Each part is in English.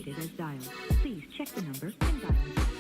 completed as dialed. Please check the number and dial it.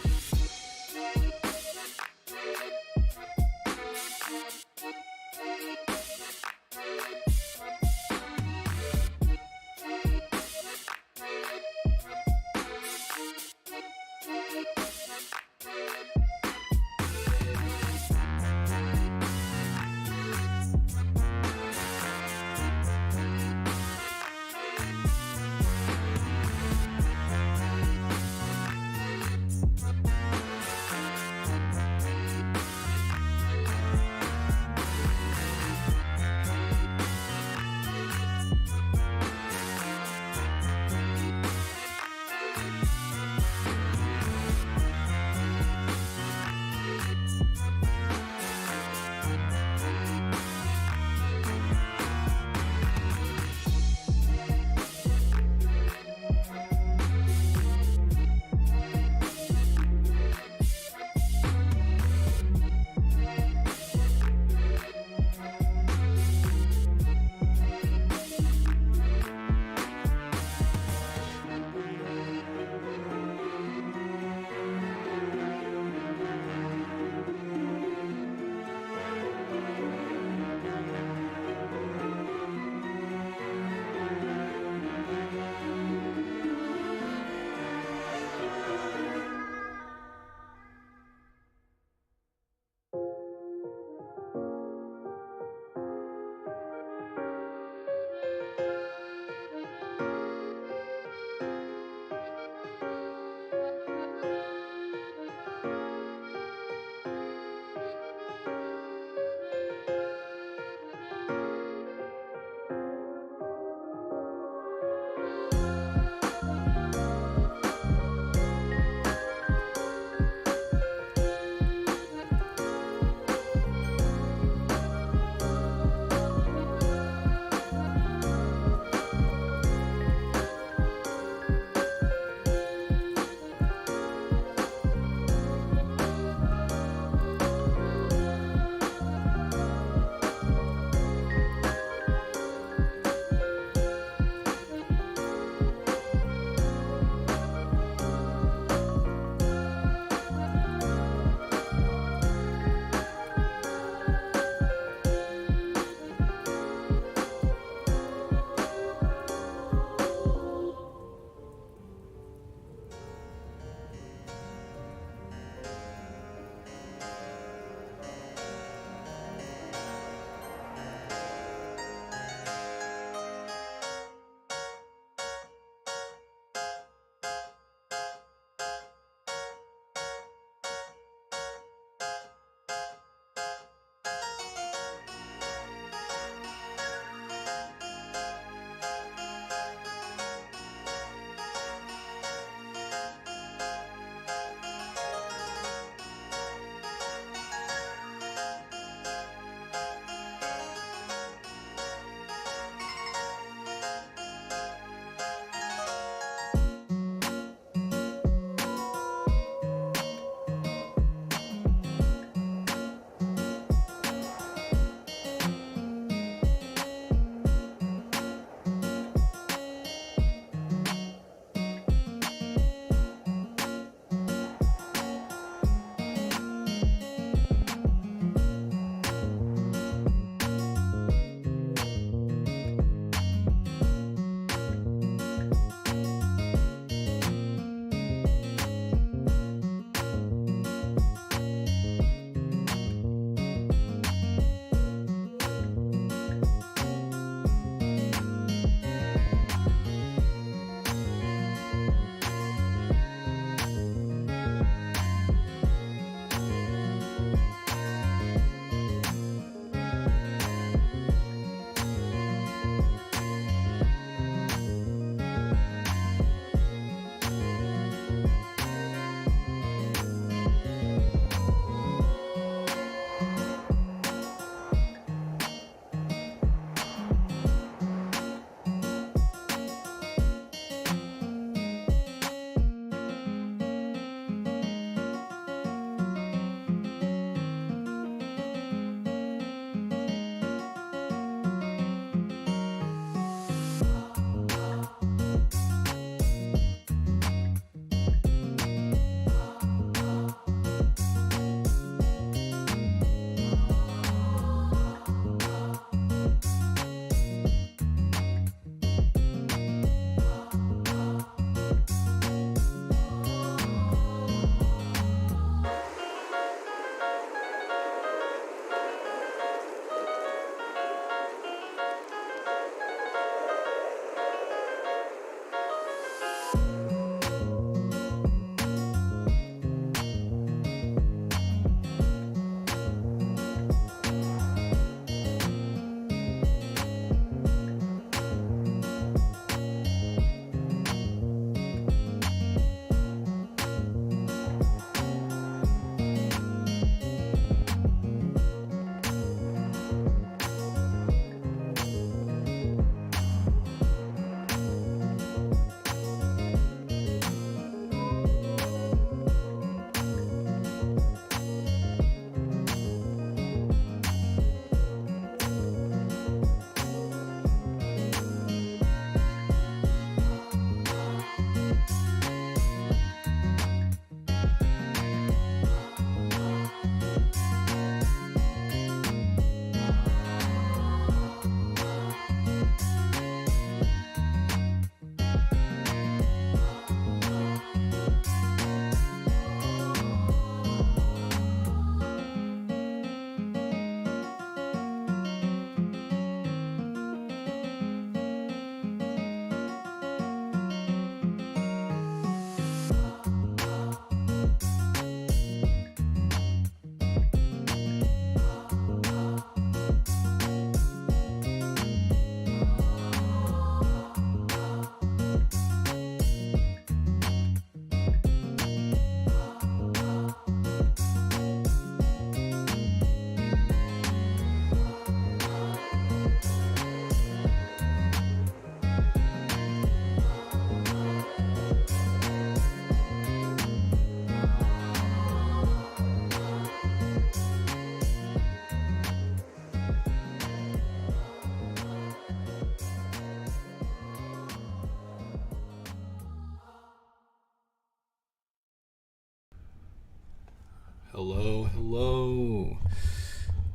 Hello, hello.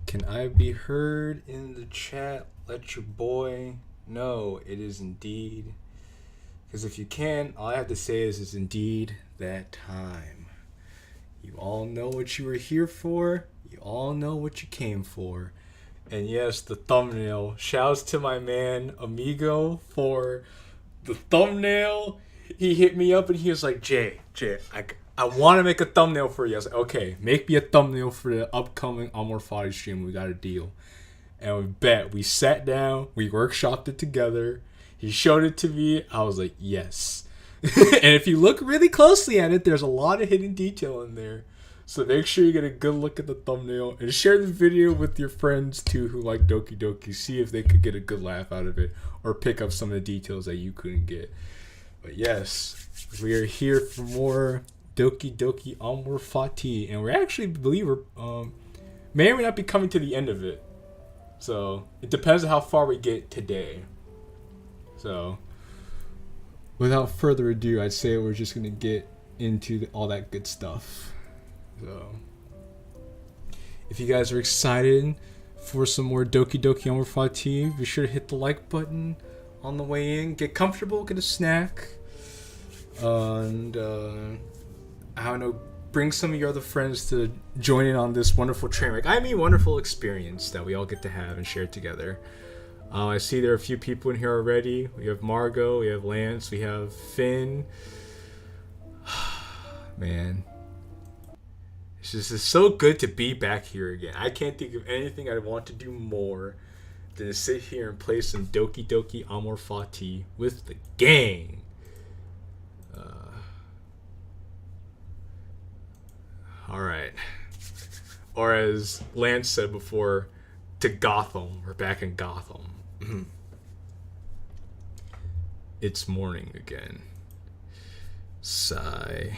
Can I be heard in the chat? Let your boy know it is indeed. Because if you can, all I have to say is it's indeed that time. You all know what you were here for. You all know what you came for. And yes, the thumbnail. Shouts to my man Amigo for the thumbnail. He hit me up and he was like, Jay, I want to make a thumbnail for you. I was like, okay, make me a thumbnail for the upcoming Amor Fati stream. We got a deal. And we bet. We sat down. We workshopped it together. He showed it to me. I was like, yes. And if you look really closely at it, there's a lot of hidden detail in there. So make sure you get a good look at the thumbnail. And share the video with your friends, too, who like Doki Doki. See if they could get a good laugh out of it. Or pick up some of the details that you couldn't get. But yes, we are here for more Doki Doki Amor Fati, and we're actually believe we're may or may not be coming to the end of it. So it depends on how far we get today. So without further ado, I'd say we're just gonna get into all that good stuff. So if you guys are excited for some more Doki Doki Amor Fati, be sure to hit the like button on the way in. Get comfortable, get a snack, and I don't know, bring some of your other friends to join in on this wonderful train wreck. I mean, wonderful experience that we all get to have and share together. I see there are a few people in here already. We have Margot, we have Lance, we have Finn. Man, it's just so good to be back here again. I can't think of anything I'd want to do more than to sit here and play some Doki Doki Amor Fati with the gang. Alright. Or as Lance said before, to Gotham. We're back in Gotham. It's morning again. Sigh.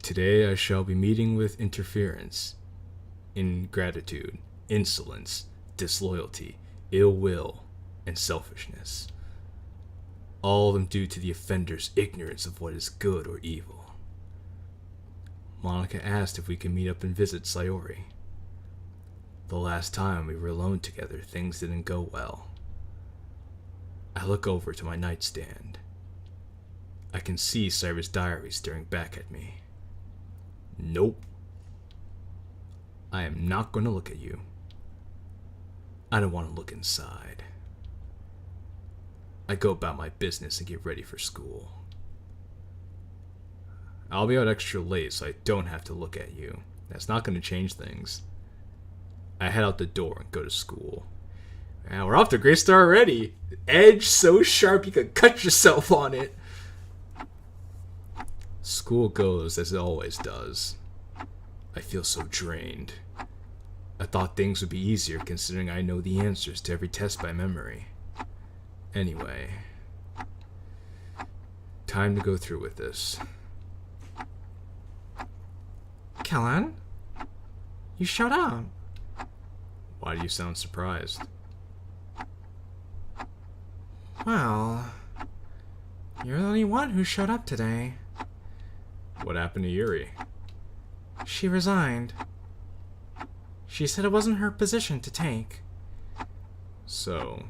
Today I shall be meeting with interference, ingratitude, insolence, disloyalty, ill will, and selfishness. All of them due to the offender's ignorance of what is good or evil. Monica asked if we could meet up and visit Sayori. The last time we were alone together, things didn't go well. I look over to my nightstand. I can see Sayori's diary staring back at me. Nope. I am not going to look at you. I don't want to look inside. I go about my business and get ready for school. I'll be out extra late so I don't have to look at you. That's not going to change things. I head out the door and go to school. And we're off to a great start already. Edge so sharp you could cut yourself on it. School goes as it always does. I feel so drained. I thought things would be easier considering I know the answers to every test by memory. Anyway, time to go through with this. Kellen? You showed up. Why do you sound surprised? Well, you're the only one who showed up today. What happened to Yuri? She resigned. She said it wasn't her position to take. So,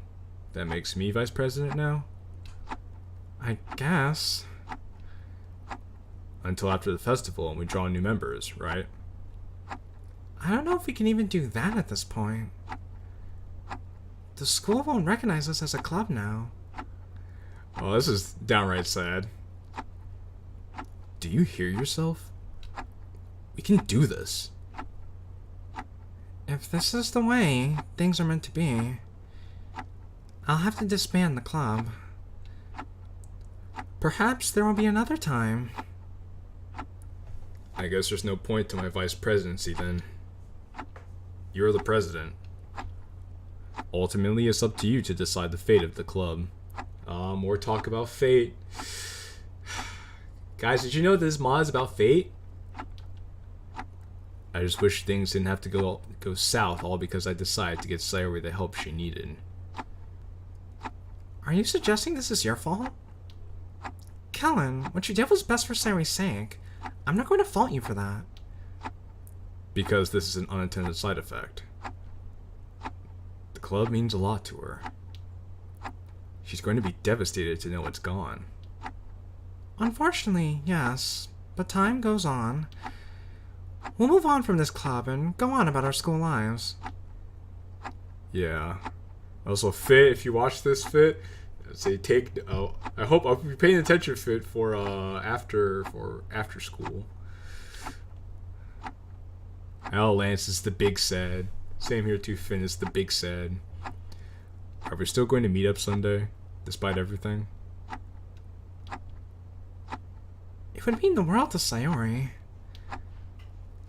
that makes me vice president now? I guess. Until after the festival and we draw new members, right? I don't know if we can even do that at this point. The school won't recognize us as a club now. Oh, this is downright sad. Do you hear yourself? We can do this. If this is the way things are meant to be, I'll have to disband the club. Perhaps there will be another time. I guess there's no point to my vice presidency then. You're the president. Ultimately, it's up to you to decide the fate of the club. More talk about fate. Guys, did you know this mod is about fate? I just wish things didn't have to go south all because I decided to get Sayori the help she needed. Are you suggesting this is your fault? Kellen, what you did was best for Sayori's sake. I'm not going to fault you for that. Because this is an unintended side effect. The club means a lot to her. She's going to be devastated to know it's gone. Unfortunately, yes. But time goes on. We'll move on from this club and go on about our school lives. Yeah. Also, Fit, if you watch this, Fit, say take. Oh, I hope I'll be paying attention, Fit, for after school. Al Lance is the big sad. Same here too, Finn is the big sad. Are we still going to meet up Sunday, despite everything? It would mean the world to Sayori.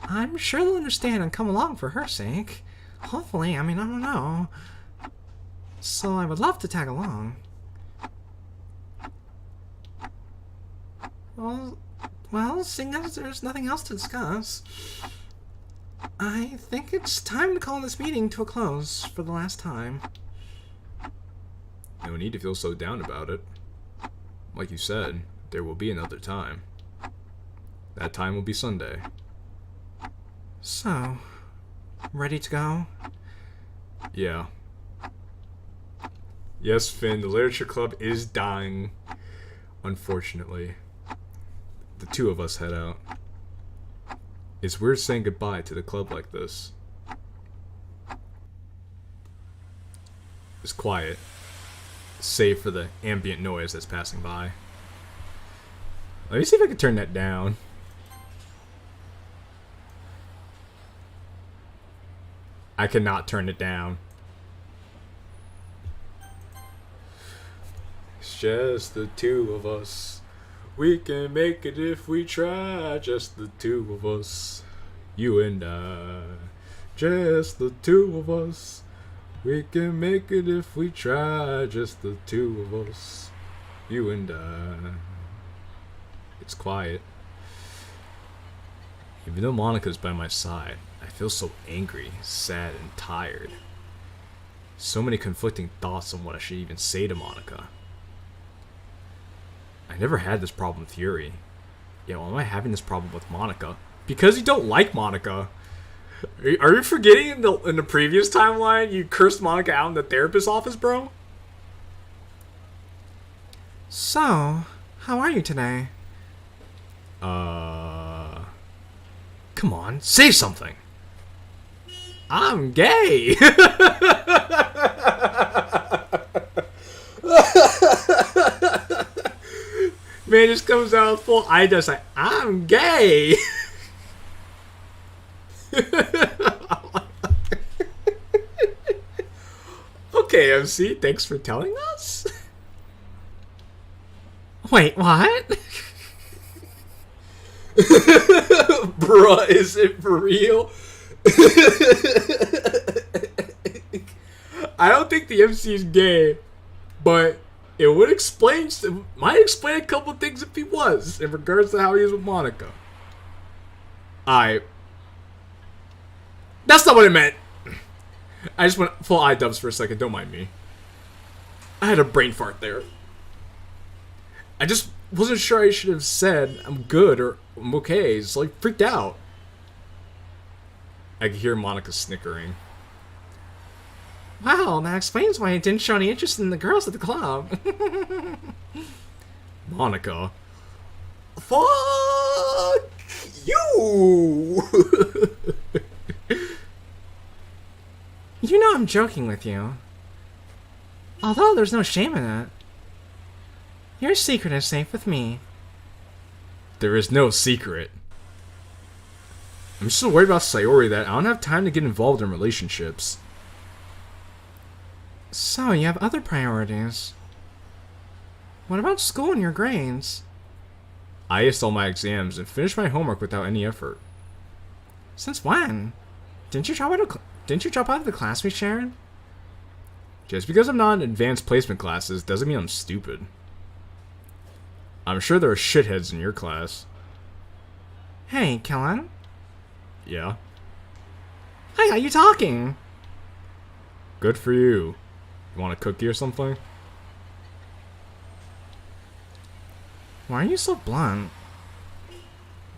I'm sure they'll understand and come along for her sake. Hopefully, I mean, I don't know. So I would love to tag along. Well, seeing as there's nothing else to discuss, I think it's time to call this meeting to a close for the last time. No need to feel so down about it. Like you said, there will be another time. That time will be Sunday. So, ready to go? Yeah. Yes, Finn, the literature club is dying. Unfortunately. The two of us head out. It's weird saying goodbye to the club like this. It's quiet, save for the ambient noise that's passing by. Let me see if I can turn that down. I cannot turn it down. It's just the two of us. We can make it if we try. Just the two of us. You and I. Just the two of us. We can make it if we try. Just the two of us. You and I. It's quiet. Even though Monica's by my side, I feel so angry, sad, and tired. So many conflicting thoughts on what I should even say to Monica. I never had this problem with Yuri. Yeah, why am I having this problem with Monica? Because you don't like Monica. Are you forgetting in the previous timeline you cursed Monica out in the therapist's office, bro? So, how are you today? Come on, say something. I'm gay. Man just comes out full eye dust like, I'm gay. Okay, MC, thanks for telling us. Wait, what? Bruh, is it for real? I don't think the MC is gay, but it would explain, might explain a couple of things if he was, in regards to how he is with Monica. That's not what I meant. I just went full eye dubs for a second, don't mind me. I had a brain fart there. I just wasn't sure I should have said I'm good or I'm okay. It's like freaked out. I could hear Monica snickering. Wow, that explains why I didn't show any interest in the girls at the club. Monica. Fuck you! You know I'm joking with you. Although there's no shame in it. Your secret is safe with me. There is no secret. I'm so worried about Sayori that I don't have time to get involved in relationships. So, you have other priorities. What about school and your grades? I aced all my exams and finished my homework without any effort. Since when? Didn't you drop out of the class we shared? Just because I'm not in advanced placement classes doesn't mean I'm stupid. I'm sure there are shitheads in your class. Hey, Kellen? Yeah? Hi, are you talking? Good for you. You want a cookie or something? Why are you so blunt?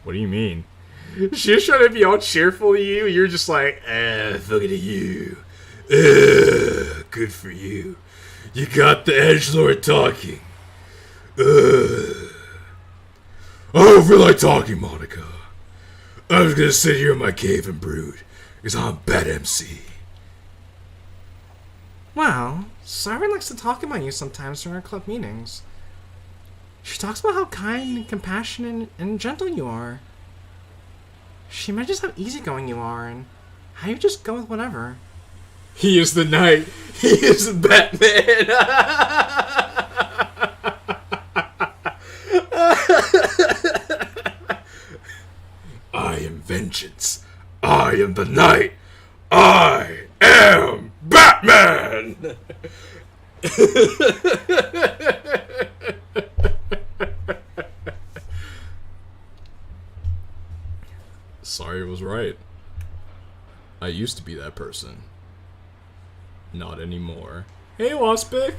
What do you mean? She was trying to be all cheerful to you. You're just like, fuck it to you. Good for you. You got the edgelord talking. I don't feel like talking, Monica. I'm just gonna sit here in my cave and brood, because I'm a bad MC. Well, Siren likes to talk about you sometimes during our club meetings. She talks about how kind and compassionate and gentle you are. She mentions how easygoing you are and how you just go with whatever. He is the knight. He is Batman. I am vengeance. I am the knight. I am Batman. Sorry, was right. I used to be that person. Not anymore. Hey, Waspic!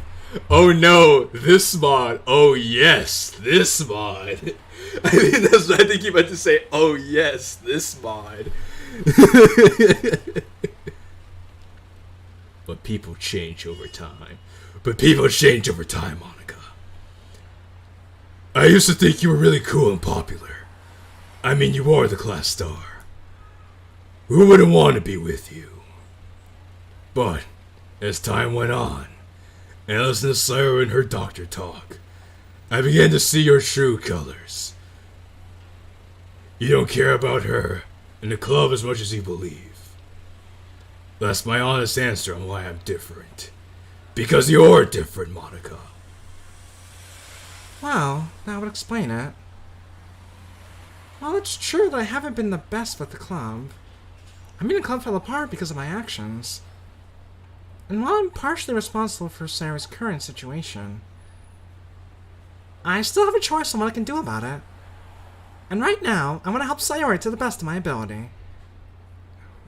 Oh no, this mod. Oh yes, this mod. I think you meant to say, oh yes, this mod. But people change over time. Monica. I used to think you were really cool and popular. I mean, you are the class star. Who wouldn't want to be with you? But as time went on, and I listened to Sarah and her doctor talk, I began to see your true colors. You don't care about her and the club as much as you believe. That's my honest answer on why I'm different. Because you're different, Monica. Well, that would explain it. Well, it's true that I haven't been the best with the club. I mean, the club fell apart because of my actions. And while I'm partially responsible for Sarah's current situation, I still have a choice on what I can do about it. And right now, I want to help Sayori to the best of my ability.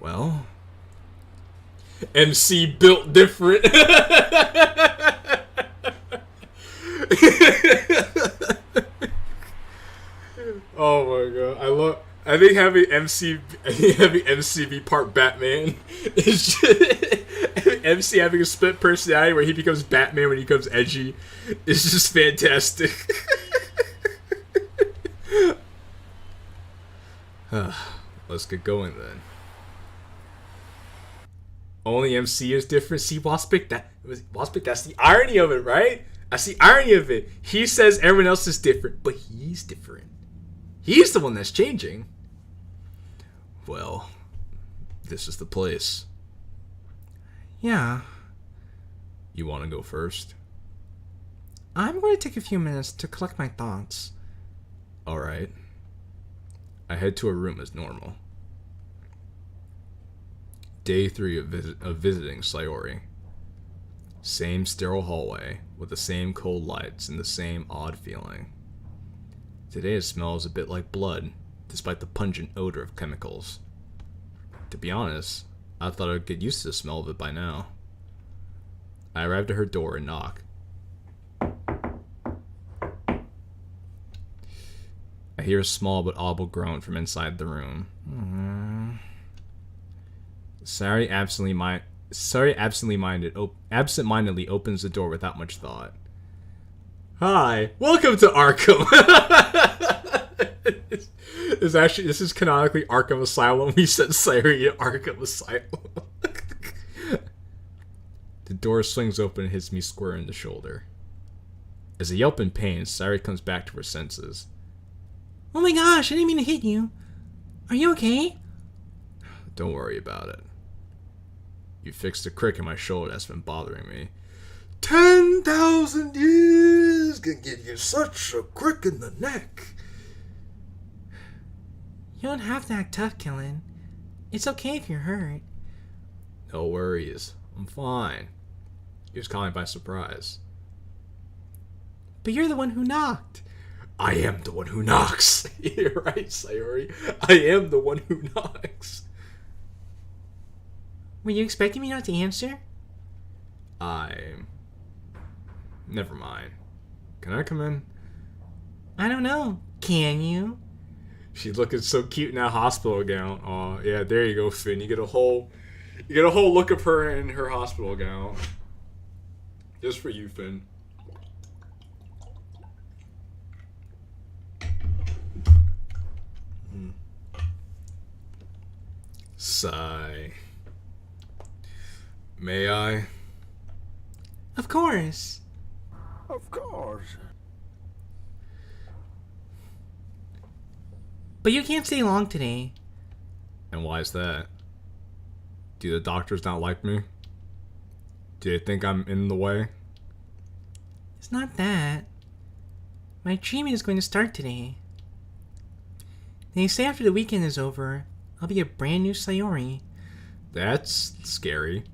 Well, MC built different. Oh my god, I think having MC be part Batman is just, MC having a split personality where he becomes Batman when he becomes edgy is just fantastic. Let's get going then. Only MC is different. See, Waspic, that's the irony of it, right? That's the irony of it. He says everyone else is different, but he's different. He's the one that's changing. Well, this is the place. Yeah. You want to go first? I'm going to take a few minutes to collect my thoughts. Alright. I head to a room as normal. Day 3 of visiting Sayori. Same sterile hallway, with the same cold lights and the same odd feeling. Today it smells a bit like blood, despite the pungent odor of chemicals. To be honest, I thought I'd get used to the smell of it by now. I arrived at her door and knock. I hear a small but audible groan from inside the room. Sari absentmindedly opens the door without much thought. Hi, welcome to Arkham. This is canonically Arkham Asylum. We sent Sari to Arkham Asylum. The door swings open and hits me square in the shoulder. As I yelp in pain, Sari comes back to her senses. Oh my gosh, I didn't mean to hit you. Are you okay? Don't worry about it. You fixed the crick in my shoulder that's been bothering me. 10,000 years can give you such a crick in the neck. You don't have to act tough, Killin. It's okay if you're hurt. No worries. I'm fine. You just caught me by surprise. But you're the one who knocked. I am the one who knocks. You're right, Sayori. I am the one who knocks. Were you expecting me not to answer? Never mind. Can I come in? I don't know. Can you? She's looking so cute in that hospital gown. Oh, yeah, there you go, Finn. You get a whole look of her in her hospital gown. Just for you, Finn. Sigh. May I? Of course. Of course. But you can't stay long today. And why is that? Do the doctors not like me? Do they think I'm in the way? It's not that. My treatment is going to start today. They say after the weekend is over, I'll be a brand new Sayori. That's scary.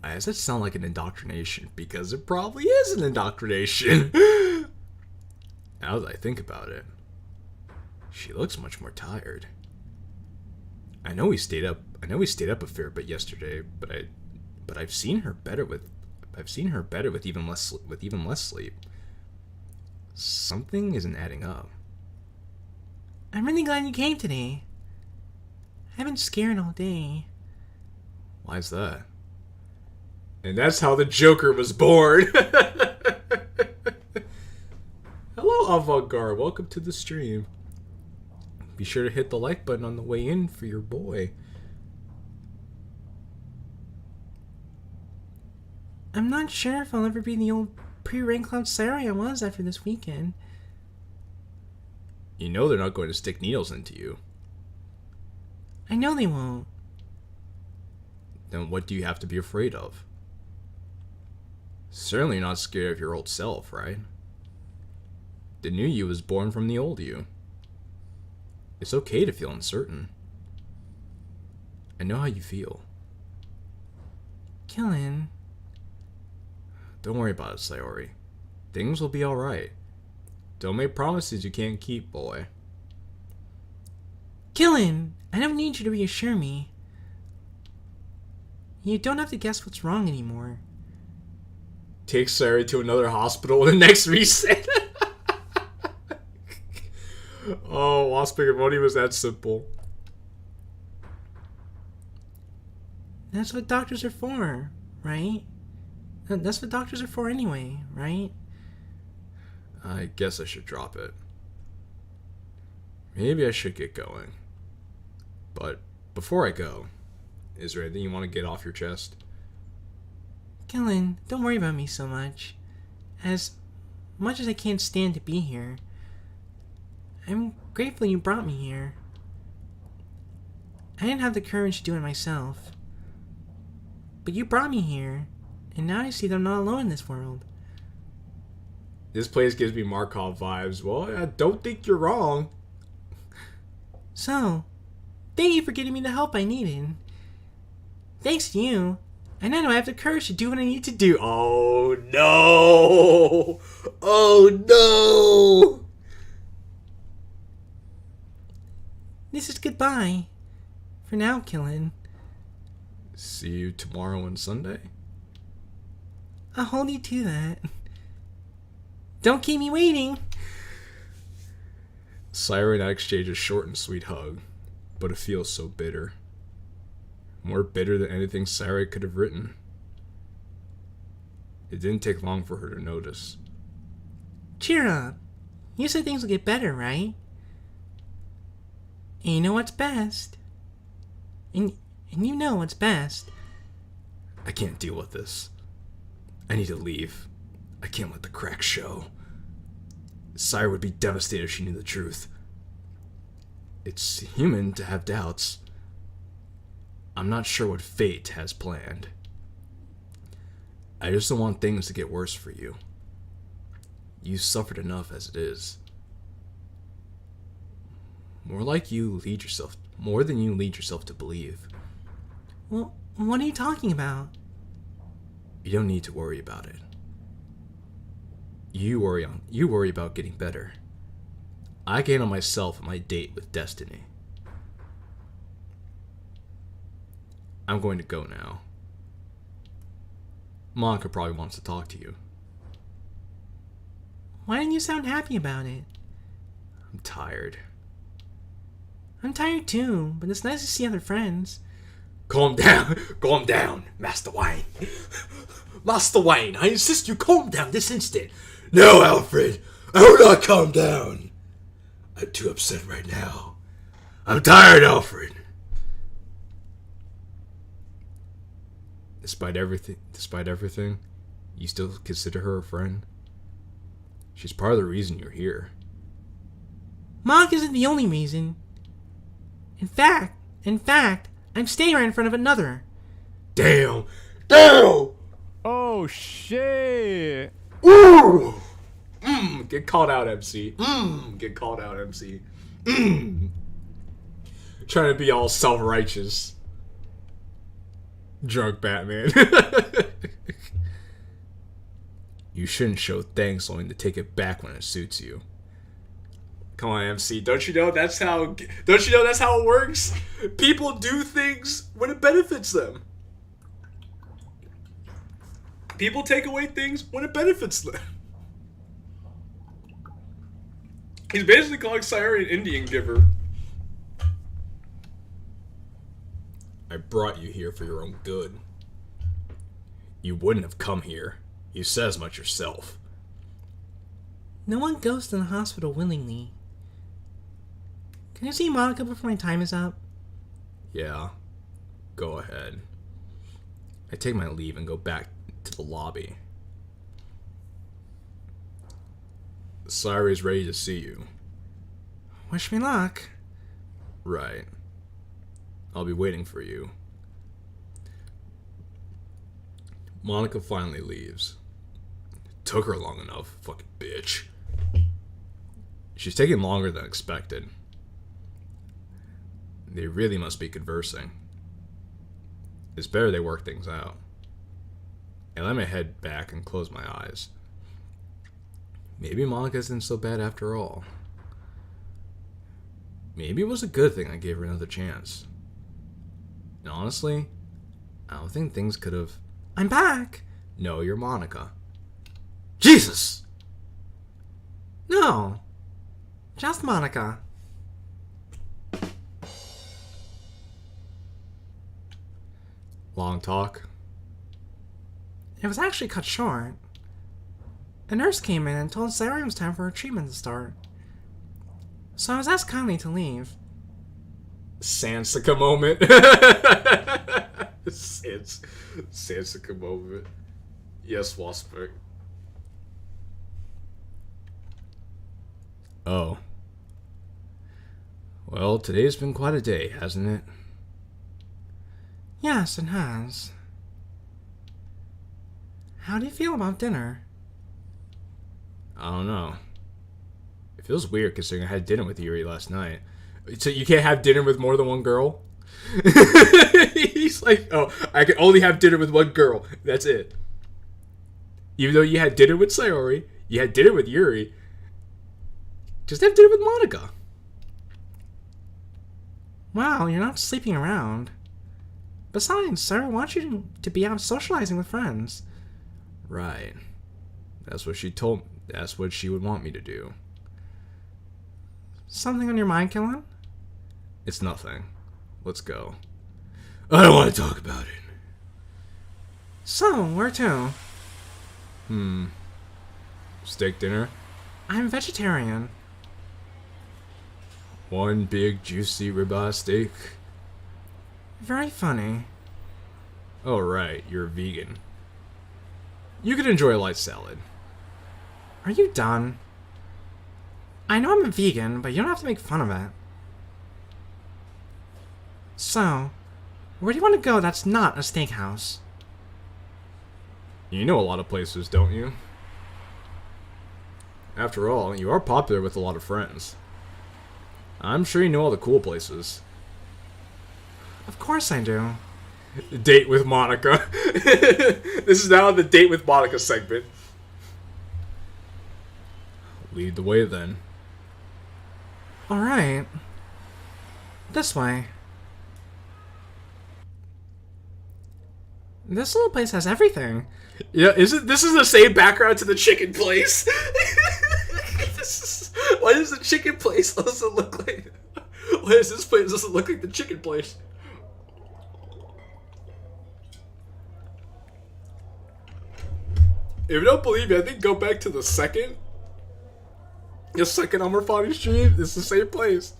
Why does that sound like an indoctrination? Because it probably is an indoctrination. Now that I think about it, she looks much more tired. I know we stayed up a fair bit yesterday, but I've seen her better with even less sleep. Something isn't adding up. I'm really glad you came today. I've been scared all day. Why's that? And that's how the Joker was born. Hello, Avant-Garde. Welcome to the stream. Be sure to hit the like button on the way in for your boy. I'm not sure if I'll ever be the old pre-rain cloud Sayori I was after this weekend. You know they're not going to stick needles into you. I know they won't. Then what do you have to be afraid of? Certainly you're not scared of your old self, right? The new you was born from the old you. It's okay to feel uncertain. I know how you feel. Kilin. Don't worry about it, Sayori. Things will be alright. Don't make promises you can't keep, boy. Kilin! I don't need you to reassure me. You don't have to guess what's wrong anymore. Take Sayori to another hospital in the next reset. Oh, Wasp Money was that simple. That's what doctors are for, right? That's what doctors are for anyway, right? I guess I should drop it. Maybe I should get going. But before I go, is there anything you want to get off your chest? Kilin, don't worry about me so much. As much as I can't stand to be here, I'm grateful you brought me here. I didn't have the courage to do it myself. But you brought me here, and now I see that I'm not alone in this world. This place gives me Markov vibes. Well, I don't think you're wrong. So, thank you for getting me the help I needed. Thanks to you, I now know I have the courage to do what I need to do. Oh no! Oh no! This is goodbye. For now, Kilin. See you tomorrow and Sunday? I'll hold you to that. Don't keep me waiting. Sayori and I exchange a short and sweet hug, but it feels so bitter. More bitter than anything Sayori could have written. It didn't take long for her to notice. Cheer up. You said things will get better, right? And you know what's best. And you know what's best. I can't deal with this. I need to leave. I can't let the cracks show. Sayori would be devastated if she knew the truth. It's human to have doubts. I'm not sure what fate has planned. I just don't want things to get worse for you. You suffered enough as it is. More than you lead yourself to believe. Well, what are you talking about? You don't need to worry about it. You worry about getting better. I gain on myself and my date with destiny. I'm going to go now. Monica probably wants to talk to you. Why didn't you sound happy about it? I'm tired. I'm tired too, but it's nice to see other friends. Calm down, Master Wayne. Master Wayne, I insist you calm down this instant. No, Alfred, I will not calm down. I'm too upset right now. I'm tired, Alfred. Despite everything, you still consider her a friend? She's part of the reason you're here. Monica isn't the only reason. In fact, I'm staying right in front of another. Damn! Oh shit! Ooh! Get called out, MC. Get called out, MC. Trying to be all self-righteous. Drunk Batman. You shouldn't show thanks only to take it back when it suits you. Come on, MC. Don't you know that's how it works? People do things when it benefits them. People take away things when it benefits them. He's basically calling Sayori an Indian giver. I brought you here for your own good. You wouldn't have come here. You said as much yourself. No one goes to the hospital willingly. Can I see Monica before my time is up? Yeah. Go ahead. I take my leave and go back to the lobby. Sayori's ready to see you. Wish me luck. Right. I'll be waiting for you. Monica finally leaves. Took her long enough, fucking bitch. She's taking longer than expected. They really must be conversing. It's better they work things out. And let me head back and close my eyes. Maybe Monica isn't so bad after all. Maybe it was a good thing I gave her another chance. And honestly, I don't think things could have... I'm back! No, you're Monica. Jesus! No! Just Monica. Long talk? It was actually cut short. A nurse came in and told Sayori it was time for her treatment to start. So I was asked kindly to leave. Sansica moment. Sansica moment. Yes, Waspberg. Oh. Well, today's been quite a day, hasn't it? Yes, it has. How do you feel about dinner? I don't know. It feels weird considering I had dinner with Yuri last night. So you can't have dinner with more than one girl? He's like, oh, I can only have dinner with one girl. That's it. Even though you had dinner with Sayori, you had dinner with Yuri, just have dinner with Monica. Wow, you're not sleeping around. Besides, Sayori wants you to be out socializing with friends. Right. That's what she told me. That's what she would want me to do. Something on your mind, Killen? It's nothing. Let's go. I don't want to talk about it. So, where to? Steak dinner? I'm vegetarian. One big juicy ribeye steak? Very funny. Oh right, you're a vegan. You could enjoy a light salad. Are you done? I know I'm a vegan, but you don't have to make fun of it. So, where do you want to go that's not a steakhouse? You know a lot of places, don't you? After all, you are popular with a lot of friends. I'm sure you know all the cool places. Of course I do. Date with Monica. This is now the Date with Monica segment. Lead the way then. Alright. This way. This little place has everything. Yeah, this is the same background to the chicken place? Why does the chicken place also look like... What is this place? It doesn't look like the chicken place. If you don't believe me, I think go back to the second Amor Fati stream. It's the same place.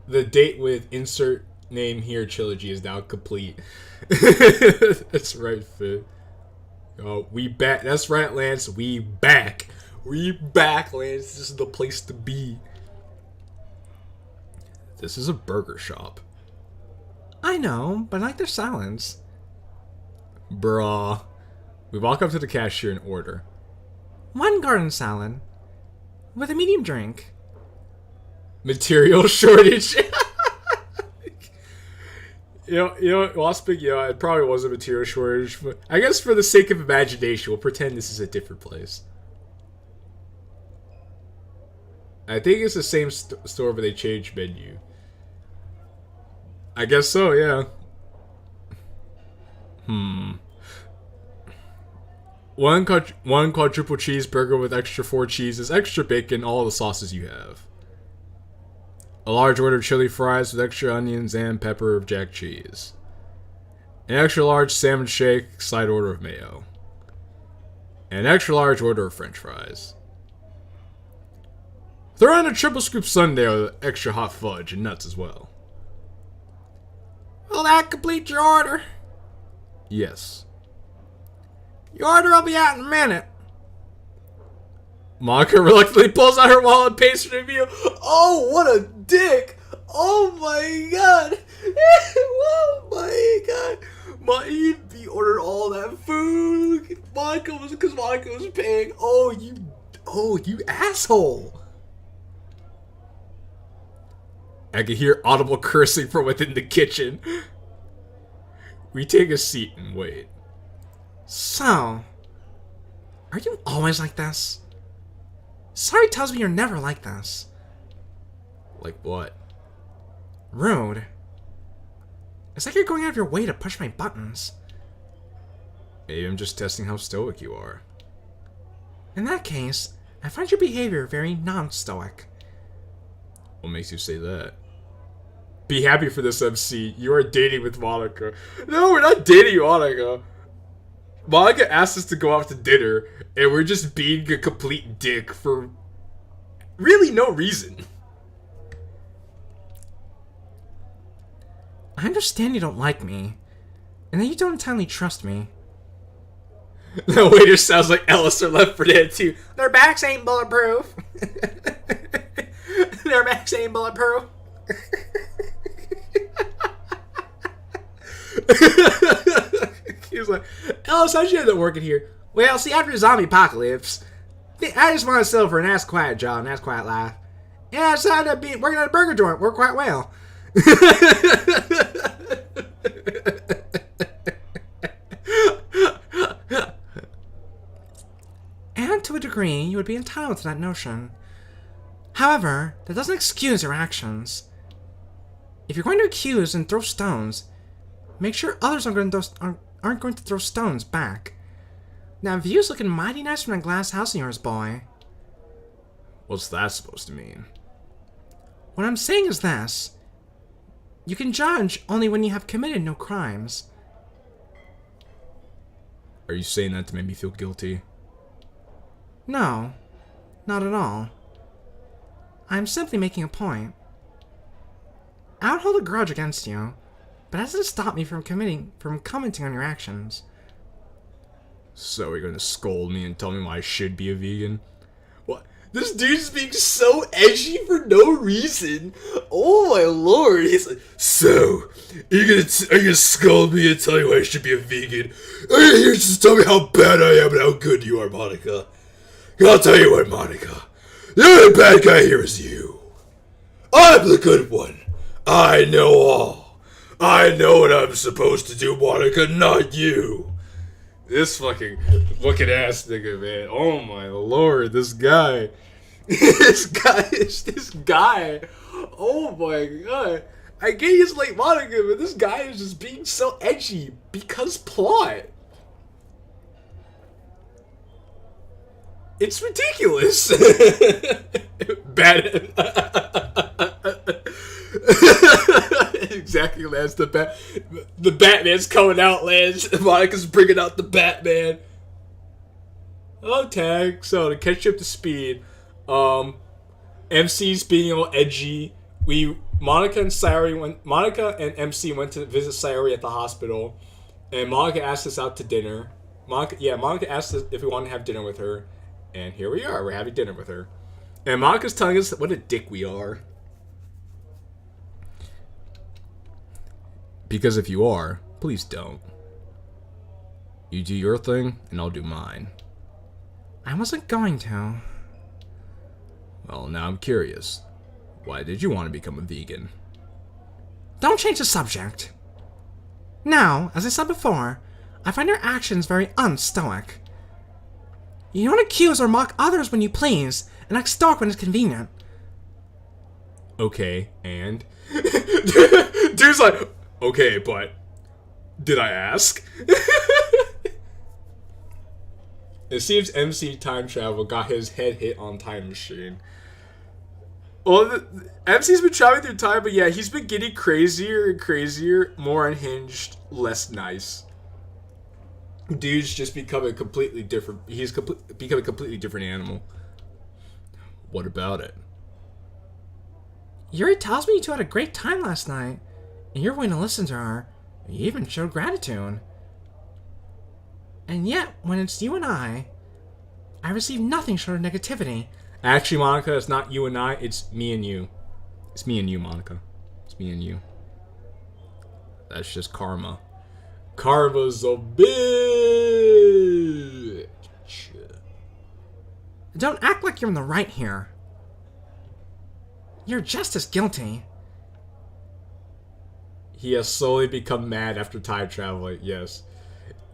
The date with insert name here trilogy is now complete. That's right, Finn. Oh, we back. That's right, Lance. We back. We back, Lance. This is the place to be. This is a burger shop. I know, but I like their salads. Bruh. We walk up to the cashier and order. 1 garden salad. With a medium drink. Material shortage. You know, Waspik, it probably was a material shortage. But I guess for the sake of imagination, we'll pretend this is a different place. I think it's the same store, but they changed menu. I guess so, yeah. One quadruple cheeseburger with extra 4 cheeses, extra bacon, all the sauces you have. A large order of chili fries with extra onions and pepper of jack cheese. An extra large salmon shake, side order of mayo. And an extra large order of french fries. Throw in a triple scoop sundae with extra hot fudge and nuts as well. Will that complete your order? Yes. Your order will be out in a minute. Monica reluctantly pulls out her wallet and pays for the meal. Oh, what a dick! Oh my god! Oh my god! He ordered all that food. Because Monica was paying. Oh, you asshole! I can hear audible cursing from within the kitchen. We take a seat and wait. So, are you always like this? Sorry tells me you're never like this. Like what? Rude. It's like you're going out of your way to push my buttons. Maybe I'm just testing how stoic you are. In that case, I find your behavior very non-stoic. What makes you say that? Be happy for this, MC. You are dating with Monica. No, we're not dating Monica. Monica asked us to go out to dinner, and we're just being a complete dick for really no reason. I understand you don't like me, and that you don't entirely trust me. The waiter sounds like Ellis or Left 4 Dead 2. Their backs ain't bulletproof. Their backs ain't bulletproof. He was like, Ellis, how'd you end up working here? Well, see, after the zombie apocalypse, I just want to settle for a nice quiet job, nice quiet life. Yeah, I decided to be working at a burger joint. Worked quite well. And to a degree, you would be entitled to that notion. However, that doesn't excuse your actions. If you're going to accuse and throw stones, make sure others aren't going to throw stones back. That view's looking mighty nice from that glass house of yours, boy. What's that supposed to mean? What I'm saying is this. You can judge only when you have committed no crimes. Are you saying that to make me feel guilty? No, not at all. I'm simply making a point. I don't hold a grudge against you, but that doesn't stop me from commenting on your actions. So you're gonna scold me and tell me why I should be a vegan? What? This dude's being so edgy for no reason. Oh my lord! He's like, so are you gonna scold me and tell me why I should be a vegan? Are you here just to tell me how bad I am and how good you are, Monica? I'll tell you what, Monica. The only bad guy here is you. I'm the good one. I know all. I know what I'm supposed to do, Monica, not you. This fucking looking ass nigga, man. Oh my lord, this guy. This guy. Oh my god. I get he's like Monica, but this guy is just being so edgy because plot. It's ridiculous. Bad. Exactly, Lance. The Batman's coming out, Lance. Monica's bringing out the Batman. Oh, tag. So, to catch you up to speed, MC's being all edgy. Monica and MC went to visit Sayori at the hospital, and Monica asked us out to dinner. Monica asked us if we wanted to have dinner with her, and here we are. We're having dinner with her. And Monica's telling us what a dick we are. Because if you are, please don't. You do your thing, and I'll do mine. I wasn't going to. Well, now I'm curious. Why did you want to become a vegan? Don't change the subject. Now, as I said before, I find your actions very unstoic. You don't accuse or mock others when you please, and act stoic when it's convenient. Okay, and? Dude's like, okay, but did I ask? It seems MC Time Travel got his head hit on Time Machine. Well, MC's been traveling through time, but yeah, he's been getting crazier and crazier, more unhinged, less nice. Dude's just becoming completely different. He's become a completely different animal. What about it? Yuri tells me you two had a great time last night, and you're willing to listen to her. You even showed gratitude. And yet, when it's you and I receive nothing short of negativity. Actually, Monica, it's not you and I, it's me and you. It's me and you, Monica. It's me and you. That's just karma. Karma's a bitch. Don't act like you're in the right here. You're just as guilty. He has slowly become mad after time traveling, yes.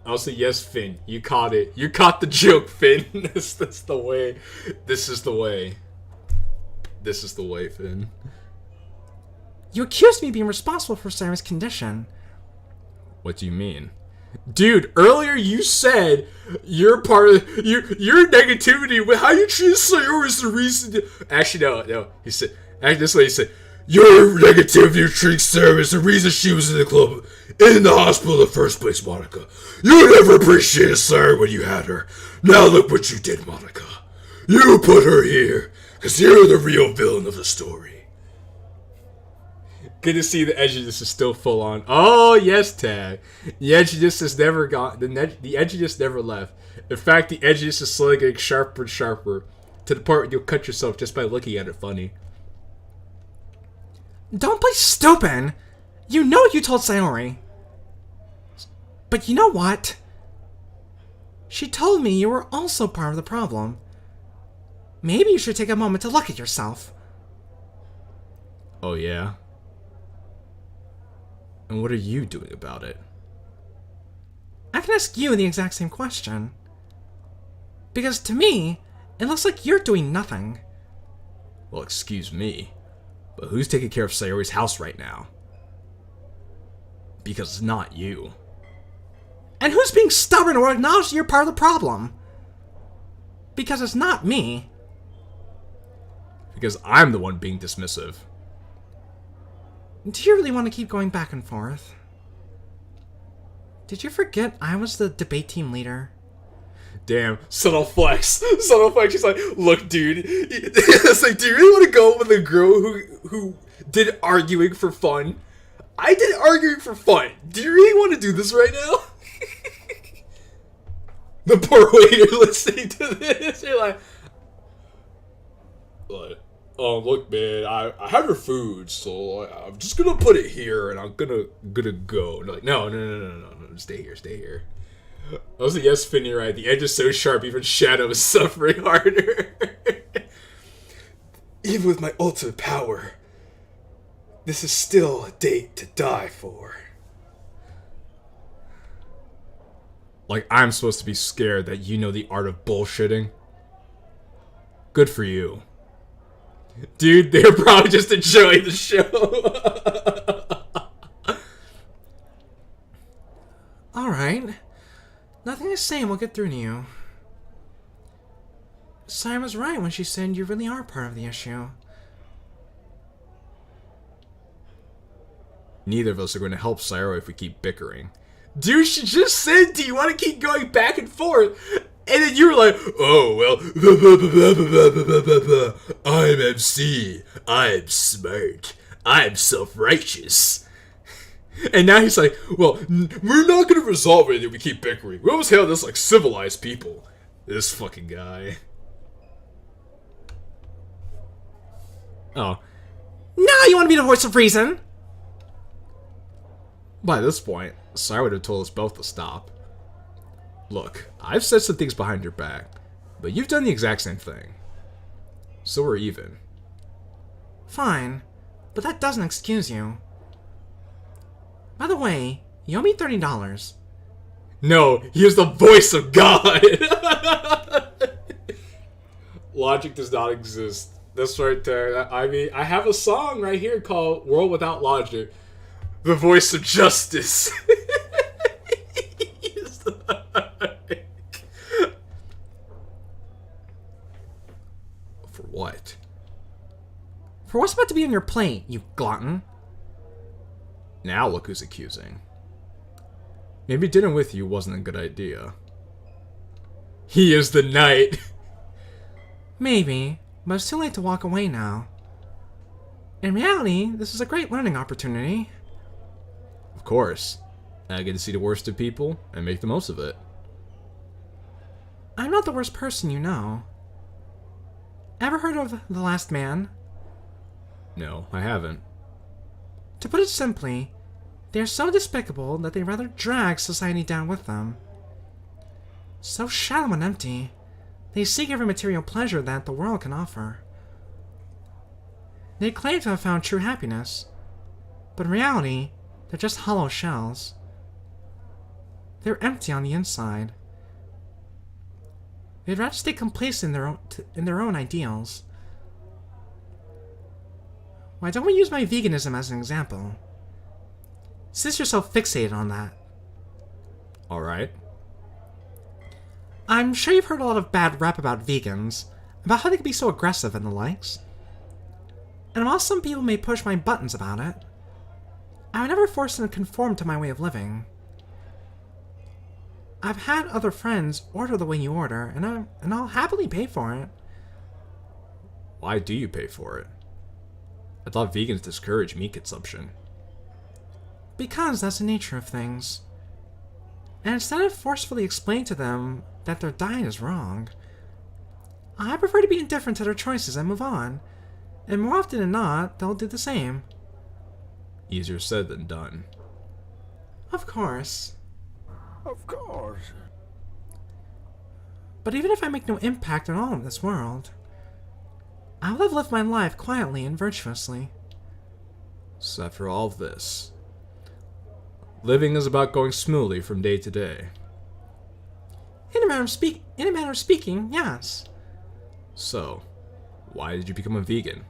I'll say yes, Finn. You caught it. You caught the joke, Finn. That's the way. This is the way. This is the way, Finn. You accused me of being responsible for Sarah's condition. What do you mean? Dude, earlier you said you're part of your negativity. How you treat Sayori is the reason. Actually, no. He said. Actually, this way he said. Your negativity treating Sarah is the reason she was in the club, in the hospital in the first place, Monica. You never appreciated Sarah when you had her. Now look what you did, Monica. You put her here, because you're the real villain of the story. Good to see the edginess is still full on. Oh, yes, Tag. The edginess has never gone, the edginess never left. In fact, the edginess is slowly getting sharper and sharper, to the point where you'll cut yourself just by looking at it funny. Don't play stupid! You know you told Sayori. But you know what? She told me you were also part of the problem. Maybe you should take a moment to look at yourself. Oh, yeah? And what are you doing about it? I can ask you the exact same question. Because to me, it looks like you're doing nothing. Well, excuse me. But who's taking care of Sayori's house right now? Because it's not you. And who's being stubborn or acknowledge you're part of the problem? Because it's not me. Because I'm the one being dismissive. Do you really want to keep going back and forth? Did you forget I was the debate team leader? Damn, subtle flex. Subtle flex. She's like, look, dude. It's like, do you really want to go with a girl who did arguing for fun? I did arguing for fun. Do you really want to do this right now? The poor waiter listening to this. You're like, look, man, I have your food, so I'm just gonna put it here, and I'm gonna go. And they're like, no, stay here. I was like, yes, Finn, you're right. The edge is so sharp, even Shadow is suffering harder. Even with my ultimate power, this is still a date to die for. Like, I'm supposed to be scared that you know the art of bullshitting? Good for you. Dude, they're probably just enjoying the show. Alright. Nothing I say will get through to you. Sam was right when she said you really are part of the issue. Neither of us are going to help Sayori if we keep bickering. Dude, she just said, do you want to keep going back and forth? And then you were like, oh, well, I'm MC. I'm smart. I'm self-righteous. And now he's like, well, we're not going to resolve it if we keep bickering. We always handle this like civilized people. This fucking guy. Oh. Now you want to be the voice of reason? By this point, Sayori would have told us both to stop. Look, I've said some things behind your back, but you've done the exact same thing. So we're even. Fine, but that doesn't excuse you. By the way, you owe me $30. No, he is the voice of God! Logic does not exist. That's right there. I mean, I have a song right here called World Without Logic. The voice of justice. For what? For what's about to be on your plate, you glutton. Now look who's accusing. Maybe dinner with you wasn't a good idea. He is the knight. Maybe, but it's too late to walk away now. In reality, this is a great learning opportunity. Of course. I get to see the worst of people and make the most of it. I'm not the worst person you know. Ever heard of The Last Man? No, I haven't. To put it simply, they are so despicable that they rather drag society down with them. So shallow and empty, they seek every material pleasure that the world can offer. They claim to have found true happiness, but in reality, they're just hollow shells. They're empty on the inside. They'd rather stay complacent in their own ideals. Why don't we use my veganism as an example? Since you're so fixated on that. Alright. I'm sure you've heard a lot of bad rap about vegans, about how they can be so aggressive and the likes. And while some people may push my buttons about it, I would never force them to conform to my way of living. I've had other friends order the way you order, and I'll happily pay for it. Why do you pay for it? I thought vegans discourage meat consumption. Because that's the nature of things. And instead of forcefully explaining to them that their diet is wrong, I prefer to be indifferent to their choices and move on. And more often than not, they'll do the same. Easier said than done. Of course. Of course. But even if I make no impact at all in this world, I will have lived my life quietly and virtuously. So after all of this, living is about going smoothly from day to day. In a manner of speaking, yes. So, why did you become a vegan?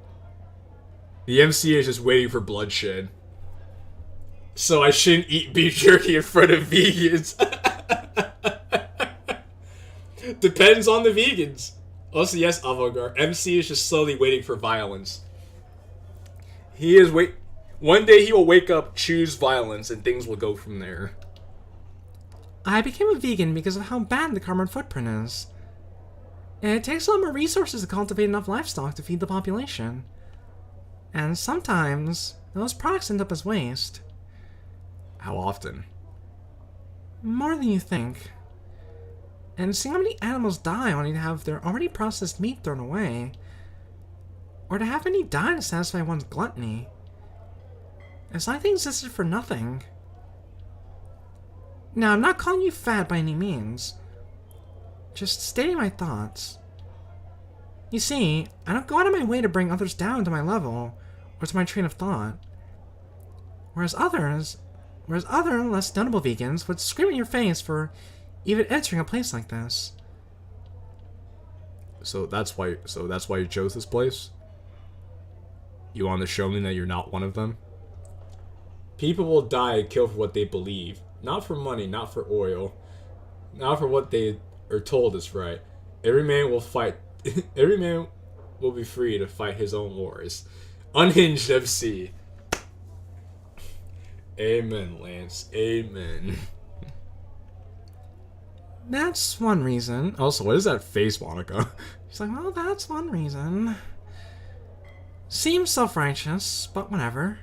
The MC is just waiting for bloodshed. So I shouldn't eat beef jerky in front of vegans. Depends on the vegans. Also, yes, Avant-Garde. MC is just slowly waiting for violence. He is One day he will wake up, choose violence, and things will go from there. I became a vegan because of how bad the carbon footprint is. And it takes a lot more resources to cultivate enough livestock to feed the population. And sometimes, those products end up as waste. How often? More than you think. And seeing how many animals die only to have their already processed meat thrown away, or to have any die to satisfy one's gluttony, it's like they existed for nothing. Now, I'm not calling you fat by any means, just stating my thoughts. You see, I don't go out of my way to bring others down to my level, or to my train of thought. Whereas other, less notable vegans would scream in your face for even entering a place like this. So that's why you chose this place? You want to show me that you're not one of them? People will die and kill for what they believe. Not for money, not for oil. Not for what they are told is right. Every man will fight. Every man will be free to fight his own wars. Unhinged MC. Amen, Lance. Amen. That's one reason. Also, what is that face, Monica? She's like, well, that's one reason. Seems self-righteous, but whatever.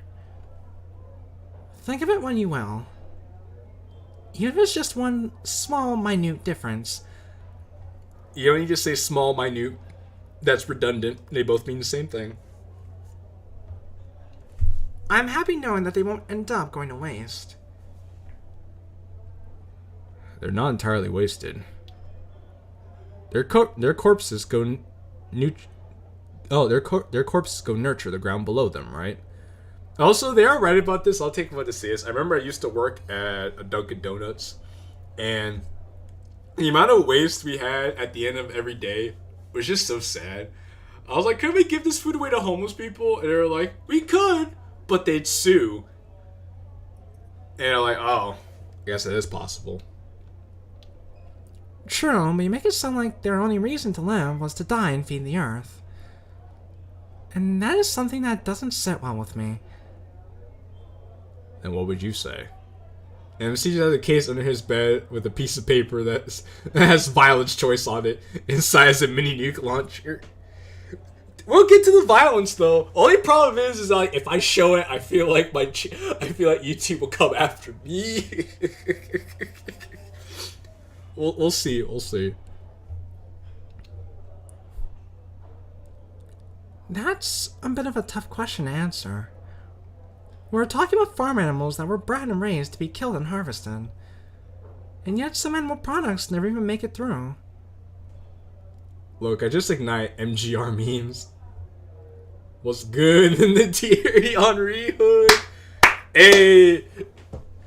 Think of it when you will. Even if it's just one small, minute difference. You don't need to say small, minute. That's redundant. They both mean the same thing. I'm happy knowing that they won't end up going to waste. They're not entirely wasted. Their corpses go their corpses go nurture the ground below them, right? Also, they are right about this. I'll take what to say is. I remember I used to work at a Dunkin' Donuts, and the amount of waste we had at the end of every day was just so sad. I was like, could we give this food away to homeless people? And they were like, we could, but they'd sue. And I'm like, oh, I guess it is possible. True, but you make it sound like their only reason to live was to die and feed the earth. And that is something that doesn't sit well with me. And what would you say? MC just has a case under his bed with a piece of paper that has violence choice on it. Inside is a mini nuke launcher. We'll get to the violence though. Only problem is like if I show it, I feel like YouTube will come after me. We'll see. We'll see. That's a bit of a tough question to answer. We're talking about farm animals that were bred and raised to be killed and harvested. And yet some animal products never even make it through. Look, I just ignite MGR memes. What's good in the Thierry Henry hood? Hey!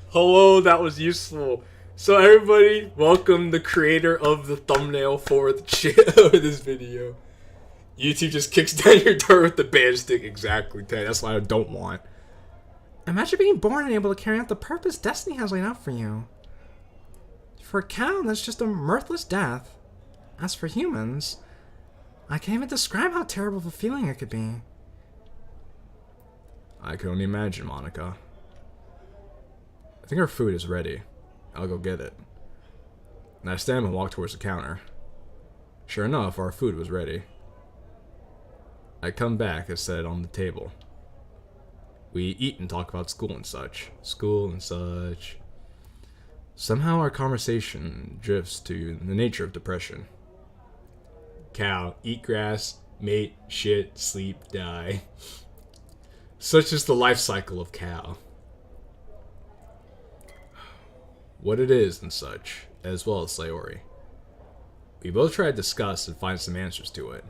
Hello, that was useful. So everybody, welcome the creator of the thumbnail for this video. YouTube just kicks down your door with the band stick. Exactly, Ted. That's what I don't want. Imagine being born and able to carry out the purpose destiny has laid out for you. For a cow, that's just a mirthless death. As for humans, I can't even describe how terrible of a feeling it could be. I can only imagine, Monica. I think our food is ready. I'll go get it. And I stand and walk towards the counter. Sure enough, our food was ready. I come back and set it on the table. We eat and talk about school and such. Somehow our conversation drifts to the nature of depression. Cow, eat grass, mate, shit, sleep, die. Such is the life cycle of cow. What it is and such, as well as Sayori. We both try to discuss and find some answers to it.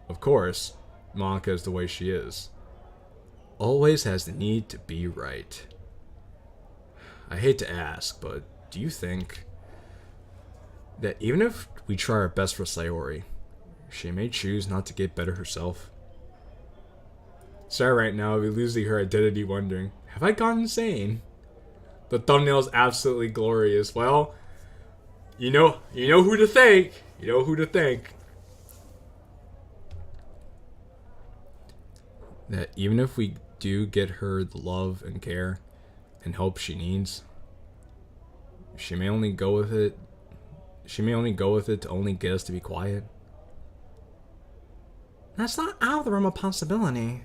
Of course, Monica is the way she is. Always has the need to be right. I hate to ask, but do you think that even if we try our best for Sayori, she may choose not to get better herself? Sorry right now, we losing her identity wondering, have I gone insane? The thumbnail is absolutely glorious. Well, you know who to thank. You know who to thank. That even if we do get her the love and care and help she needs, she may only go with it to only get us to be quiet. That's not out of the realm of possibility.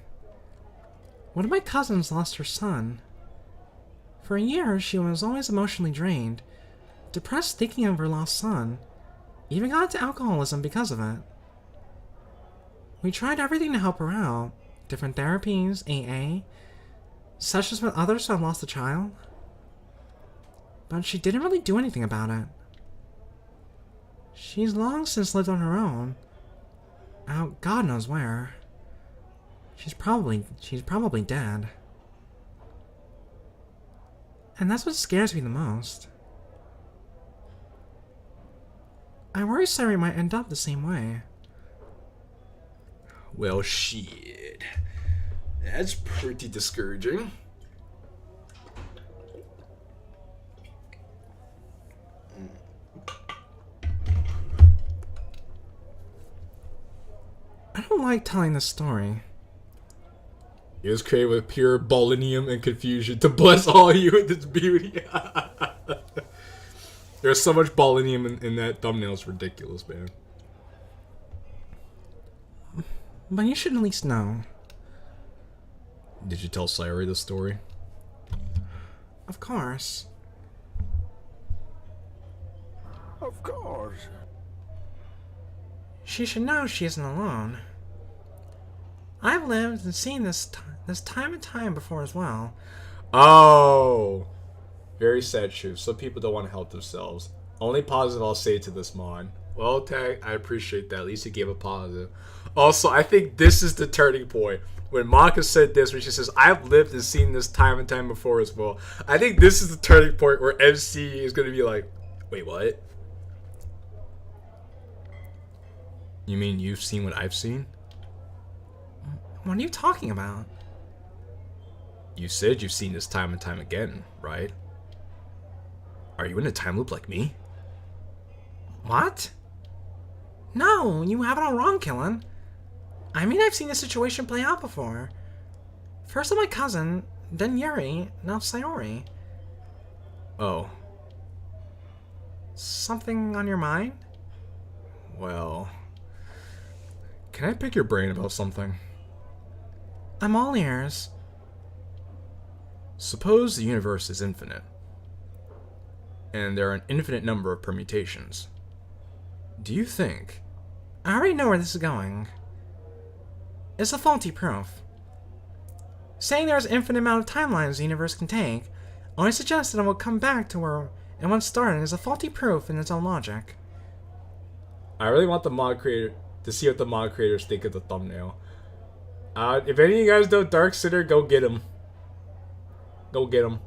One of my cousins lost her son. For a year, she was always emotionally drained, depressed thinking of her lost son, even got into alcoholism because of it. We tried everything to help her out. Different therapies, AA, sessions with others who have lost a child. But she didn't really do anything about it. She's long since lived on her own. Out God knows where. She's probably dead. And that's what scares me the most. I worry Sayori might end up the same way. Well, shit. That's pretty discouraging. I don't like telling this story. It was created with pure bolinium and confusion to bless all you with its beauty. There's so much bolinium in that thumbnail. It's ridiculous, man. But you should at least know. Did you tell Sayori the story? Of course. Of course. She should know she isn't alone. I've lived and seen this time and time before as well. Oh! Very sad truth. Some people don't want to help themselves. Only positive I'll say to this mod. Well, Tag, I appreciate that. At least you gave a positive. Also, I think this is the turning point. When Monica said this, when she says, I've lived and seen this time and time before as well. I think this is the turning point where MC is going to be like, wait, what? You mean you've seen what I've seen? What are you talking about? You said you've seen this time and time again, right? Are you in a time loop like me? What? No, you have it all wrong, Killin. I mean, I've seen this situation play out before. First with my cousin, then Yuri, now Sayori. Oh. Something on your mind? Well... Can I pick your brain about something? I'm all ears. Suppose the universe is infinite, and there are an infinite number of permutations. Do you think... I already know where this is going. It's a faulty proof. Saying there's an infinite amount of timelines the universe can take only suggests that it will come back to where it once started is a faulty proof in its own logic. I really want the mod creator to see what the mod creators think of the thumbnail. If any of you guys know Dark Sitter, go get him. Go get him.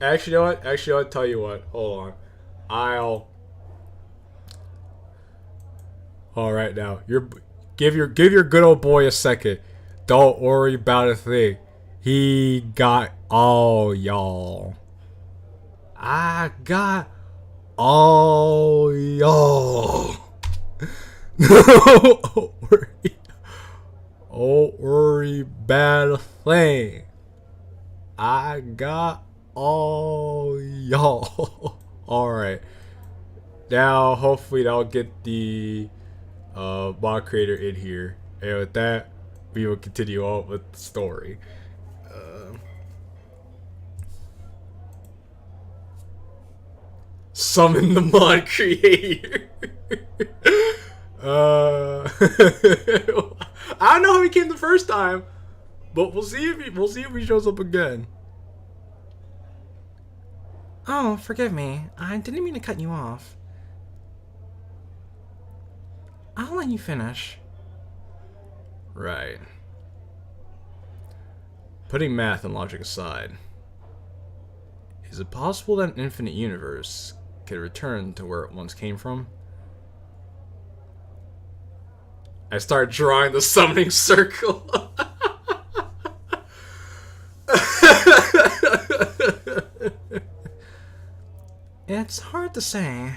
Actually, you know what? I'll tell you what. Hold on. All right, now give your good old boy a second. Don't worry about a thing. He got all y'all. I got all y'all. Don't worry about a thing. I got all y'all. Alright. Now, hopefully that'll get the mod creator in here. And with that, we will continue on with the story. Summon the mod creator. I don't know how he came the first time, but we'll see if he shows up again. Oh, forgive me. I didn't mean to cut you off. I'll let you finish. Right. Putting math and logic aside, is it possible that an infinite universe could return to where it once came from? I start drawing the summoning circle. It's hard to say.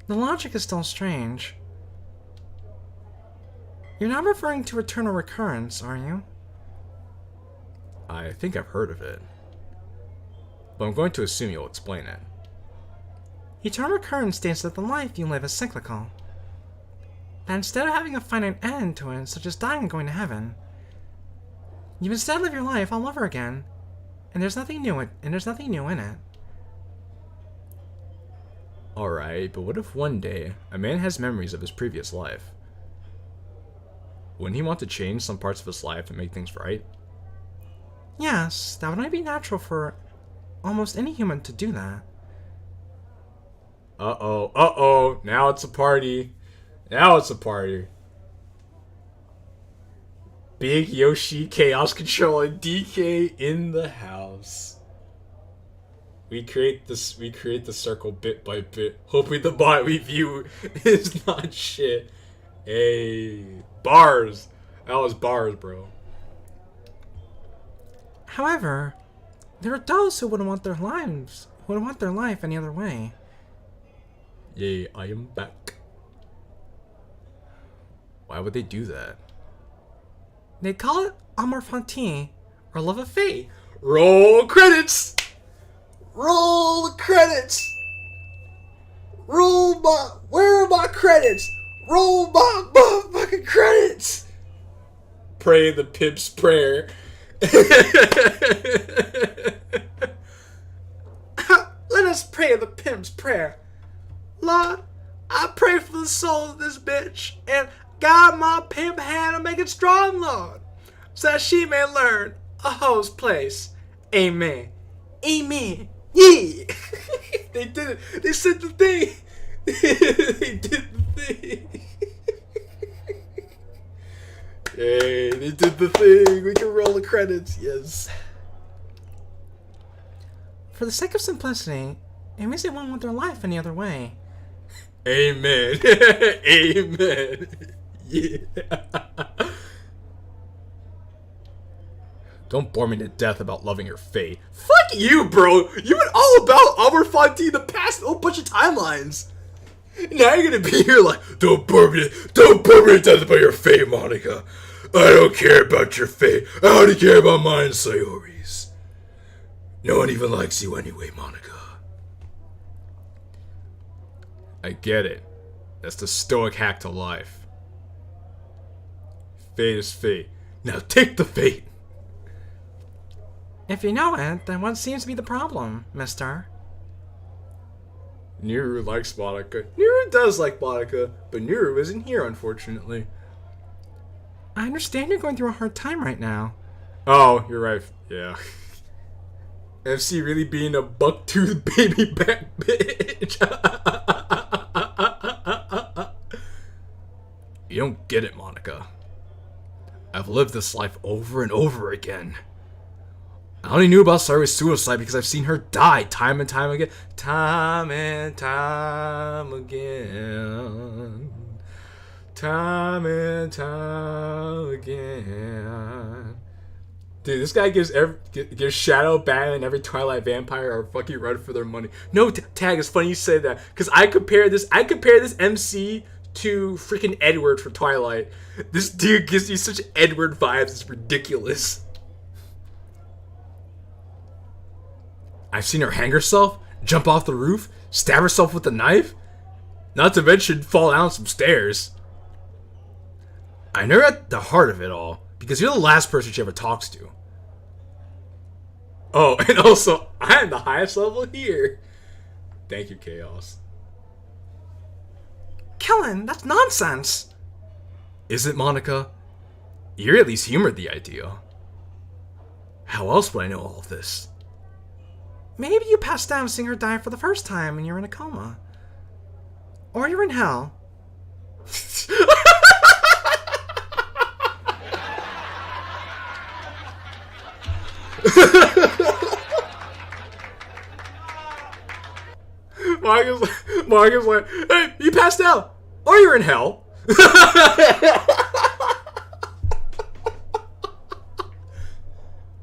The logic is still strange. You're not referring to eternal recurrence, are you? I think I've heard of it, but I'm going to assume you'll explain it. Eternal recurrence states that the life you live is cyclical. That instead of having a finite end to it, such as dying and going to heaven, you instead live your life all over again, and there's nothing new in it. Alright, but what if one day a man has memories of his previous life? Wouldn't he want to change some parts of his life and make things right? Yes, that would only be natural for almost any human to do that. Uh-oh, now it's a party. Now it's a party. Big Yoshi, Chaos Control, and DK in the house. We create the circle bit by bit, hoping the bot we view is not shit. Hey, bars. That was bars, bro. However, there are those who wouldn't want their life any other way. Yay, I am back. Why would they do that? They call it Amor Fati, or love of fate. Roll credits! Roll the credits! Where are my credits? Roll my motherfucking credits! Pray the pimp's prayer. Let us pray the pimp's prayer. Lord, I pray for the soul of this bitch and guide my pimp hand and make it strong, Lord, so that she may learn a hoe's place. Amen. Amen. Yeah. They did it. They said the thing. They did the thing. Hey, they did the thing. We can roll the credits. Yes. For the sake of simplicity, it means they won't want their life any other way. Amen. Amen. Yeah. Don't bore me to death about loving your fate. Fuck you, bro. You went all about Amor Fati the past whole bunch of timelines. Now you're gonna be here like, don't bore me to death about your fate, Monica. I don't care about your fate. I only care about mine, Sayori's. No one even likes you anyway, Monica. I get it. That's the stoic hack to life. Fate is fate. Now take the fate. If you know it, then what seems to be the problem, mister? Nuru likes Monica. Nuru does like Monica, but Nuru isn't here, unfortunately. I understand you're going through a hard time right now. Oh, you're right. Yeah. MC really being a buck-toothed baby back bitch. You don't get it, Monica. I've lived this life over and over again. I only knew about Sayori's suicide because I've seen her die time and time again. Time and time again. Time and time again. Dude, this guy gives Shadow, Batman, and every Twilight vampire a fucking run for their money. No, Tag, it's funny you say that, because I compare this MC to freaking Edward from Twilight. This dude gives me such Edward vibes, it's ridiculous. I've seen her hang herself, jump off the roof, stab herself with a knife, not to mention fall down some stairs. I know you're at the heart of it all, because you're the last person she ever talks to. Oh, and also, I'm the highest level here. Thank you, Chaos. Kellen, that's nonsense. Is it, Monica? You're at least humored the idea. How else would I know all of this? Maybe you passed out seeing her die for the first time and you're in a coma. Or you're in hell. Marcus like, hey, you passed out. Or you're in hell.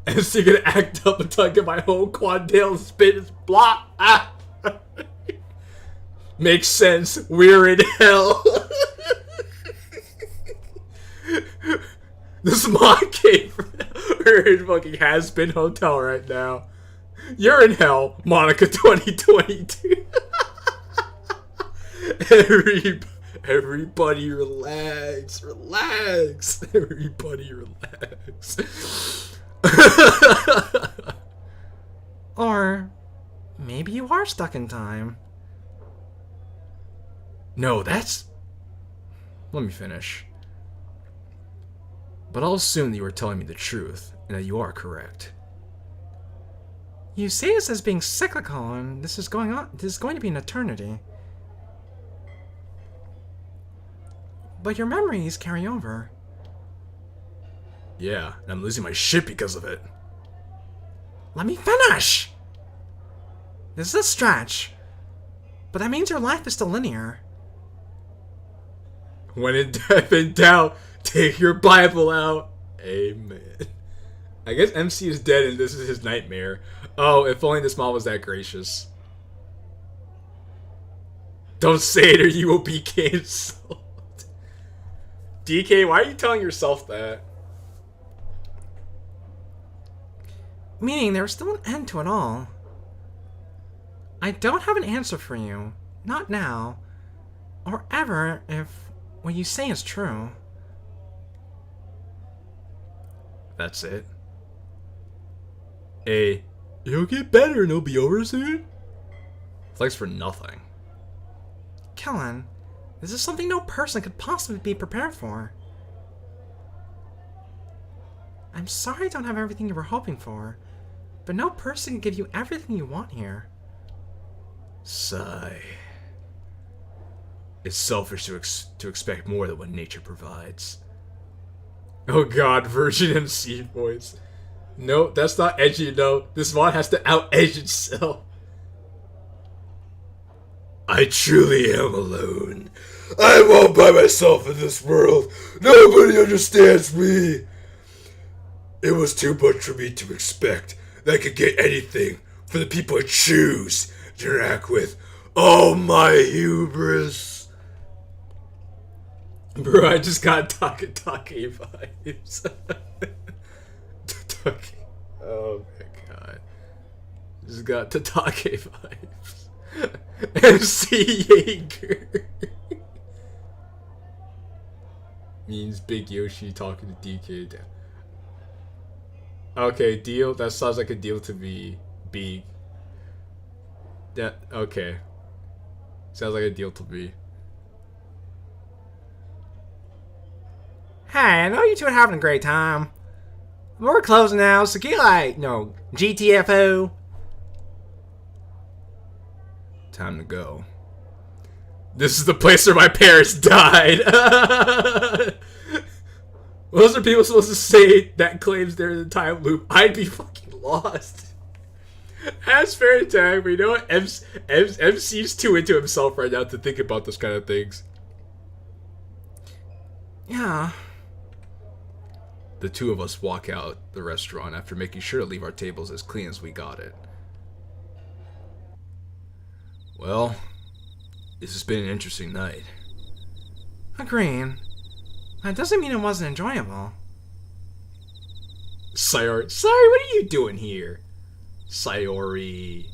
And so you're gonna act up until I get my whole quad-tail spit is blah. Ah. Makes sense. We're in hell. This is my cave. We're in fucking Has-Been Hotel right now. You're in hell, Monica 2022. Everybody relax. Relax. Everybody relax. Or maybe you are stuck in time. No, that's... Let me finish. But I'll assume that you are telling me the truth, and that you are correct. You see this as being cyclical, and this is going to be an eternity. But your memories carry over. Yeah, and I'm losing my shit because of it. Let me finish! This is a stretch, but that means your life is still linear. When in doubt, take your Bible out. Amen. I guess MC is dead and this is his nightmare. Oh, if only this mom was that gracious. Don't say it or you will be cancelled. DK, why are you telling yourself that? Meaning there was still an end to it all. I don't have an answer for you. Not now. Or ever if what you say is true. That's it. It'll get better and it'll be over soon? Thanks for nothing. Kellen, this is something no person could possibly be prepared for. I'm sorry I don't have everything you were hoping for, but no person can give you everything you want here. Sigh. It's selfish to expect more than what nature provides. Oh god, Virgin MC voice. No, that's not edgy, no. This mod has to out-edge itself. I truly am alone. I'm all by myself in this world. Nobody understands me. It was too much for me to expect that I could get anything for the people I choose to interact with. Oh, my hubris. Bro, I just got Take vibes. Oh my god. Just got Take vibes. MC Jaeger. Means Big Yoshi talking to DK. Okay, deal. That sounds like a deal to me. B. That okay. Sounds like a deal to me. Hey, I know you two are having a great time. We're closing now, so get like, no, GTFO. Time to go. This is the place where my parents died. Those are people supposed to say that claims they're in the time loop. I'd be fucking lost. That's fair tag, but you know what? MC's too into himself right now to think about those kind of things. Yeah. The two of us walk out the restaurant after making sure to leave our tables as clean as we got it. Well, this has been an interesting night. Agreed. That doesn't mean it wasn't enjoyable. Sayori, what are you doing here? Sayori.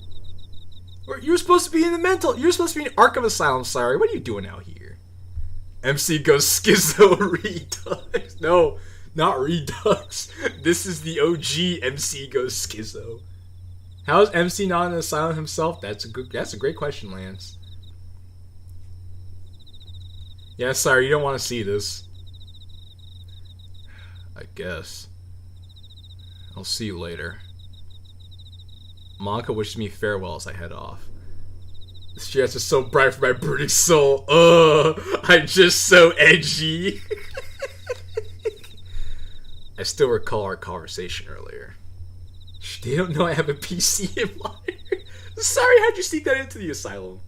You're supposed to be in the mental. You're supposed to be in Arkham Asylum, Sayori. What are you doing out here? MC goes schizo redux. No, not redux. This is the OG MC goes schizo. How is MC not in an asylum himself? That's a great question, Lance. Yeah, sorry, you don't want to see this. I guess. I'll see you later. Monica wishes me farewell as I head off. This chance is so bright for my brooding soul. I'm just so edgy. I still recall our conversation earlier. They don't know I have a PC in mind. Sorry, how'd you sneak that into the asylum?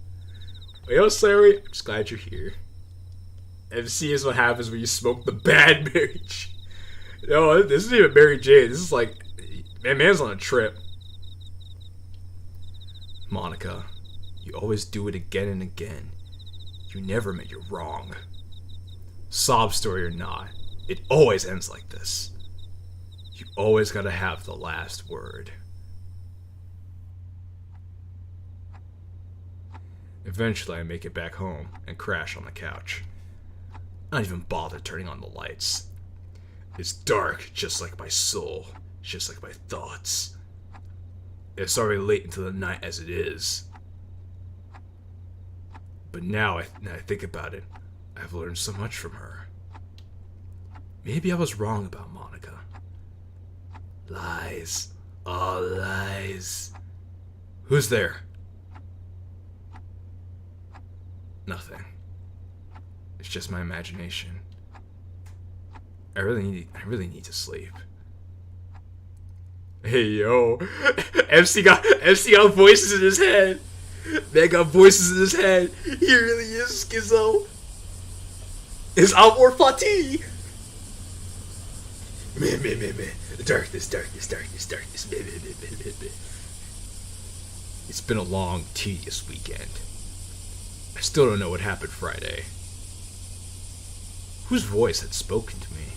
Well, sorry, I'm just glad you're here. MC is what happens when you smoke the bad Mary Jane. No, this isn't even Mary Jane. This is like, man's on a trip. Monica, you always do it again and again. You never admit you're wrong. Sob story or not, it always ends like this. You always gotta have the last word. Eventually I make it back home and crash on the couch. I don't even bother turning on the lights. It's dark, just like my soul, just like my thoughts. It's already late into the night as it is. But now I think about it, I've learned so much from her. Maybe I was wrong about Monica. Lies. All lies. Who's there? Nothing. It's just my imagination. I really need to sleep. Hey yo, MC got voices in his head. Man got voices in his head. He really is schizo. It's Amor Fati. Man. Darkness. Man. It's been a long, tedious weekend. I still don't know what happened Friday. Whose voice had spoken to me?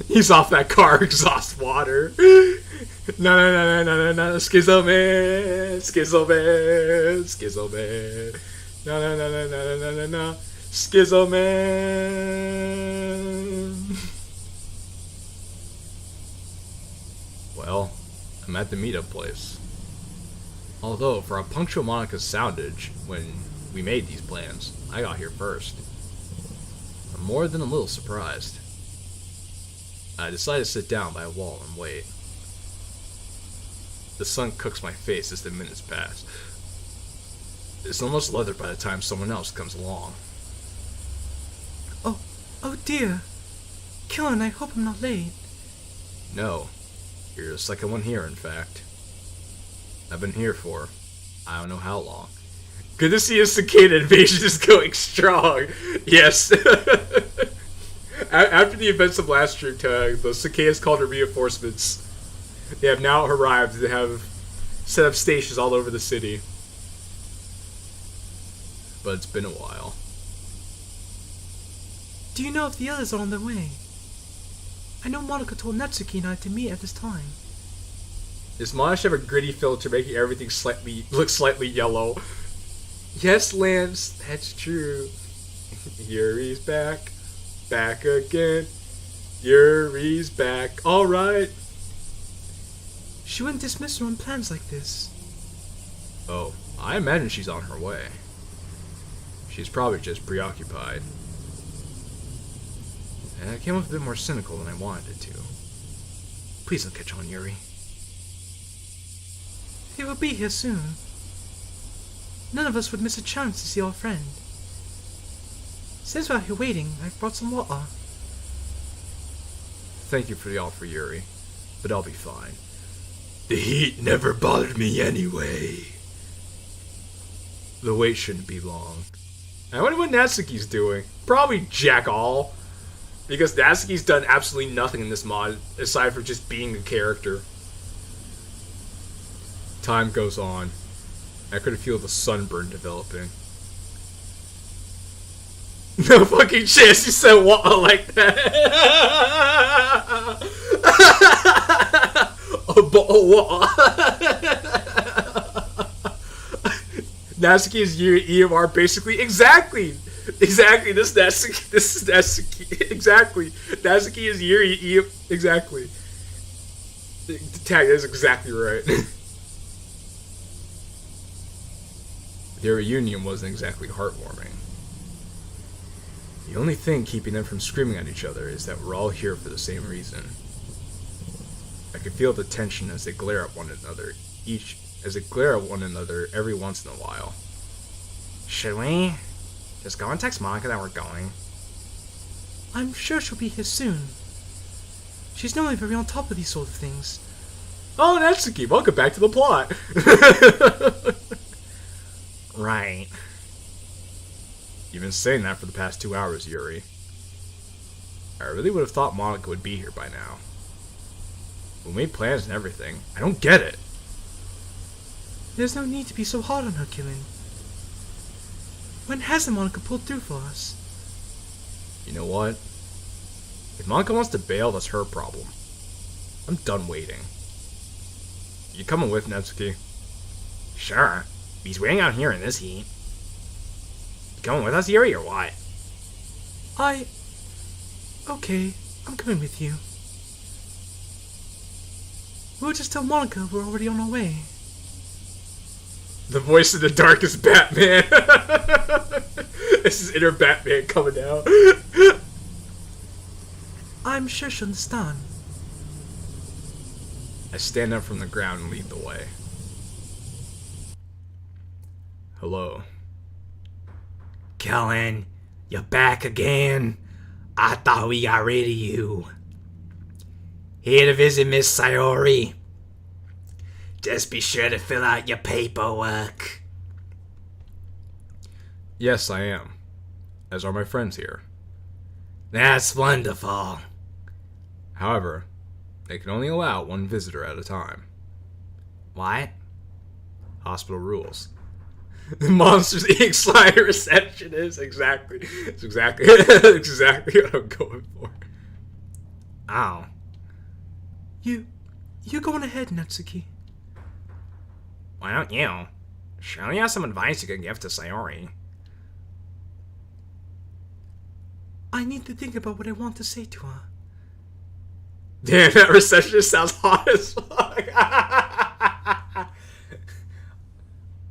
He's off that car exhaust water. No, Schizo man, Schizo man, Schizo man. No, Schizo man. Well, I'm at the meetup place. Although, for a punctual Monica's soundage, when we made these plans, I got here first. I'm more than a little surprised. I decided to sit down by a wall and wait. The sun cooks my face as the minutes pass. It's almost leather by the time someone else comes along. Oh dear. Qilin, I hope I'm not late. No, you're the second one here, in fact. I've been here for, I don't know how long. Good to see a cicada invasion is going strong. Yes. After the events of last year, the cicadas called her reinforcements. They have now arrived. They have set up stations all over the city. But it's been a while. Do you know if the others are on their way? I know Monica told Natsuki and I to meet at this time. Does Monash have a gritty filter making everything look slightly yellow? Yes, Lance, that's true. Yuri's back. Back again. Yuri's back. Alright. She wouldn't dismiss her on plans like this. Oh, I imagine she's on her way. She's probably just preoccupied. And I came off a bit more cynical than I wanted it to. Please don't catch on, Yuri. They will be here soon. None of us would miss a chance to see our friend. Since we're here waiting, I've brought some water. Thank you for the offer, Yuri, but I'll be fine. The heat never bothered me anyway. The wait shouldn't be long. I wonder what Natsuki's doing. Probably jack all. Because Natsuki's done absolutely nothing in this mod, aside from just being a character. Time goes on. I could feel the sunburn developing. No fucking chance you said water like that. A bottle of water. Natsuki is EMR basically exactly. This is Natsuki. Exactly. Natsuki is Yuri exactly. The tag is exactly right. Their reunion wasn't exactly heartwarming. The only thing keeping them from screaming at each other is that we're all here for the same reason. I can feel the tension as they glare at one another every once in a while. Should we? Just go and text Monica that we're going. I'm sure she'll be here soon. She's normally very on top of these sort of things. Oh, Natsuki, welcome back to the plot. Right. You've been saying that for the past 2 hours, Yuri. I really would have thought Monica would be here by now. We made plans and everything. I don't get it. There's no need to be so hard on her, Qilin. When hasn't Monica pulled through for us? You know what? If Monica wants to bail, that's her problem. I'm done waiting. You coming with, Natsuki? Sure. He's waiting out here in this heat. You coming with us, Yuri, or what? Okay, I'm coming with you. We'll just tell Monica we're already on our way. The voice in the dark is Batman. This is inner Batman coming out. I'm sure she'll understand. I stand up from the ground and lead the way. Hello. Qilin, you're back again. I thought we got rid of you. Here to visit Miss Sayori. Just be sure to fill out your paperwork. Yes, I am. As are my friends here. That's wonderful. However, they can only allow one visitor at a time. What? Hospital rules. Monsters Inc. Slide receptionist. Exactly. It's exactly what I'm going for. Oh. You going ahead, Natsuki. Why don't you? Surely you have some advice you can give to Sayori. I need to think about what I want to say to her. Damn, that receptionist sounds hot as fuck.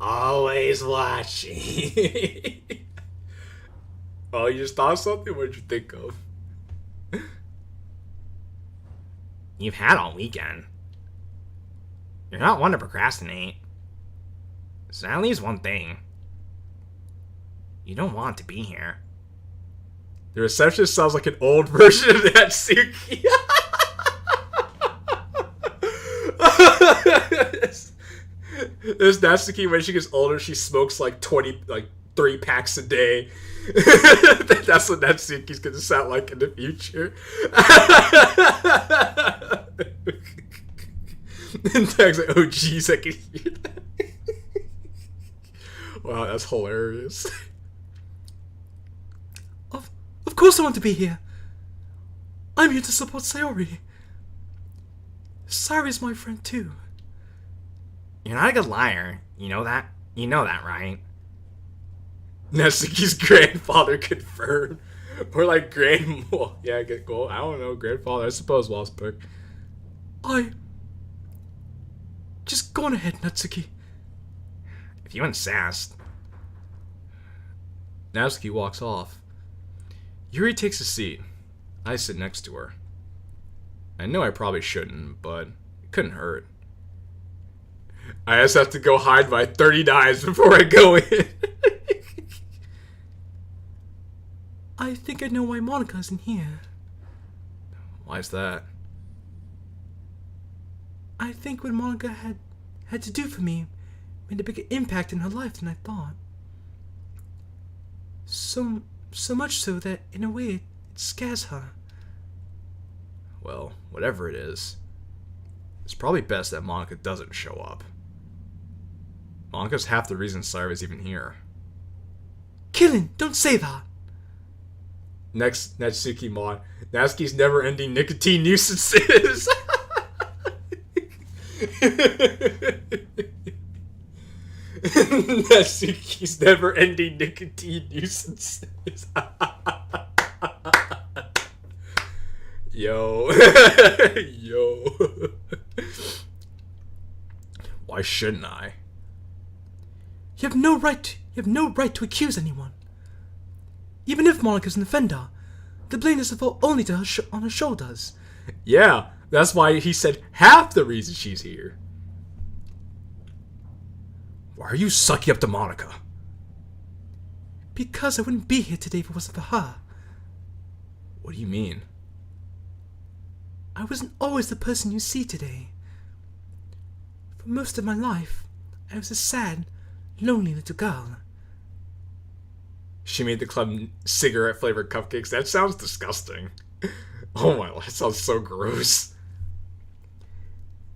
Always watching. Oh, you just thought of something? What'd you think of? You've had all weekend. You're not one to procrastinate. So at least one thing. You don't want to be here. The receptionist sounds like an old version of Natsuki. There's Natsuki when she gets older, she smokes like 3 packs a day. That's what Natsuki's gonna sound like in the future. And Tag's like, oh jeez, I can hear that. Wow, that's hilarious. Of course I want to be here. I'm here to support Sayori. Sayori's my friend too. You're not a good liar. You know that? You know that, right? Natsuki's grandfather confirmed. Or like grandma. Yeah, get cool. I don't know, grandfather. I suppose lost pick. Just go on ahead, Natsuki. If you insist. Natsuki walks off. Yuri takes a seat. I sit next to her. I know I probably shouldn't, but it couldn't hurt. I just have to go hide my 30 knives before I go in. I think I know why Monica isn't here. Why's that? I think what Monica had to do for me made a bigger impact in her life than I thought. So much so that, in a way, it scares her. Well, whatever it is, it's probably best that Monica doesn't show up. Monica's half the reason Sayori's even here. JQilin, don't say that! Next, Natsuki mod. Natsuki's never-ending nicotine nuisances. Natsuki's never-ending nicotine nuisances. Yo. Yo. Why shouldn't I? You have no right to accuse anyone. Even if Monica's an offender, the blame is to fall only to her on her shoulders. Yeah, that's why he said half the reason she's here. Why are you sucking up to Monica? Because I wouldn't be here today if it wasn't for her. What do you mean? I wasn't always the person you see today. For most of my life, I was a sad, lonely little girl. She made the club cigarette-flavored cupcakes. That sounds disgusting. Oh my, that sounds so gross.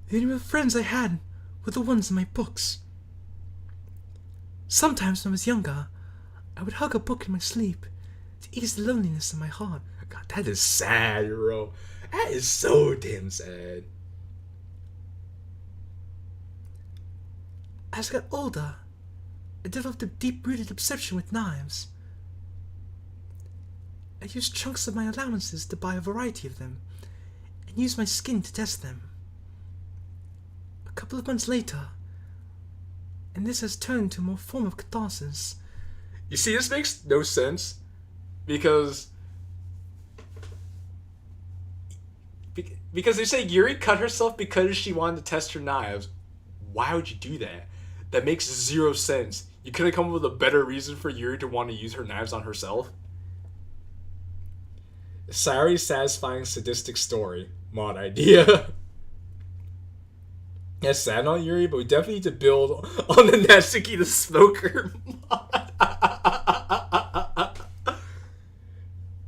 The only real friends I had were the ones in my books. Sometimes when I was younger, I would hug a book in my sleep to ease the loneliness in my heart. God, that is sad, bro. That is so damn sad. As I got older, I developed a deep-rooted obsession with knives. I used chunks of my allowances to buy a variety of them, and used my skin to test them. A couple of months later, and this has turned to a more form of catharsis. You see, this makes no sense, because they say Yuri cut herself because she wanted to test her knives. Why would you do that? That makes 0 sense. You couldn't come up with a better reason for Yuri to want to use her knives on herself? Sayori's satisfying sadistic story. Mod idea. That's sad on Yuri, but we definitely need to build on the Natsuki the Smoker mod.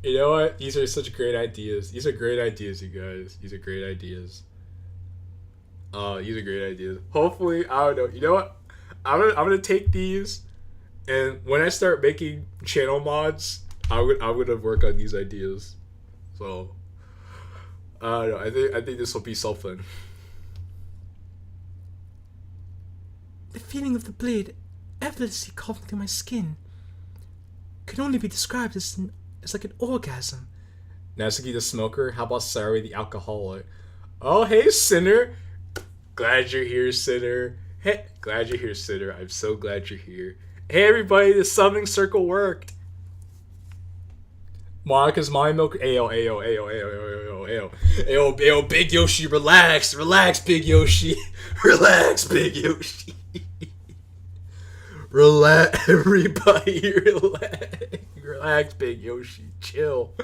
You know what? These are such great ideas. These are great ideas, you guys. These are great ideas. These are great ideas. Hopefully, I don't know. You know what? I'm gonna take these. And when I start making channel mods, I'm gonna work on these ideas. So I don't know. I think this will be so fun. The feeling of the blade effortlessly carving through my skin can only be described as like an orgasm. Natsuki the smoker. How about Sari the alcoholic? Oh, hey, Sinner. Glad you're here, Sinner. Hey, glad you're here, Sinner. I'm so glad you're here. Hey, everybody, the summoning circle worked. Monica's mommy milk. Ayo, ayo, ayo, ayo, ayo, ayo, ayo, ayo, Big Yoshi, relax, relax, Big Yoshi, relax, Big Yoshi. Relax, everybody, relax, Big Yoshi, chill.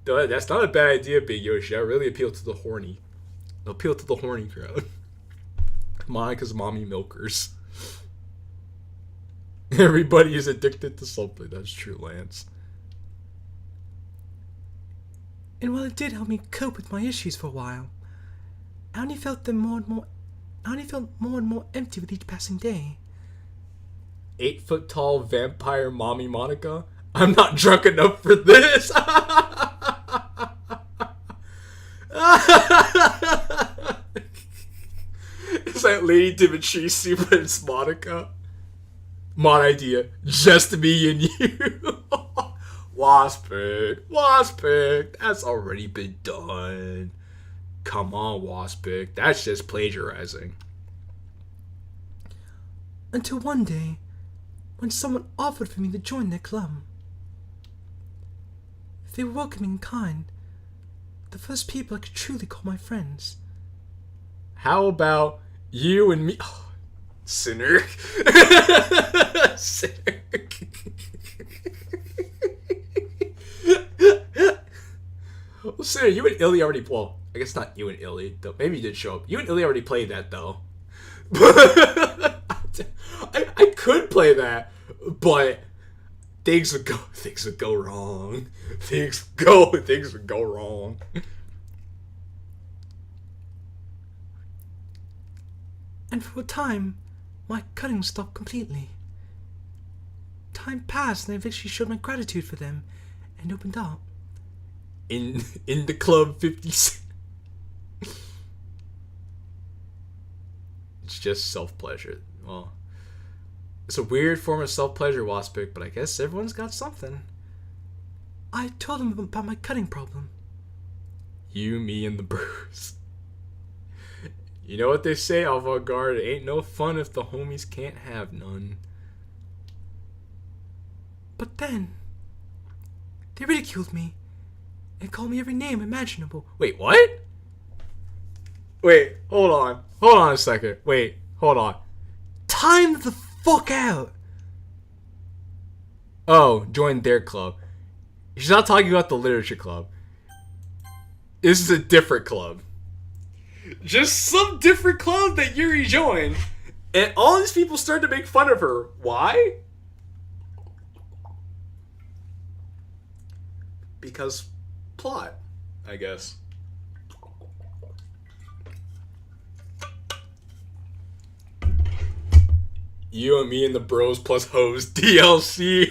That's not a bad idea, Big Yoshi. I really appeal to the horny. Appeal to the horny crowd. Monica's mommy milkers. Everybody is addicted to something. That's true, Lance. And while it did help me cope with my issues for a while, I only felt more and more empty with each passing day. 8-foot tall vampire mommy Monica? I'm not drunk enough for this. It's like Lady Dimitri, but it's Monica. Mod idea. Just me and you. Waspic. That's already been done. Come on, Waspic. That's just plagiarizing. Until one day, when someone offered for me to join their club. They were welcoming and kind. The first people I could truly call my friends. How about you and me? Oh, Sinner. Sinner. Well, Sinner, you and Illy already... Well, I guess not you and Illy. Though. Maybe you did show up. You and Illy already played that, though. I could play that, but things would go wrong. Things would go wrong. And for a time, my cutting stopped completely. Time passed, and I eventually showed my gratitude for them and opened up. In the club 56. It's just self-pleasure. Well, it's a weird form of self-pleasure, Waspic, but I guess everyone's got something. I told them about my cutting problem. You, me, and the bruise. You know what they say, avant-garde, it ain't no fun if the homies can't have none. But then, they ridiculed me and called me every name imaginable. Wait, what? Wait, hold on. Hold on a second. Wait, hold on. Time the fuck out! Oh, join their club. She's not talking about the literature club. This is a different club. Just some different club that Yuri joined. And all these people start to make fun of her. Why? Because plot, I guess. You and me and the bros plus hoes DLC.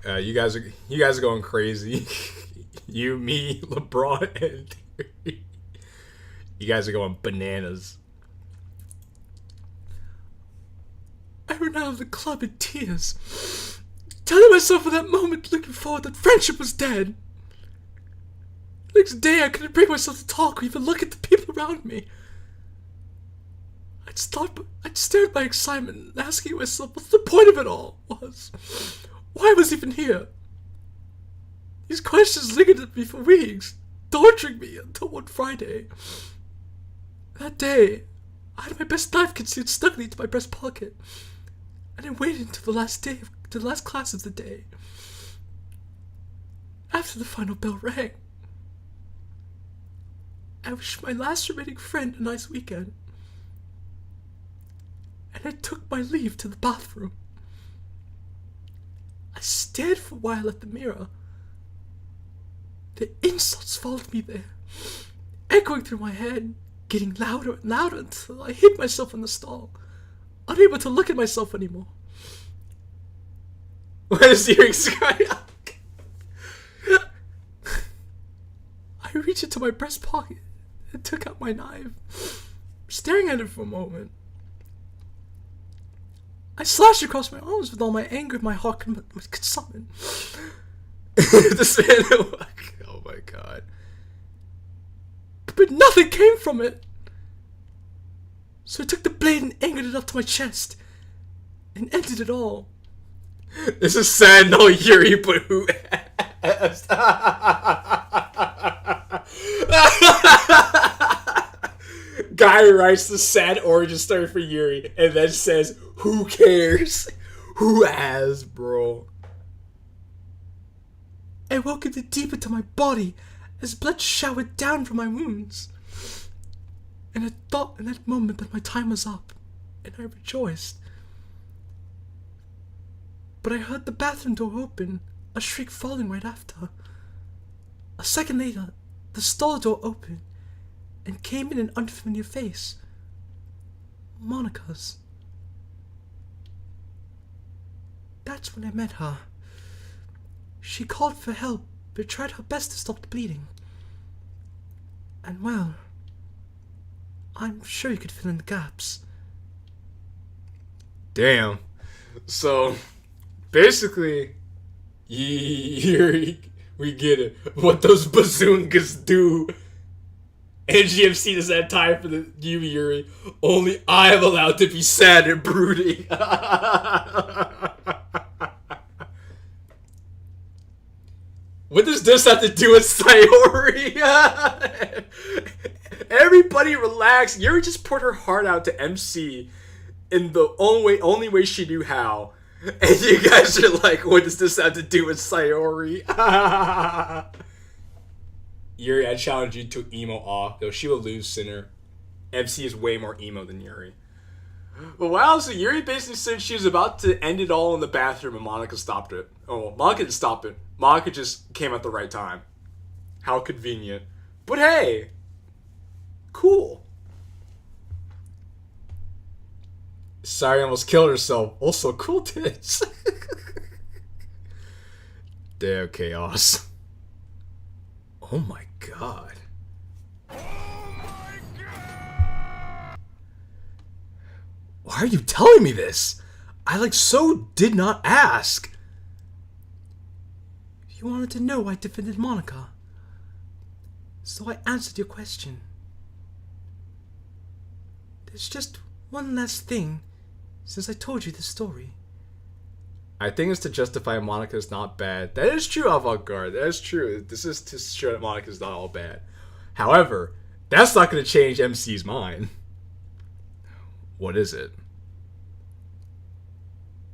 You guys are going crazy. You, me, LeBron, and you guys are going bananas. I ran out of the club in tears, telling myself at that moment, looking forward, that friendship was dead. Next day, I couldn't bring myself to talk or even look at the people around me. I'd stared by excitement and asking myself what the point of it all was. Why I was even here? These questions lingered at me for weeks, torturing me until one Friday. That day, I had my best knife concealed snugly into my breast pocket, and I waited until the last class of the day. After the final bell rang, I wished my last remaining friend a nice weekend, and I took my leave to the bathroom. I stared for a while at the mirror. The insults followed me there, echoing through my head, getting louder and louder until I hid myself in the stall, unable to look at myself anymore. Where is the earrings going? I reached into my breast pocket and took out my knife, staring at it for a moment. I slashed across my arms with all my anger my heart could summon. This man, oh my god. But nothing came from it. So I took the blade and angered it up to my chest and ended it all. This is sad, no Yuri, but who asked? Guy writes the sad origin story for Yuri and then says, who cares? Who has, bro? I woke into deep into my body as blood showered down from my wounds. And I thought in that moment that my time was up, and I rejoiced. But I heard the bathroom door open, a shriek falling right after. A second later, the stall door opened, and came in an unfamiliar face. Monica's. That's when I met her. She called for help, but tried her best to stop the bleeding. And well, I'm sure you could fill in the gaps. Damn. So, basically, we get it. What those bazookas do. And GMC doesn't have time for the Yuri. Only I am allowed to be sad and brooding. What does this have to do with Sayori? Everybody relax. Yuri just poured her heart out to MC in the only way she knew how. And you guys are like, what does this have to do with Sayori? Yuri, I challenge you to emo off, though she will lose sooner. MC is way more emo than Yuri. But wow, so Yuri basically said she was about to end it all in the bathroom and Monica stopped it. Oh, Monica didn't stop it. Monica just came at the right time. How convenient. But hey, cool. Sorry, almost killed herself. Also, cool tits. Damn chaos. Oh my god. Why are you telling me this? I so did not ask. You wanted to know why I defended Monica. So I answered your question. There's just one last thing since I told you this story. I think it's to justify Monica's not bad. That is true, Avant-Garde. That is true. This is to show that Monica's not all bad. However, that's not going to change MC's mind. What is it?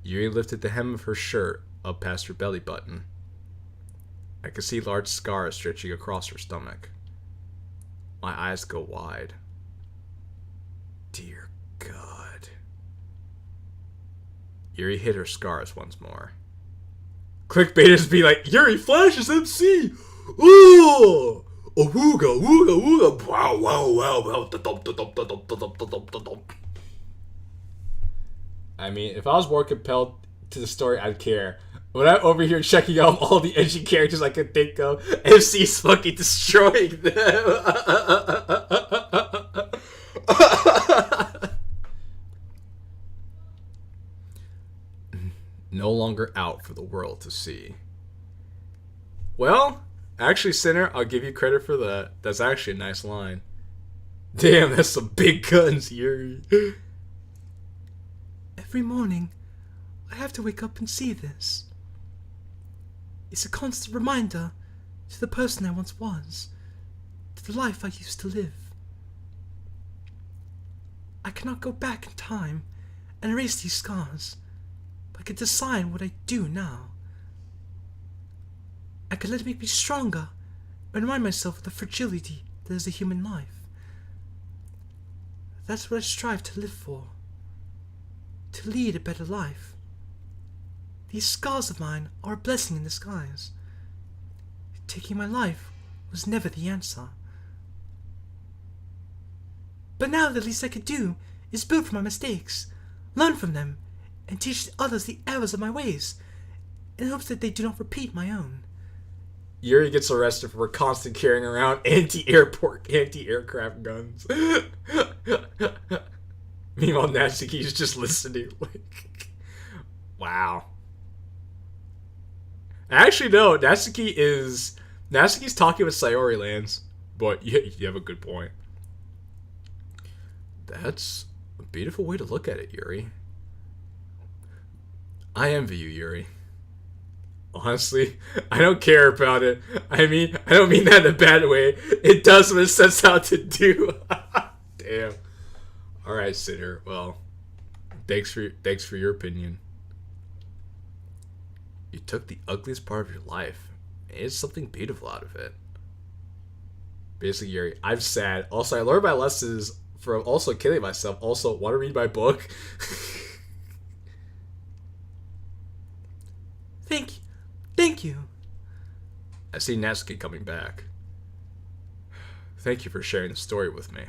Yuri lifted the hem of her shirt up past her belly button. I could see large scars stretching across her stomach. My eyes go wide. Dear God. Yuri hit her scars once more. Clickbaiters be like, Yuri flashes MC! Ooh! Awooga, wooga, wooga, wow, wow, wow, wow. I mean, if I was more compelled to the story, I'd care. When I'm over here checking out all the edgy characters I can think of, MC's fucking destroying them. No longer out for the world to see. Well, actually, Sinner, I'll give you credit for that. That's actually a nice line. Damn, that's some big guns, Yuri. Every morning, I have to wake up and see this. It's a constant reminder to the person I once was, to the life I used to live. I cannot go back in time and erase these scars, but I can decide what I do now. I can let it make me stronger and remind myself of the fragility that is a human life. That's what I strive to live for. To lead a better life. These scars of mine are a blessing in disguise. Taking my life was never the answer. But now the least I could do is build from my mistakes. learn from them, and teach others the errors of my ways, in hopes that they do not repeat my own. Yuri gets arrested for constant carrying around anti-aircraft guns. Meanwhile, Natsuki's just listening. Like, wow. Actually, no. Natsuki's talking with Sayori Lands, but you have a good point. That's a beautiful way to look at it, Yuri. I envy you, Yuri. Honestly, I don't care about it. I mean, I don't mean that in a bad way. It does what it sets out to do. Damn. All right, Sitter. Well, thanks for your opinion. You took the ugliest part of your life and made something beautiful out of it. Basically, Yuri, I'm sad. Also, I learned my lessons from also killing myself. Also, want to read my book? Thank you. I see Natsuki coming back. Thank you for sharing the story with me.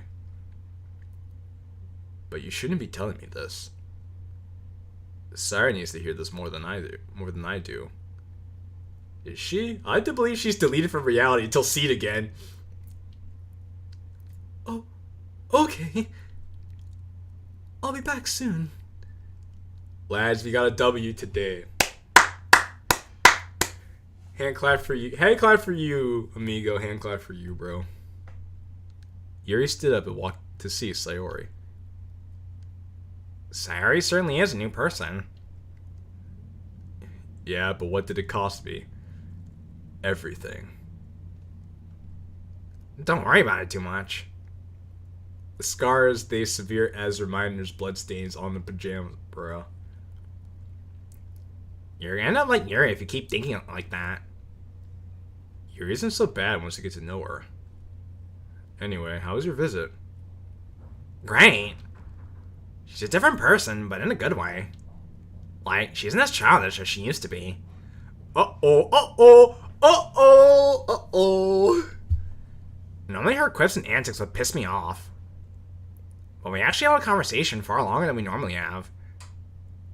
But you shouldn't be telling me this. Sarah needs to hear this more than I do. Is she? I like to believe she's deleted from reality until seen again. Oh, okay. I'll be back soon. Lads, we got a W today. Hand clap for you. Hand clap for you, amigo. Hand clap for you, bro. Yuri stood up and walked to see Sayori. Sayori certainly is a new person. Yeah, but what did it cost me? Everything. Don't worry about it too much. The scars, they severe as reminders, bloodstains on the pajamas, bro. You're gonna end up like Yuri if you keep thinking like that. Yuri isn't so bad once you get to know her. Anyway, how was your visit? Great. She's a different person, but in a good way. Like, she isn't as childish as she used to be. Normally her quips and antics would piss me off. But we actually had a conversation far longer than we normally have.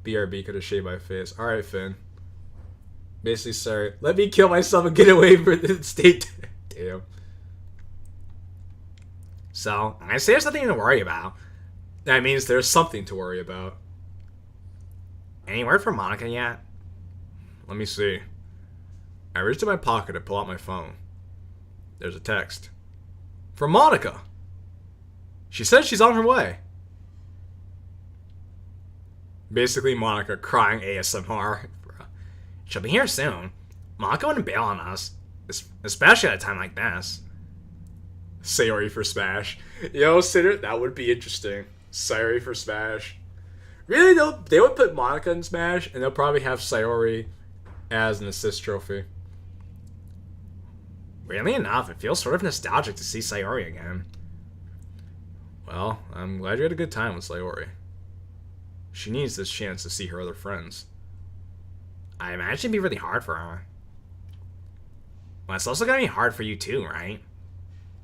BRB could have shaved my face. Alright, Finn. Basically, sorry. Let me kill myself and get away from the state. Damn. So, I say there's nothing to worry about. That means there's something to worry about. Any word from Monica yet? Let me see. I reached in my pocket to pull out my phone. There's a text. From Monica! She says she's on her way. Basically, Monica crying ASMR. She'll be here soon. Monica wouldn't bail on us. Especially at a time like this. Sayori for Smash. Yo, Sitter, that would be interesting. Sayori for Smash. Really, though, they would put Monica in Smash, and they'll probably have Sayori as an assist trophy. Weirdly enough, it feels sort of nostalgic to see Sayori again. Well, I'm glad you had a good time with Sayori. She needs this chance to see her other friends. I imagine it'd be really hard for her. Well, it's also gonna be hard for you too, right?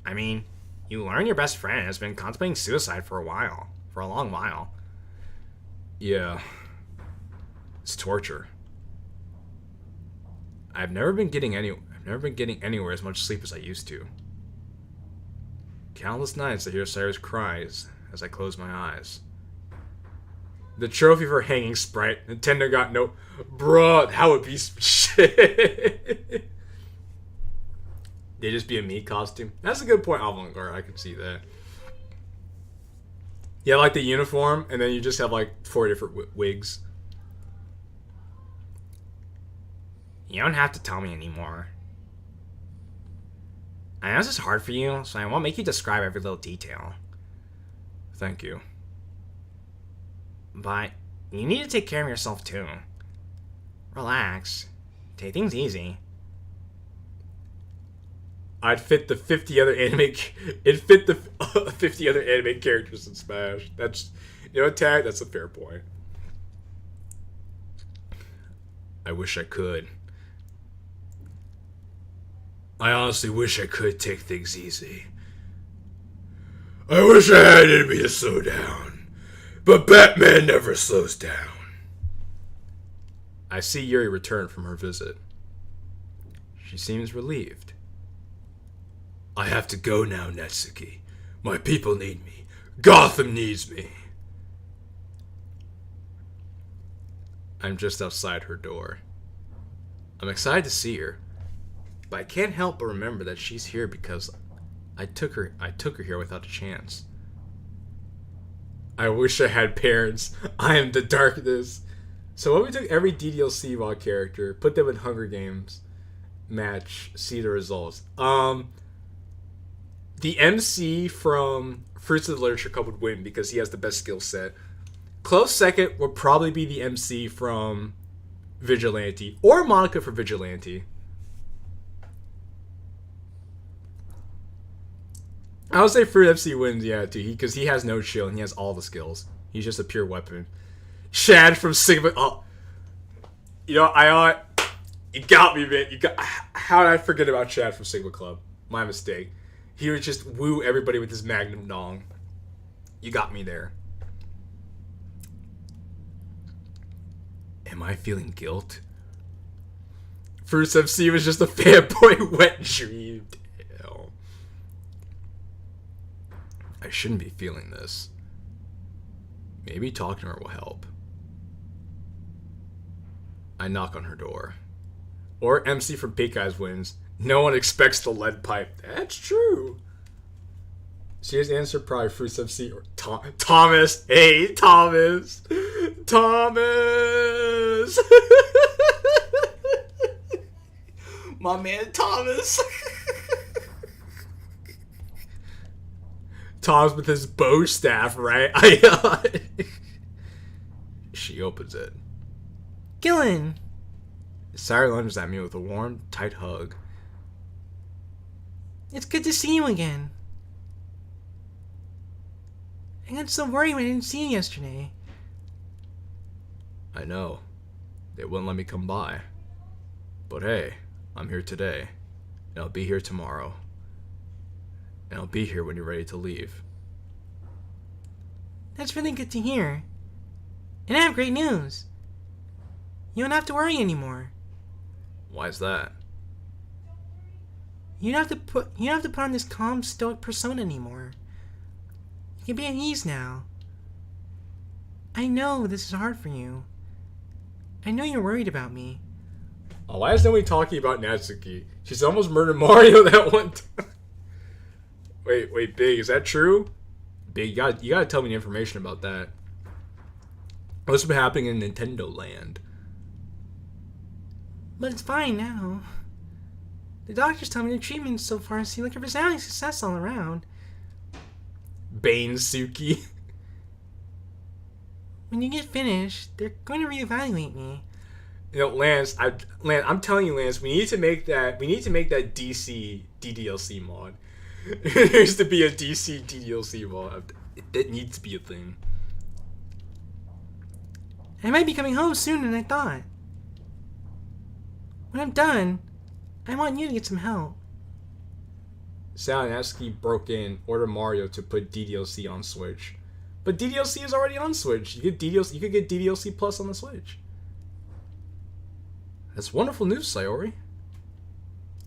I mean, you learn your best friend has been contemplating suicide for a while. For a long while. Yeah. It's torture. I've never been getting anywhere as much sleep as I used to. Countless nights I hear Sayori's cries as I close my eyes. The trophy for hanging Sprite. Nintendo got no... Bruh, that would be some shit. They'd just be a me costume. That's a good point, Avant-Garde. I can see that. Yeah, like the uniform, and then you just have like 4 different wigs. You don't have to tell me anymore. I know this is hard for you, so I won't make you describe every little detail. Thank you. But you need to take care of yourself too. Relax. Take things easy. I'd fit the 50 other anime. It'd fit the 50 other anime characters in Smash. That's, you know, Tag. That's a fair point. I wish I could. I honestly wish I could take things easy. I wish I didn't mean to slow down. But Batman never slows down. I see Yuri return from her visit. She seems relieved. I have to go now, Natsuki. My people need me. Gotham needs me. I'm just outside her door. I'm excited to see her, but I can't help but remember that she's here because I took her here without a chance. I wish I had parents. I am the darkness. So what we took every DDLC VOD character, put them in Hunger Games match, see the results. The MC from Fruits of the Literature Club would win because he has the best skill set. Close second would probably be the MC from Vigilante, or Monica for Vigilante. I would say Fruit MC wins, yeah, too, because he has no shield and he has all the skills. He's just a pure weapon. Chad from Sigma. Oh, you know, you got me, man. How did I forget about Chad from Sigma Club? My mistake. He would just woo everybody with his Magnum Dong. You got me there. Am I feeling guilt? Fruits MC was just a fanboy wet dream. Damn. I shouldn't be feeling this. Maybe talking to her will help. I knock on her door. Or MC from Pink Eyes wins. No one expects the lead pipe. That's true. She has answered probably Fruits MC or Thomas. Hey, Thomas. Thomas. My man Thomas. Thomas with his bow staff, right? She opens it. Gillen! Sayori lunges at me with a warm, tight hug. It's good to see you again. I got so worried when I didn't see you yesterday. I know. They wouldn't let me come by. But hey, I'm here today. And I'll be here tomorrow. And I'll be here when you're ready to leave. That's really good to hear. And I have great news. You don't have to worry anymore. Why's that? You don't have to put on this calm, stoic persona anymore. You can be at ease now. I know this is hard for you. I know you're worried about me. Oh, why is nobody talking about Natsuki? She's almost murdered Mario that one time. Wait, Big, is that true? Big, you gotta tell me the information about that. What's been happening in Nintendo Land? But it's fine now. The doctors tell me the treatment so far seems like a resounding success all around. Bane Suki. When you get finished, they're going to reevaluate me. You know, Lance, I'm telling you, Lance, we need to make that DC DDLC mod. There needs to be a DC DDLC mod. That needs to be a thing. I might be coming home sooner than I thought. When I'm done, I want you to get some help. Sal and Natsuki broke in, ordered Mario to put DDLC on Switch. But DDLC is already on Switch. You could get DDLC Plus on the Switch. That's wonderful news, Sayori.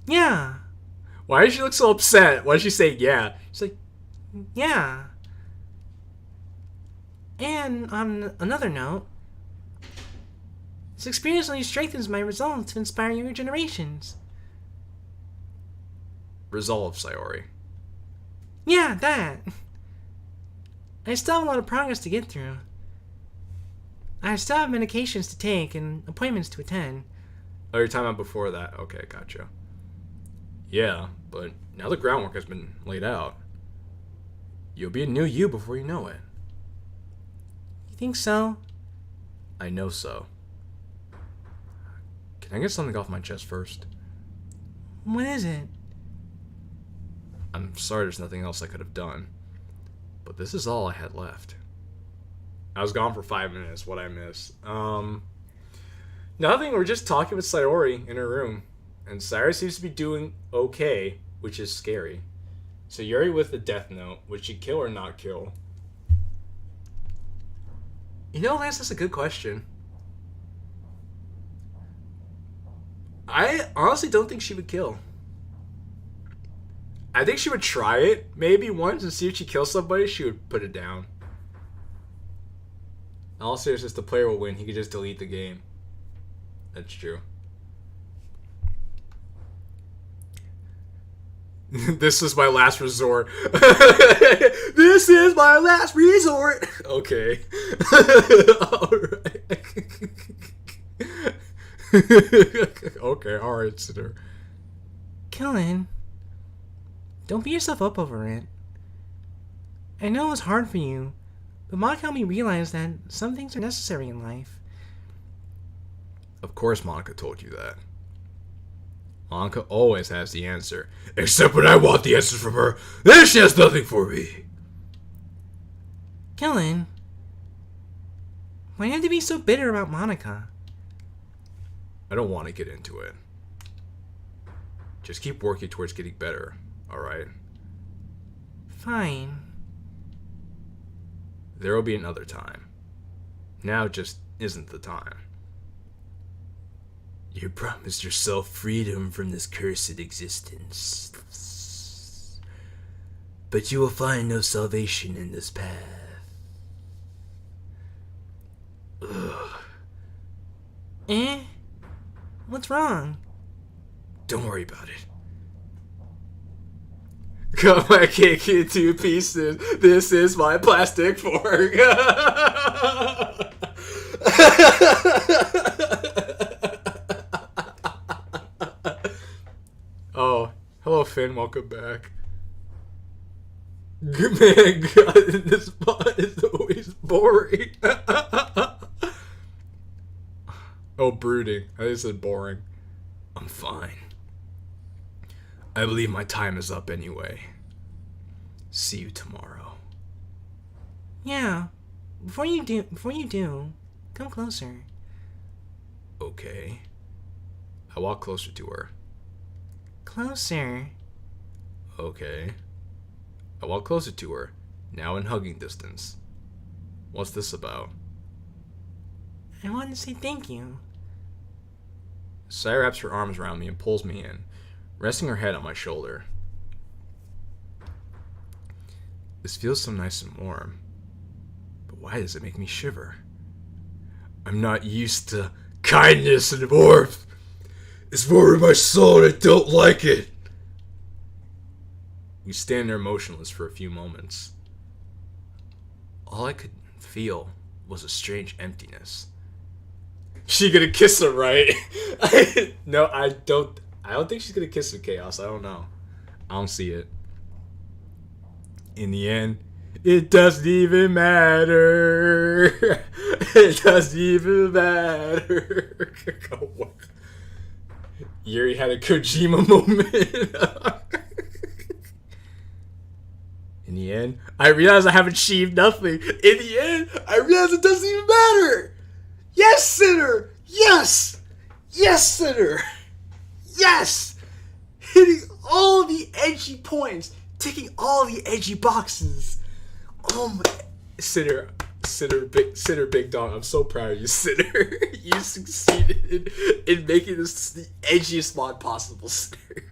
Yeah. Why did she look so upset? Why did she say yeah? She's like, yeah. And on another note, this experience only strengthens my resolve to inspire younger generations. resolve, Sayori. Yeah, that. I still have a lot of progress to get through. I still have medications to take and appointments to attend. Oh, you're talking about before that. Okay, gotcha. Yeah, but now the groundwork has been laid out. You'll be a new you before you know it. You think so? I know so. Can I get something off my chest first? What is it? I'm sorry there's nothing else I could have done. But this is all I had left. I was gone for 5 minutes, what I miss. Nothing, we're just talking with Sayori in her room. And Sayori seems to be doing okay, which is scary. So Yuri with the death note, would she kill or not kill? You know, Lance, that's a good question. I honestly don't think she would kill. I think she would try it maybe once and see if she kills somebody. She would put it down. In all seriousness, the player will win. He could just delete the game. That's true. This is my last resort. This is my last resort. Okay. Alright. Okay, alright, Sitter. Kellen, don't beat yourself up over it. I know it was hard for you, but Monica helped me realize that some things are necessary in life. Of course Monica told you that. Monica always has the answer. Except when I want the answers from her, then she has nothing for me. Kellen, why do you have to be so bitter about Monica? I don't want to get into it. Just keep working towards getting better, alright? Fine. There will be another time. Now just isn't the time. You promised yourself freedom from this cursed existence. But you will find no salvation in this path. Ugh. Eh? What's wrong? Don't worry about it. Cut my cake in 2 pieces. This is my plastic fork. Oh, hello Finn, welcome back. Man, God, this spot is always boring. Oh, brooding. I just said boring. I'm fine. I believe my time is up anyway. See you tomorrow. Yeah. Before you do, come closer. Okay. I walk closer to her. Closer. Okay. I walk closer to her, now in hugging distance. What's this about? I wanted to say thank you. Sai wraps her arms around me and pulls me in, resting her head on my shoulder. This feels so nice and warm, but why does it make me shiver? I'm not used to kindness and warmth. It's more in my soul and I don't like it. We stand there motionless for a few moments. All I could feel was a strange emptiness. She gonna kiss him, right? No, I don't think she's gonna kiss him, Chaos. I don't know. I don't see it. In the end, it doesn't even matter. It doesn't even matter. Yuri had a Kojima moment. In the end, I realize I have achieved nothing. In the end, I realize it doesn't even matter. Yes, Sinner! Yes! Yes, Sinner! Yes! Hitting all the edgy points. Ticking all the edgy boxes. Oh my... Sinner, Big Dog, I'm so proud of you, Sinner. You succeeded in making this the edgiest mod possible, Sinner.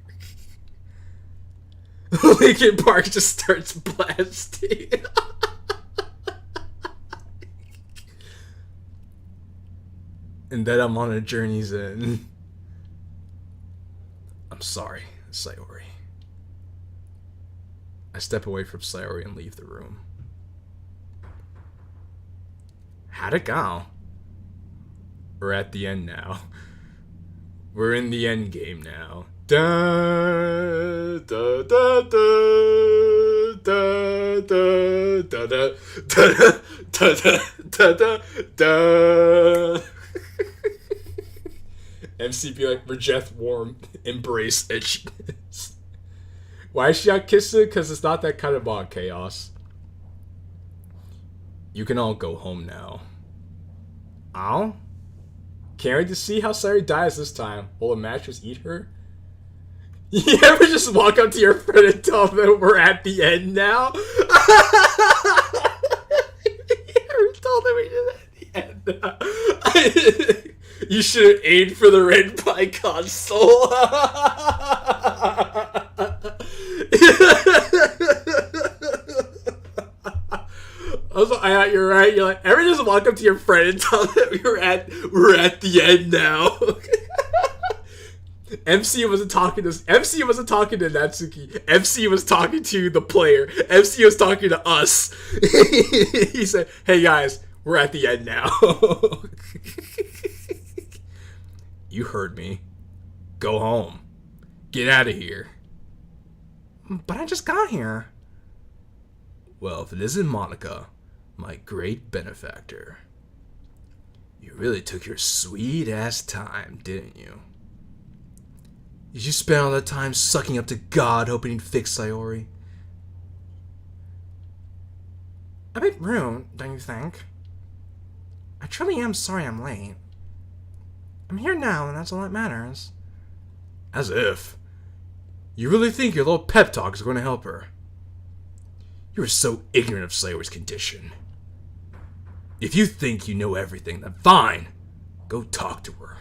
Linkin Park just starts blasting. And then I'm on a journey's end. I'm sorry, Sayori. I step away from Sayori and leave the room. How'd it go? We're at the end now. We're in the end game now. Da da da da da da da da da da da da. MC be like, reject warm, embrace edginess. Why is she not kissing? Because it's not that kind of mod, Chaos. You can all go home now. Ow? Can't wait to see how Sayori dies this time. Will the mattress eat her? You ever just walk up to your friend and tell them we're at the end now? You ever told them we did that? You should have aimed for the red pie console. You're right. You're like, everyone just walk up to your friend and tell them we're at the end now. MC wasn't talking to Natsuki. MC was talking to the player. MC was talking to us. He said, "Hey guys, we're at the end now." You heard me. Go home. Get out of here. But I just got here. Well, if it isn't Monica, my great benefactor. You really took your sweet ass time, didn't you? Did you spend all that time sucking up to God hoping he'd fix Sayori? A bit rude, don't you think? I truly am sorry I'm late. I'm here now, and that's all that matters. As if. You really think your little pep talk is going to help her? You are so ignorant of Sayori's condition. If you think you know everything, then fine. Go talk to her.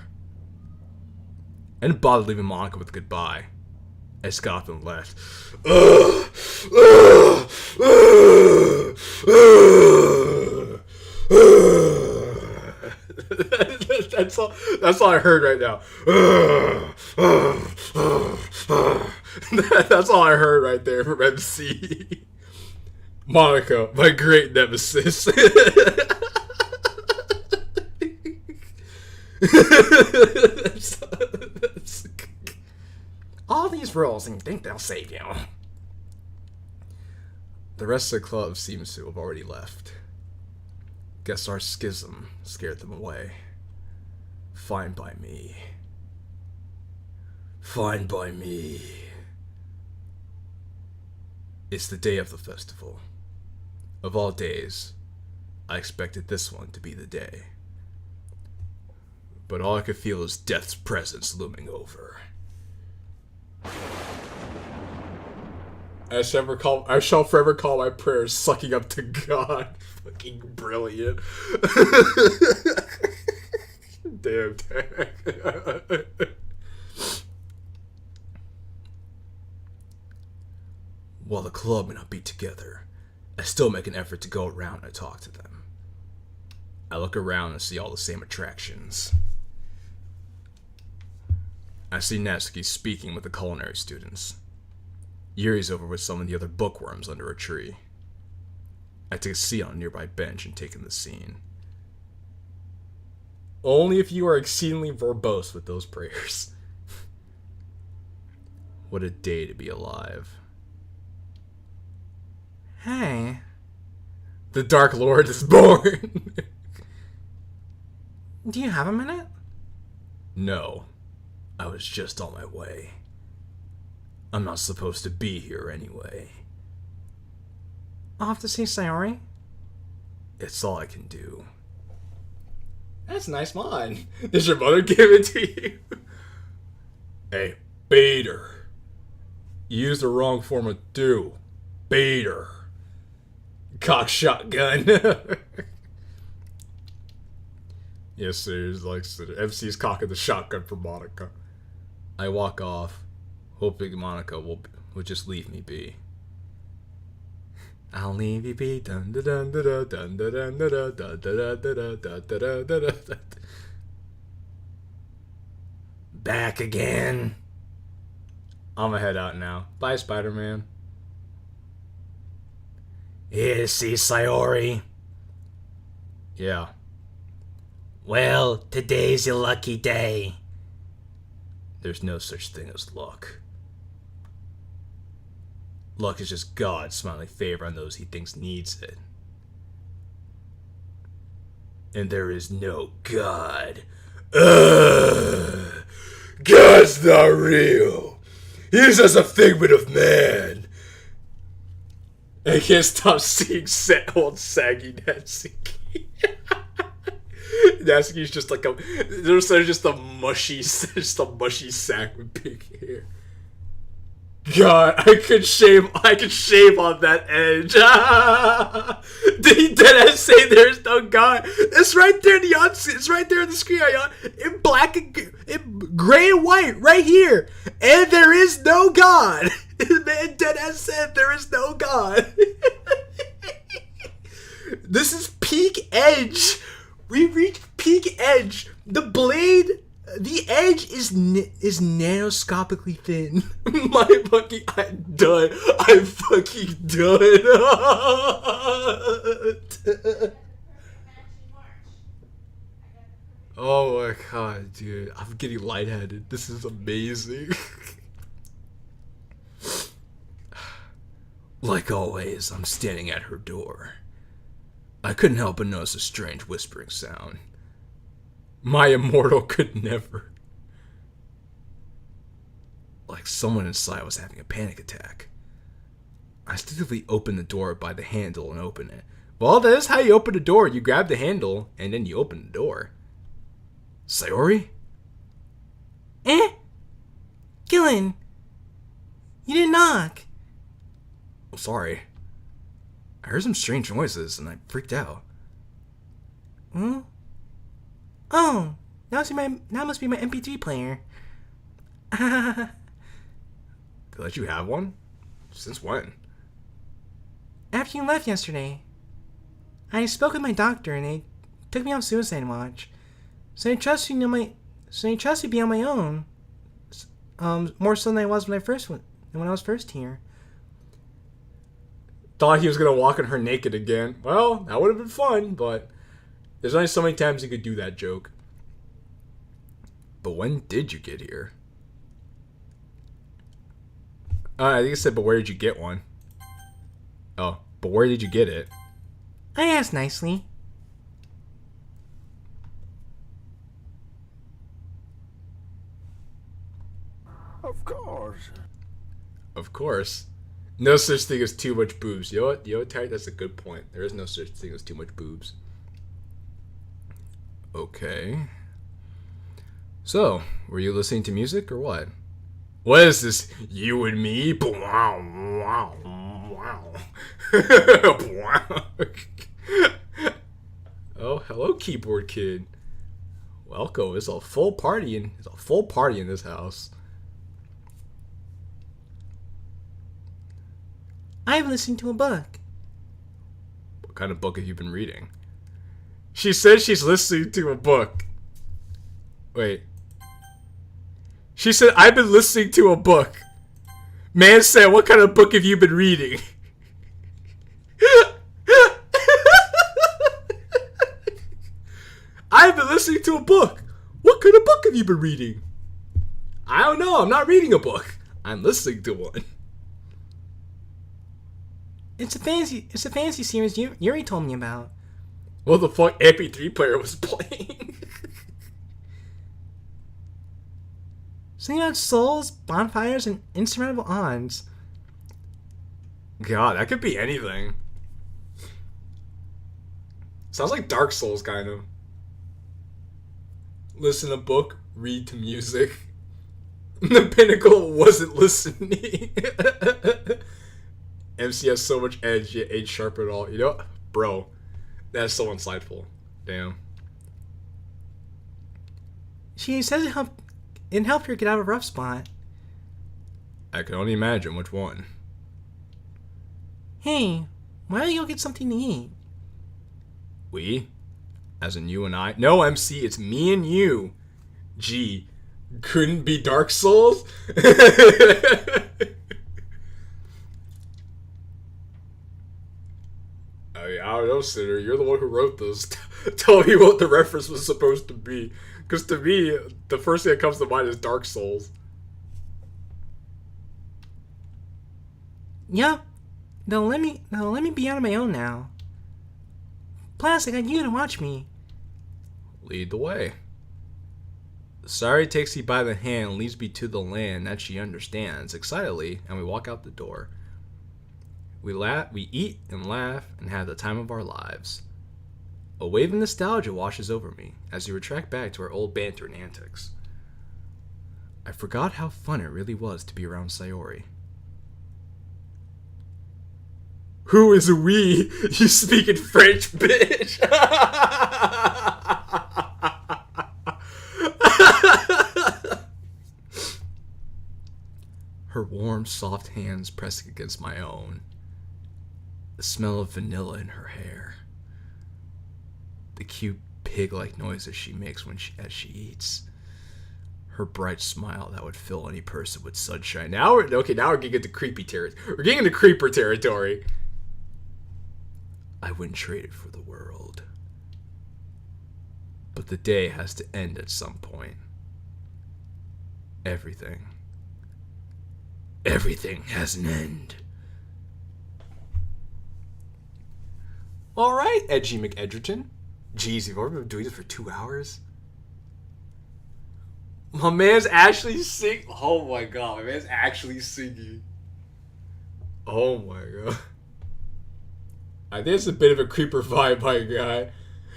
I didn't bother leaving Monica with a goodbye. I just got up and left. That's all I heard right now. That's all I heard right there from MC. Monica, my great nemesis. All these rules, and you think they'll save you. The rest of the club seems to have already left. Guess our schism scared them away. Fine by me. Fine by me. It's the day of the festival. Of all days, I expected this one to be the day. But all I could feel is death's presence looming over. I shall forever call my prayers sucking up to God. Fucking brilliant. Damn. While the club may not be together, I still make an effort to go around and talk to them. I look around and see all the same attractions. I see Natsuki speaking with the culinary students. Yuri's over with some of the other bookworms under a tree. I take a seat on a nearby bench and take in the scene. Only if you are exceedingly verbose with those prayers. What a day to be alive. Hey. The Dark Lord is born. Do you have a minute? No. I was just on my way. I'm not supposed to be here anyway. I'll have to see Sayori. It's all I can do. That's a nice line. Did your mother give it to you? Hey, beat her. You used the wrong form of do. Beat her. Cock shotgun. Yes, there's like MC's cocking the shotgun for Monica. I walk off, hoping Monica will just leave me be. I'll leave you be. Dun dun dun dun dun dun dun dun dun dun dun dun dun. Back again. I'm gonna head out now. Bye, Spider-Man. Here to see Sayori. Yeah. Well, today's your lucky day. There's no such thing as luck. Luck is just God smiling favor on those he thinks needs it. And there is no God. God's not real. He's just a figment of man. I can't stop seeing old saggy Natsuki. Natsuki's just like there's just a mushy sack with big hair. God, I could shave on that edge. Did he deadass say there's no God? It's right there in the it's right there in the screen, in black and in gray and white, right here. And there is no God. This man deadass said there is no God. This is peak edge. We reached peak edge. The blade. The edge is nanoscopically thin. I'm done. I'm fucking done. Oh my god, dude. I'm getting lightheaded. This is amazing. Like always, I'm standing at her door. I couldn't help but notice a strange whispering sound. My immortal could never. Like someone inside was having a panic attack. I instinctively opened the door by the handle and opened it. Well, that is how you open the door. You grab the handle and then you open the door. Sayori? Qilin, you didn't knock. Oh, sorry. I heard some strange noises and I freaked out. Hmm? Oh, that must be my MP3 player. They let you have one? Since when? After you left yesterday, I spoke with my doctor and they took me off suicide watch. So I trust you to be on my own. More so than I was when I was first here. Thought he was gonna walk on her naked again. Well, that would have been fun, but there's only so many times you could do that joke. But when did you get here? I think it said, but where did you get one? Oh, but where did you get it? I asked nicely. Of course. Of course. No such thing as too much boobs. You know what? Terry, that's a good point. There is no such thing as too much boobs. Okay. So, were you listening to music or what? What is this? You and me? Wow, wow, wow. Oh, hello, keyboard kid. Welcome. It's a full party in this house. I've listened to a book. What kind of book have you been reading? She says she's listening to a book. Wait. She said, I've been listening to a book. Man said, what kind of book have you been reading? I've been listening to a book. What kind of book have you been reading? I don't know. I'm not reading a book. I'm listening to one. It's a fantasy series Yuri told me about. What the fuck MP3 player was playing? Something about souls, bonfires, and insurmountable odds. God, that could be anything. Sounds like Dark Souls, kind of. Listen to book, read to music. The pinnacle wasn't listening. MC has so much edge, yet ain't sharp at all. You know, bro, that's so insightful. Damn. She says it helped her get out of a rough spot. I can only imagine which one. Hey, why don't you go get something to eat? We? As in you and I? No, MC, it's me and you. Gee, couldn't be Dark Souls? I don't know, Sinner. You're the one who wrote this. Tell me what the reference was supposed to be. Because to me, the first thing that comes to mind is Dark Souls. Yup. They'll let me be on my own now. Plus, I got you to watch me. Lead the way. Sayori takes me by the hand and leads me to the land that she understands excitedly, and we walk out the door. We eat and laugh and have the time of our lives. A wave of nostalgia washes over me as we retract back to our old banter and antics. I forgot how fun it really was to be around Sayori. Who is we? You speak in French, bitch. Her warm, soft hands pressing against my own. The smell of vanilla in her hair. The cute pig-like noises she makes as she eats. Her bright smile that would fill any person with sunshine. Now we're getting into creepy territory. We're getting into creeper territory. I wouldn't trade it for the world. But the day has to end at some point. Everything has an end. Alright, Edgy McEdgerton. Jeez, you've already been doing this for 2 hours? My man's actually singing. Oh my god, my man's actually singing. Oh my god. I think it's a bit of a creeper vibe, my guy.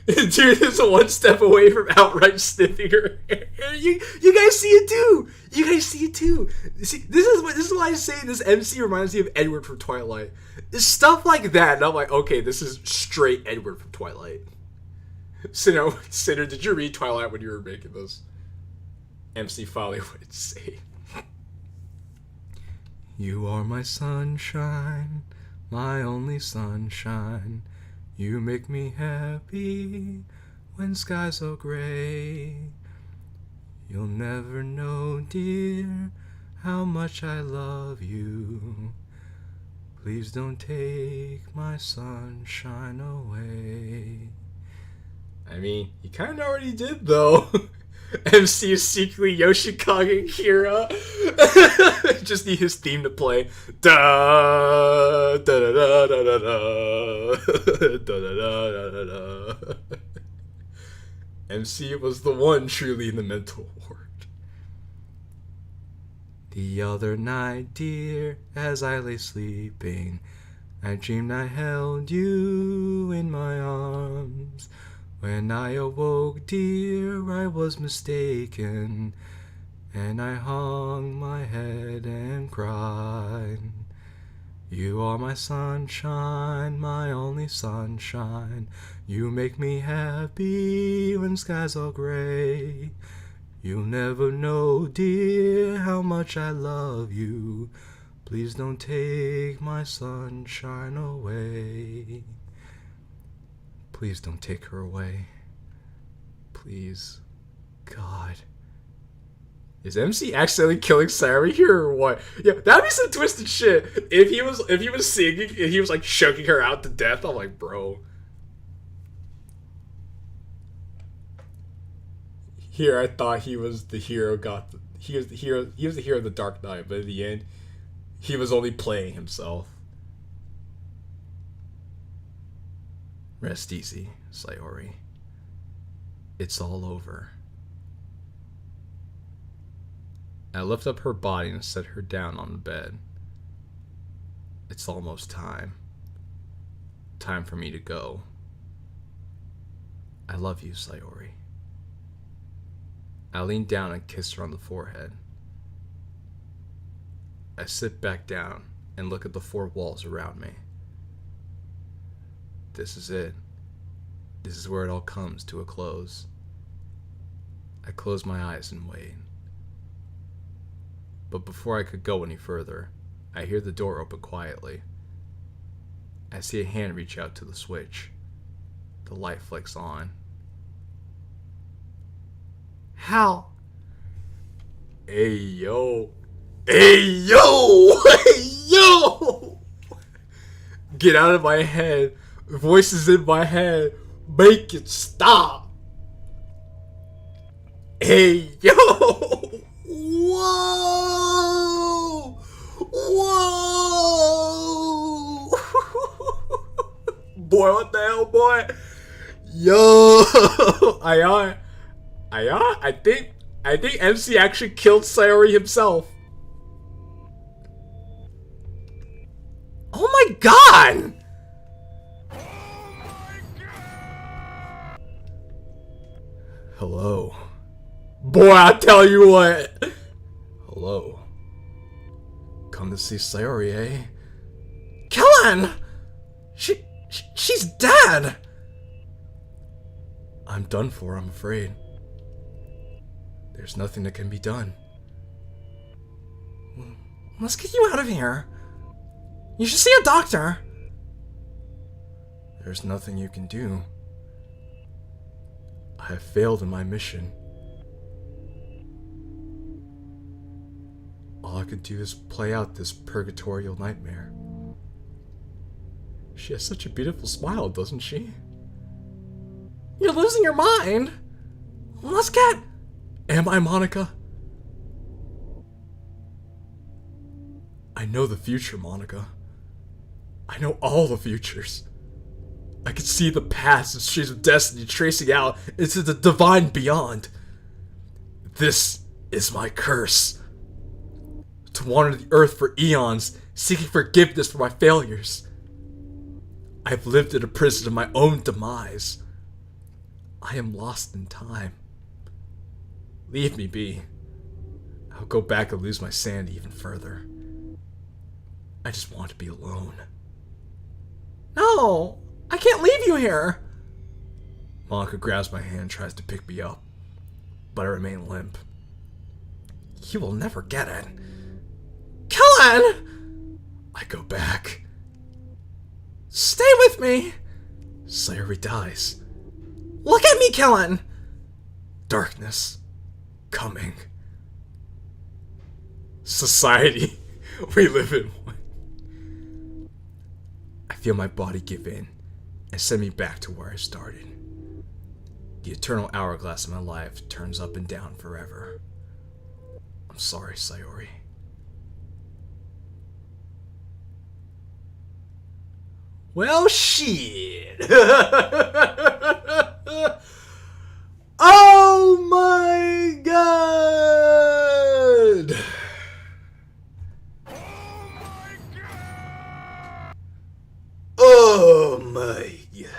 Dude is one step away from outright sniffing her hair. You guys see it too. You guys see it too. See, this is why I say this MC reminds me of Edward from Twilight. It's stuff like that, and I'm like, okay, this is straight Edward from Twilight. Sinner, did you read Twilight when you were making this? MC finally would say, "You are my sunshine, my only sunshine. You make me happy when skies are gray. You'll never know, dear, how much I love you. Please don't take my sunshine away." I mean, you kind of already did, though. MC is secretly Yoshikage Kira. Just need his theme to play. Da da da da da da da da da da da. MC was the one truly in the mental ward. The other night, dear, as I lay sleeping, I dreamed I held you in my arms. When I awoke, dear, I was mistaken, and I hung my head and cried. You are my sunshine, my only sunshine. You make me happy when skies are gray. You'll never know, dear, how much I love you. Please don't take my sunshine away. Please don't take her away. Please. God. Is MC accidentally killing Sayori here or what? Yeah, that'd be some twisted shit. If he was singing and he was like choking her out to death, I'm like, bro. Here I thought he was the hero he was the hero of the Dark Knight, but in the end, he was only playing himself. Rest easy, Sayori. It's all over. I lift up her body and set her down on the bed. It's almost time. Time for me to go. I love you, Sayori. I lean down and kiss her on the forehead. I sit back down and look at the four walls around me. This is it. This is where it all comes to a close. I close my eyes and wait. But before I could go any further, I hear the door open quietly. I see a hand reach out to the switch. The light flicks on. Hal! Hey yo! Hey yo! Hey yo! Get out of my head. Voices in my head. Make it stop. Hey yo! Whoa! Whoa! Boy, what the hell, boy? Yo! I think MC actually killed Sayori himself. Oh my god! Hello. Boy, I tell you what. Hello. Come to see Sayori, eh? Killin! She's dead! I'm done for, I'm afraid. There's nothing that can be done. Let's get you out of here. You should see a doctor. There's nothing you can do. I have failed in my mission. All I could do is play out this purgatorial nightmare. She has such a beautiful smile, doesn't she? You're losing your mind. Let's get... Am I, Monica? I know the future, Monica. I know all the futures. I can see the paths and streets of destiny tracing out into the divine beyond. This is my curse. To wander the earth for eons, seeking forgiveness for my failures. I've lived in a prison of my own demise. I am lost in time. Leave me be. I'll go back and lose my sanity even further. I just want to be alone. No, I can't leave you here. Monica grabs my hand and tries to pick me up, but I remain limp. You will never get it. Kellen! I go back. Stay with me. Sayori dies. Look at me, Kellen. Darkness. Coming. Society. We live in one. I feel my body give in and send me back to where I started. The eternal hourglass of my life turns up and down forever. I'm sorry, Sayori. Well, shit. Oh my god. Oh my god.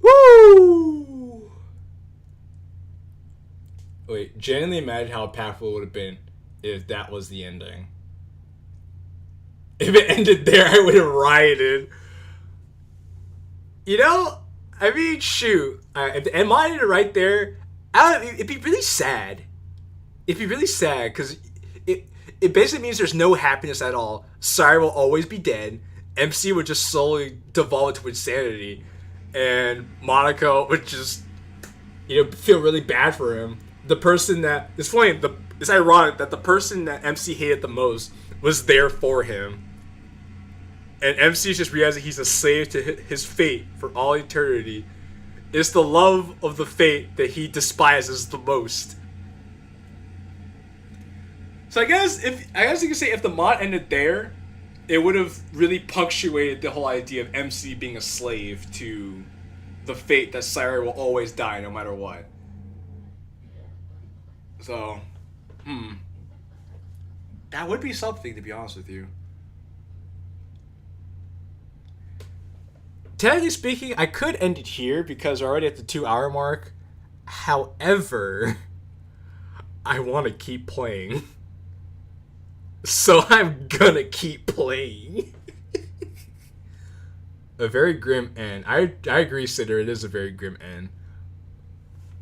Woo! Wait, genuinely imagine how impactful it would have been if that was the ending. If it ended there, I would have rioted. You know, I mean, shoot. If the end ended right there, it'd be really sad. It'd be really sad, because it basically means there's no happiness at all. Sayori will always be dead. MC would just slowly devolve into insanity. And Monaco would just, feel really bad for him. The person that... It's funny, it's ironic that the person that MC hated the most was there for him. And MC just realizing he's a slave to his fate for all eternity. It's the love of the fate that he despises the most. So I guess you could say if the mod ended there, it would have really punctuated the whole idea of MC being a slave to the fate that Sayori will always die no matter what. So, that would be something, to be honest with you. Technically speaking, I could end it here because we're already at the 2-hour mark. However, I want to keep playing. So I'm gonna keep playing. A very grim end. I agree, Sitter, it is a very grim end.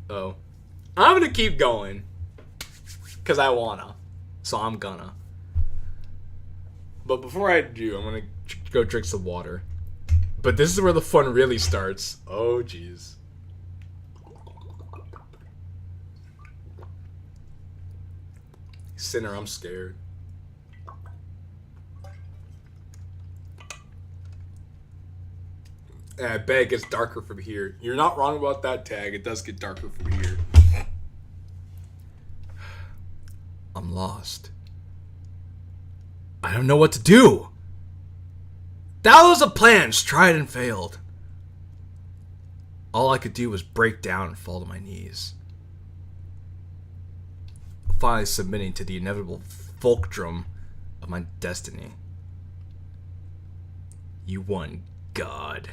Oh. I'm gonna keep going. Because I wanna. So I'm gonna. But before I do, I'm gonna go drink some water. But this is where the fun really starts. Oh, jeez. Sinner, I'm scared. And I bet it gets darker from here. You're not wrong about that, Tag. It does get darker from here. I'm lost. I don't know what to do. Thousands of plans tried and failed. All I could do was break down and fall to my knees. Finally submitting to the inevitable fulcrum of my destiny. You won, God.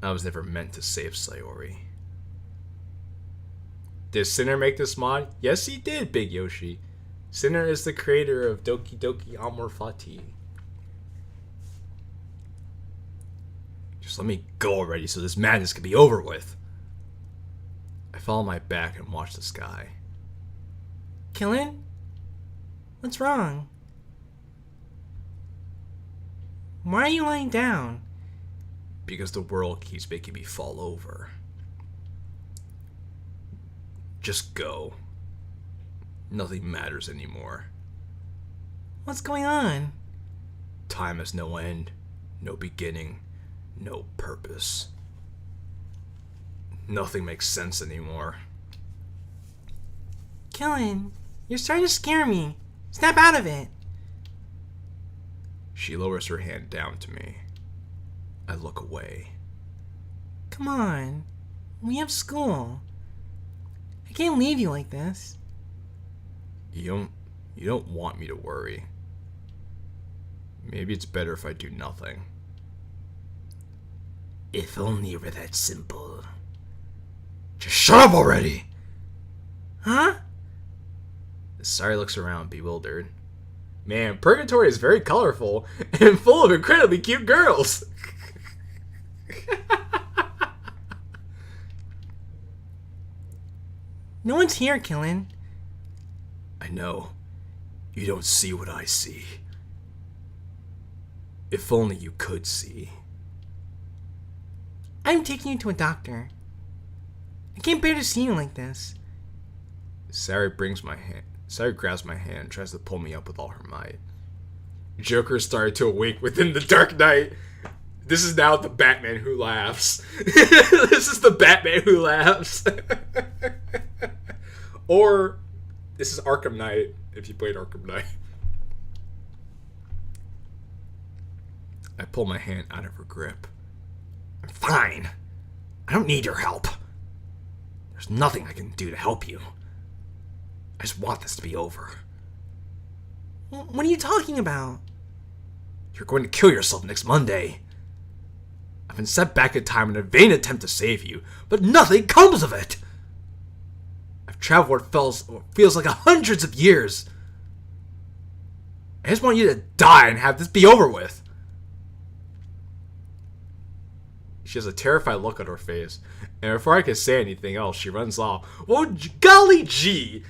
I was never meant to save Sayori. Did Sinner make this mod? Yes, he did, Big Yoshi. Sinner is the creator of Doki Doki Amor Fati. Just let me go already so this madness can be over with. I fell on my back and watched the sky. Qilin? What's wrong? Why are you lying down? Because the world keeps making me fall over. Just go. Nothing matters anymore. What's going on? Time has no end, no beginning, no purpose. Nothing makes sense anymore. Qilin, you're starting to scare me. Snap out of it. She lowers her hand down to me. I look away. Come on. We have school. I can't leave you like this. You don't want me to worry. Maybe it's better if I do nothing. If only it were that simple. Just shut up already! Huh? Sari looks around, bewildered. Man, Purgatory is very colorful and full of incredibly cute girls. No one's here, Qilin. I know. You don't see what I see. If only you could see. I'm taking you to a doctor. I can't bear to see you like this. Sari grabs my hand and tries to pull me up with all her might. Joker started to awake within the dark night. This is now the Batman who laughs. This is the Batman who laughs. Or, this is Arkham Knight, if you played Arkham Knight. I pull my hand out of her grip. I'm fine. I don't need your help. There's nothing I can do to help you. I just want this to be over. What are you talking about? You're going to kill yourself next Monday. I've been sent back in time in a vain attempt to save you, but nothing comes of it. I've traveled what feels like hundreds of years. I just want you to die and have this be over with. She has a terrified look on her face, and before I can say anything else, she runs off. Well, golly gee!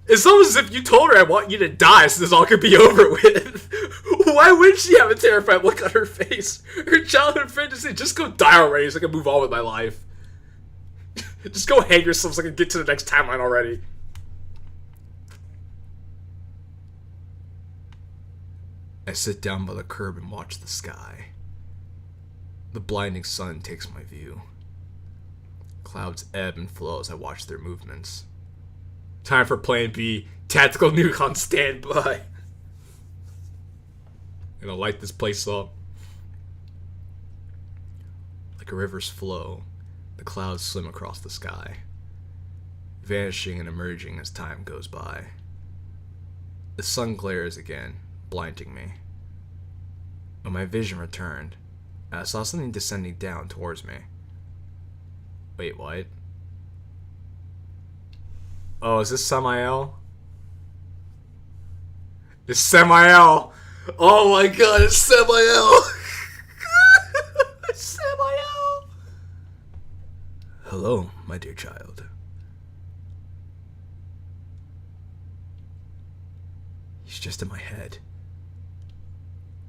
It's almost as if you told her I want you to die so this all could be over with. Why would she have a terrified look on her face? Her childhood friend just said, just go die already so I can move on with my life. Just go hang yourself so I can get to the next timeline already. I sit down by the curb and watch the sky. The blinding sun takes my view. Clouds ebb and flow as I watch their movements. Time for Plan B. Tactical nuke on standby. Gonna light this place up. Like a river's flow, the clouds swim across the sky, vanishing and emerging as time goes by. The sun glares again, blinding me. When my vision returned, I saw something descending down towards me. Wait, what? Oh, is this Samael? It's Samael! Oh my god, it's Samael! It's Samael! Hello, my dear child. He's just in my head.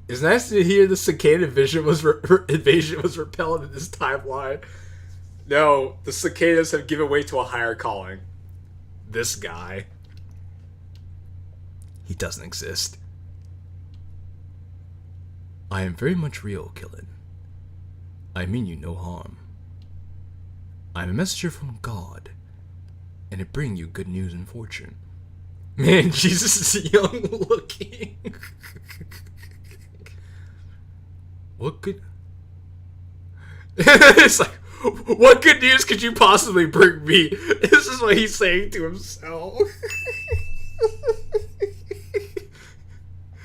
It's nice to hear the cicada invasion was repelled in this timeline. No, the cicadas have given way to a higher calling. This guy. He doesn't exist. I am very much real, Qilin. I mean you no harm. I am a messenger from God, and I bring you good news and fortune. Man, Jesus is young looking. What good... It's like, what good news could you possibly bring me? This is what he's saying to himself.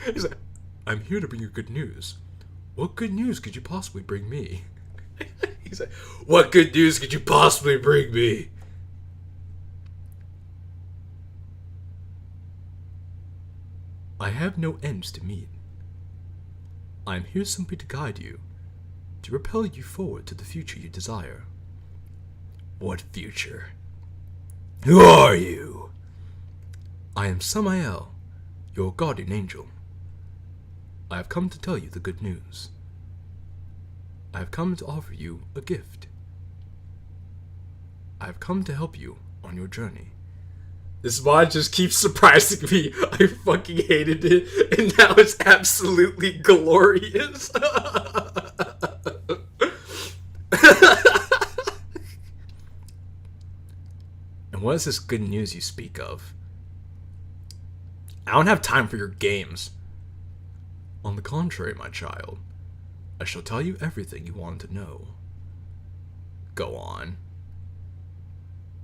He's like, I'm here to bring you good news. What good news could you possibly bring me? He's like, what good news could you possibly bring me? I have no ends to meet. I am here simply to guide you, to propel you forward to the future you desire. What future? Who are you? I am Samael, your guardian angel. I have come to tell you the good news. I have come to offer you a gift. I have come to help you on your journey. This mod just keeps surprising me. I fucking hated it, and now it's absolutely glorious. And what is this good news you speak of? I don't have time for your games. On the contrary, my child, I shall tell you everything you want to know. Go on.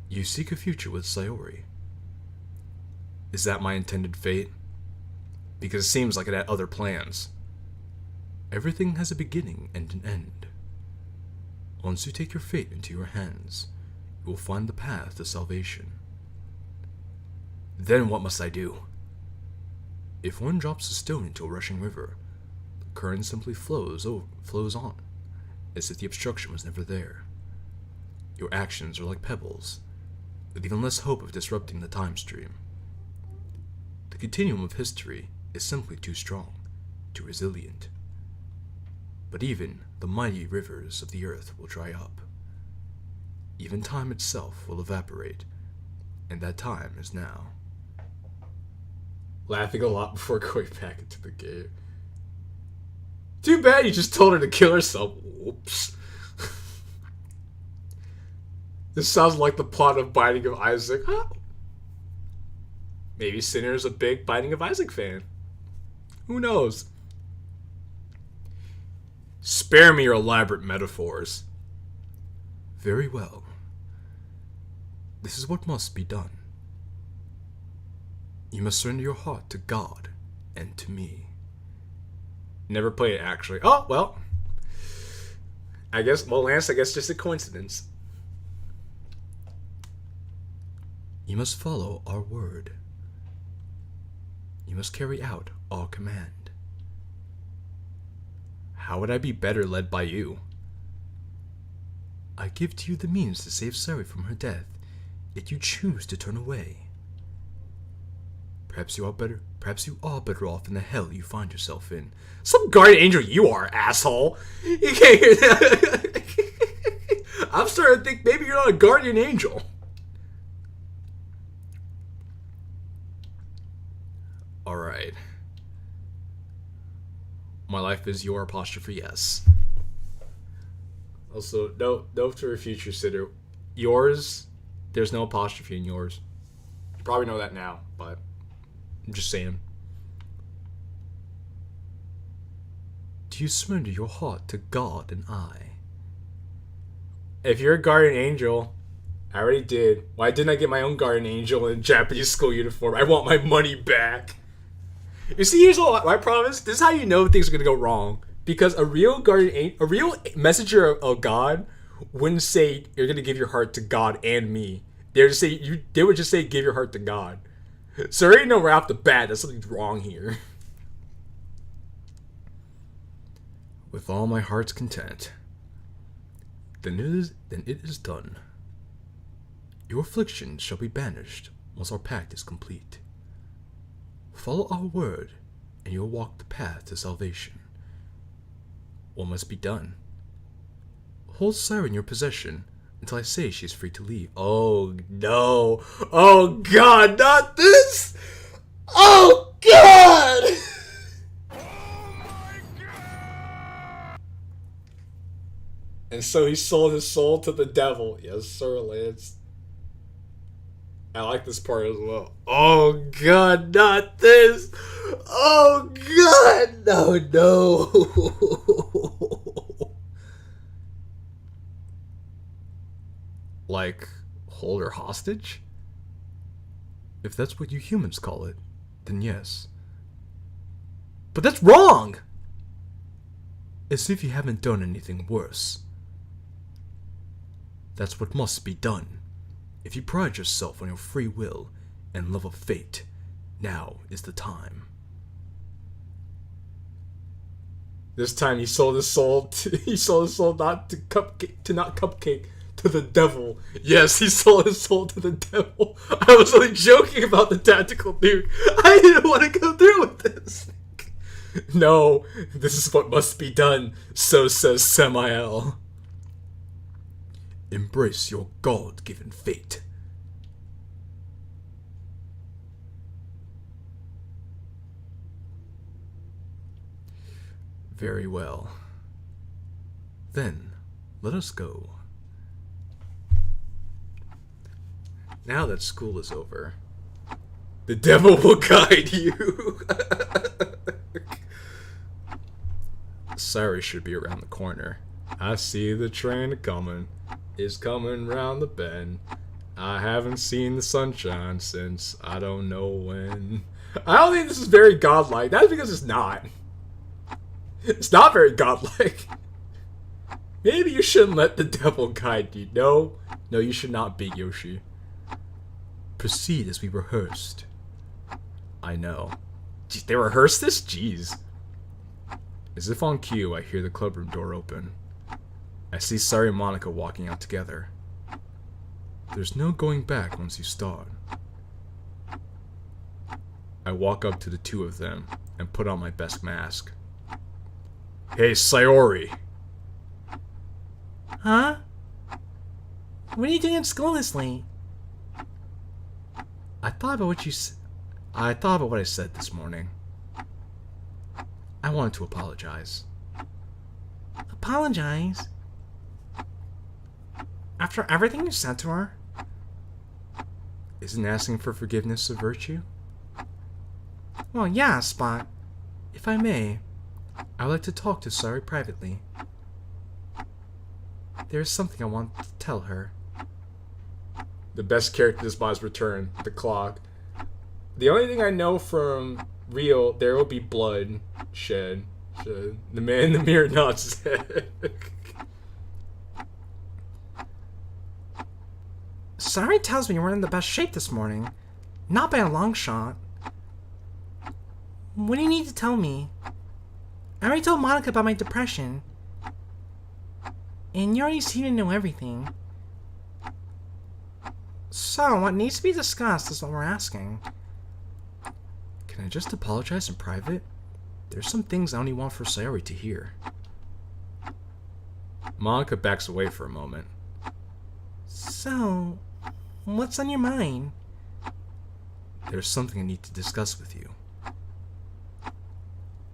You seek a future with Sayori. Is that my intended fate? Because it seems like it had other plans. Everything has a beginning and an end. Once you take your fate into your hands, you will find the path to salvation. Then what must I do? If one drops a stone into a rushing river, the current simply flows on, as if the obstruction was never there. Your actions are like pebbles, with even less hope of disrupting the time stream. The continuum of history is simply too strong, too resilient. But even the mighty rivers of the earth will dry up. Even time itself will evaporate, and that time is now. Laughing a lot before going back into the game. Too bad you just told her to kill herself. Whoops. This sounds like the plot of Binding of Isaac. Huh? Maybe Sinner's a big Binding of Isaac fan. Who knows? Spare me your elaborate metaphors. Very well. This is what must be done. You must surrender your heart to God and to me. Never played it, actually. Oh, well. Lance, I guess just a coincidence. You must follow our word. You must carry out our command. How would I be better led by you? I give to you the means to save Sari from her death, yet you choose to turn away. Perhaps you are better off in the hell you find yourself in. Some guardian angel you are, asshole! You can't hear that. I'm starting to think maybe you're not a guardian angel. Alright. My life is your apostrophe yes. Also, note to a future sitter. Yours, there's no apostrophe in yours. You probably know that now, but I'm just saying. Do you surrender your heart to God and I? If you're a guardian angel, I already did. Why didn't I get my own guardian angel in a Japanese school uniform? I want my money back. You see, here's what my promise. This is how you know things are gonna go wrong. Because a real messenger of God wouldn't say you're gonna give your heart to God and me. They would just say give your heart to God. So I already know right off the bat that something's wrong here. With all my heart's content, then it is done. Your affliction shall be banished once our pact is complete. Follow our word, and you'll walk the path to salvation. What must be done? Hold Sarah in your possession until I say she is free to leave. Oh no! Oh God! Not this! Oh God! And so he sold his soul to the devil. Yes, sir, Lance. I like this part as well. Oh God, not this! Oh God, no. Like, hold her hostage? If that's what you humans call it, then yes. But that's wrong! As if you haven't done anything worse. That's what must be done. If you pride yourself on your free will and love of fate, now is the time. This time he sold his soul not to cupcake to the devil. Yes, he sold his soul to the devil. I was only joking about the tactical nuke. I didn't want to go through with this. No, this is what must be done, so says Samael. Embrace your God-given fate. Very well. Then, let us go. Now that school is over, the devil will guide you. Sayori should be around the corner. I see the train coming. It's coming round the bend. I haven't seen the sunshine since I don't know when. I don't think this is very godlike. That's because it's not. It's not very godlike. Maybe you shouldn't let the devil guide you. No, you should not be, Yoshi. Proceed as we rehearsed. I know. Jeez, they rehearsed this? Jeez. As if on cue, I hear the clubroom door open. I see Sayori and Monica walking out together. There's no going back once you start. I walk up to the two of them and put on my best mask. Hey, Sayori. Huh? What are you doing at school this late? I thought about what I said this morning. I wanted to apologize. Apologize? After everything you said to her? Isn't asking for forgiveness a virtue? Well, yes, but... If I may, I'd like to talk to Sayori privately. There is something I want to tell her. The best character this boss return, the clock. The only thing I know from real, there will be blood shed. The man in the mirror nods his head. Sayori tells me you weren't in the best shape this morning. Not by a long shot. What do you need to tell me? I already told Monica about my depression. And you already seem to know everything. So, what needs to be discussed is what we're asking. Can I just apologize in private? There's some things I only want for Sayori to hear. Monica backs away for a moment. So, what's on your mind? There's something I need to discuss with you.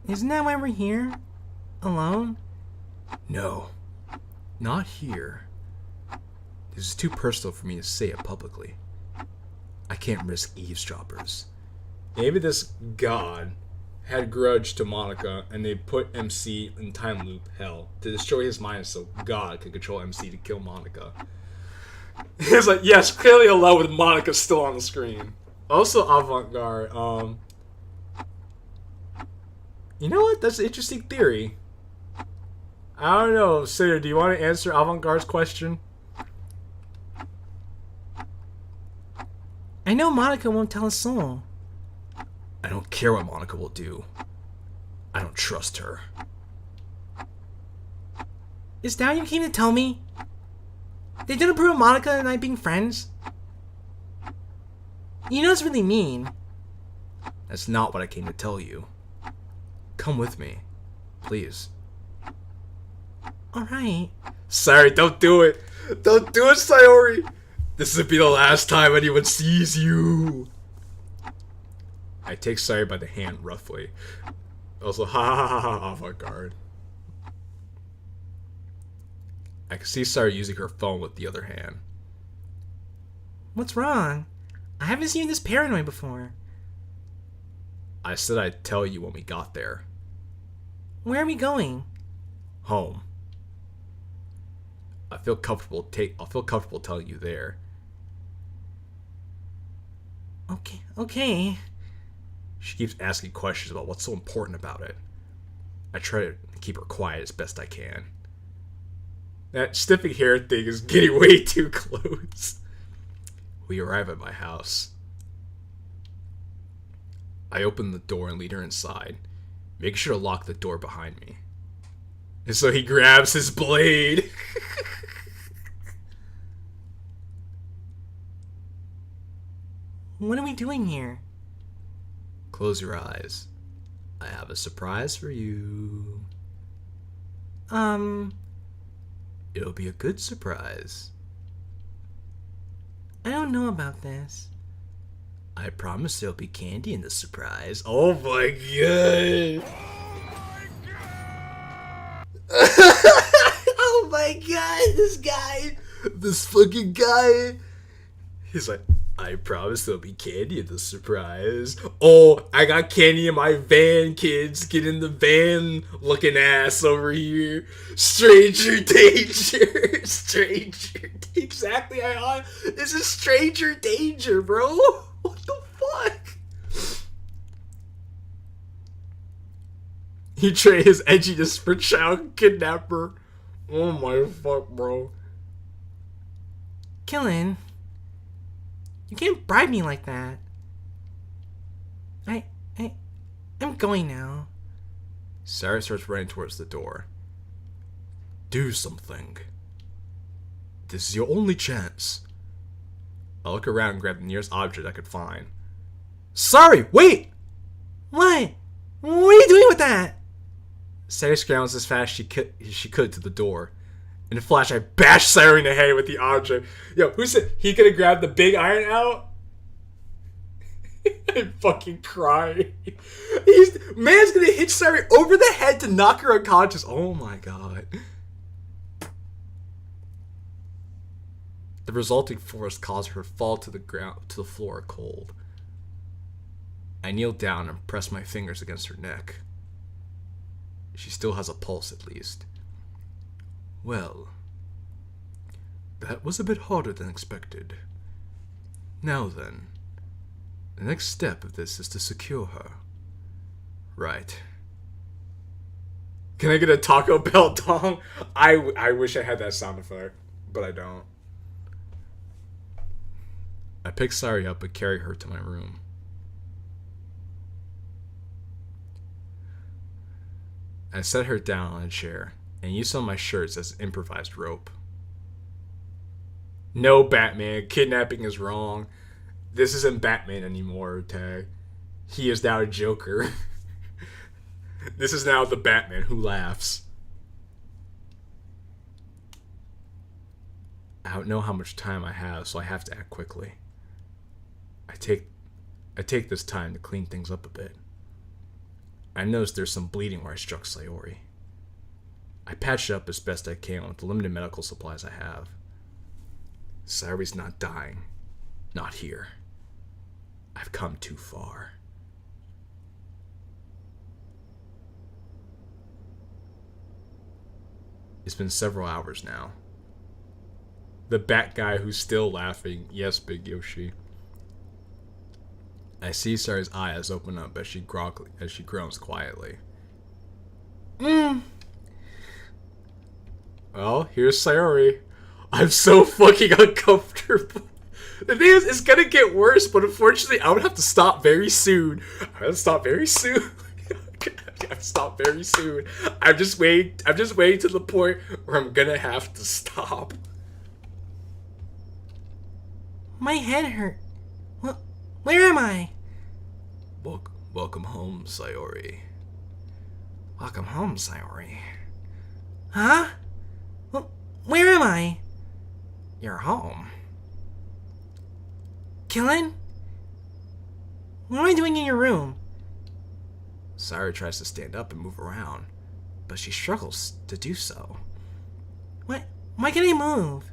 Isn't that why we're here? Alone? No, not here. This is too personal for me to say it publicly. I can't risk eavesdroppers. Maybe this god had a grudge to Monica, and they put MC in time loop hell to destroy his mind so God could control MC to kill Monica. It's like, yes, clearly in love with Monica still on the screen. Also, avant-garde. You know what? That's an interesting theory. I don't know, Sitter, do you want to answer avant-garde's question? I know Monica won't tell a soul. I don't care what Monica will do. I don't trust her. Is that what you came to tell me? They didn't approve of Monica and I being friends? You know it's really mean. That's not what I came to tell you. Come with me, please. Alright. Sorry, don't do it. Don't do it, Sayori. This would be the last time anyone sees you. I take Sayori by the hand roughly. Also, ha ha ha ha, avant-garde. I can see Sayori using her phone with the other hand. What's wrong? I haven't seen you this paranoid before. I said I'd tell you when we got there. Where are we going? Home. I'll feel comfortable telling you there. Okay. She keeps asking questions about what's so important about it. I try to keep her quiet as best I can. That sniffing hair thing is getting way too close. We arrive at my house. I open the door and lead her inside, making sure to lock the door behind me. And so he grabs his blade. What are we doing here? Close your eyes. I have a surprise for you. It'll be a good surprise. I don't know about this. I promise there'll be candy in the surprise. Oh my god! Oh my god, this guy! This fucking guy! He's like, I promise there'll be candy in the surprise. Oh, I got candy in my van, kids. Get in the van, looking ass over here. Stranger danger. Stranger. Exactly. This is stranger danger, bro. What the fuck? He traded his edginess for child kidnapper. Oh my fuck, bro. Killin, you can't bribe me like that. I'm going now. Sarah starts running towards the door. Do something. This is your only chance. I look around and grab the nearest object I could find. Sorry, wait! What? What are you doing with that? Sarah scrambles as fast as she could to the door. In a flash, I bash Sarah in the head with the object. Yo, who said he could have grabbed the big iron out? I'm fucking crying. Man's gonna hit Sarah over the head to knock her unconscious. Oh my god. The resulting force caused her to fall to the floor cold. I kneel down and press my fingers against her neck. She still has a pulse, at least. Well, that was a bit harder than expected. Now then, the next step of this is to secure her. Right. Can I get a Taco Bell dong? I wish I had that sound effect, but I don't. I pick Sari up and carry her to my room. I set her down on a chair and use some of my shirts as improvised rope. No, Batman, kidnapping is wrong. This isn't Batman anymore, Tag. He is now a Joker. This is now the Batman who laughs. I don't know how much time I have, so I have to act quickly. I take this time to clean things up a bit. I notice there's some bleeding where I struck Sayori. I patch it up as best I can with the limited medical supplies I have. Sayori's not dying. Not here. I've come too far. It's been several hours now. The Bat guy who's still laughing. Yes, Big Yoshi. I see Sarah's eyes open up as she groans quietly. Well, here's Sayori. I'm so fucking uncomfortable. The thing is, it's gonna get worse, but unfortunately, I'm gonna have to stop very soon. I'm gonna stop very soon. I've stopped very soon. I'm just waiting to the point where I'm gonna have to stop. My head hurt. Where am I? Welcome home, Sayori. Welcome home, Sayori. Huh? Where am I? You're home. Killin? What am I doing in your room? Sayori tries to stand up and move around, but she struggles to do so. Why can't I move?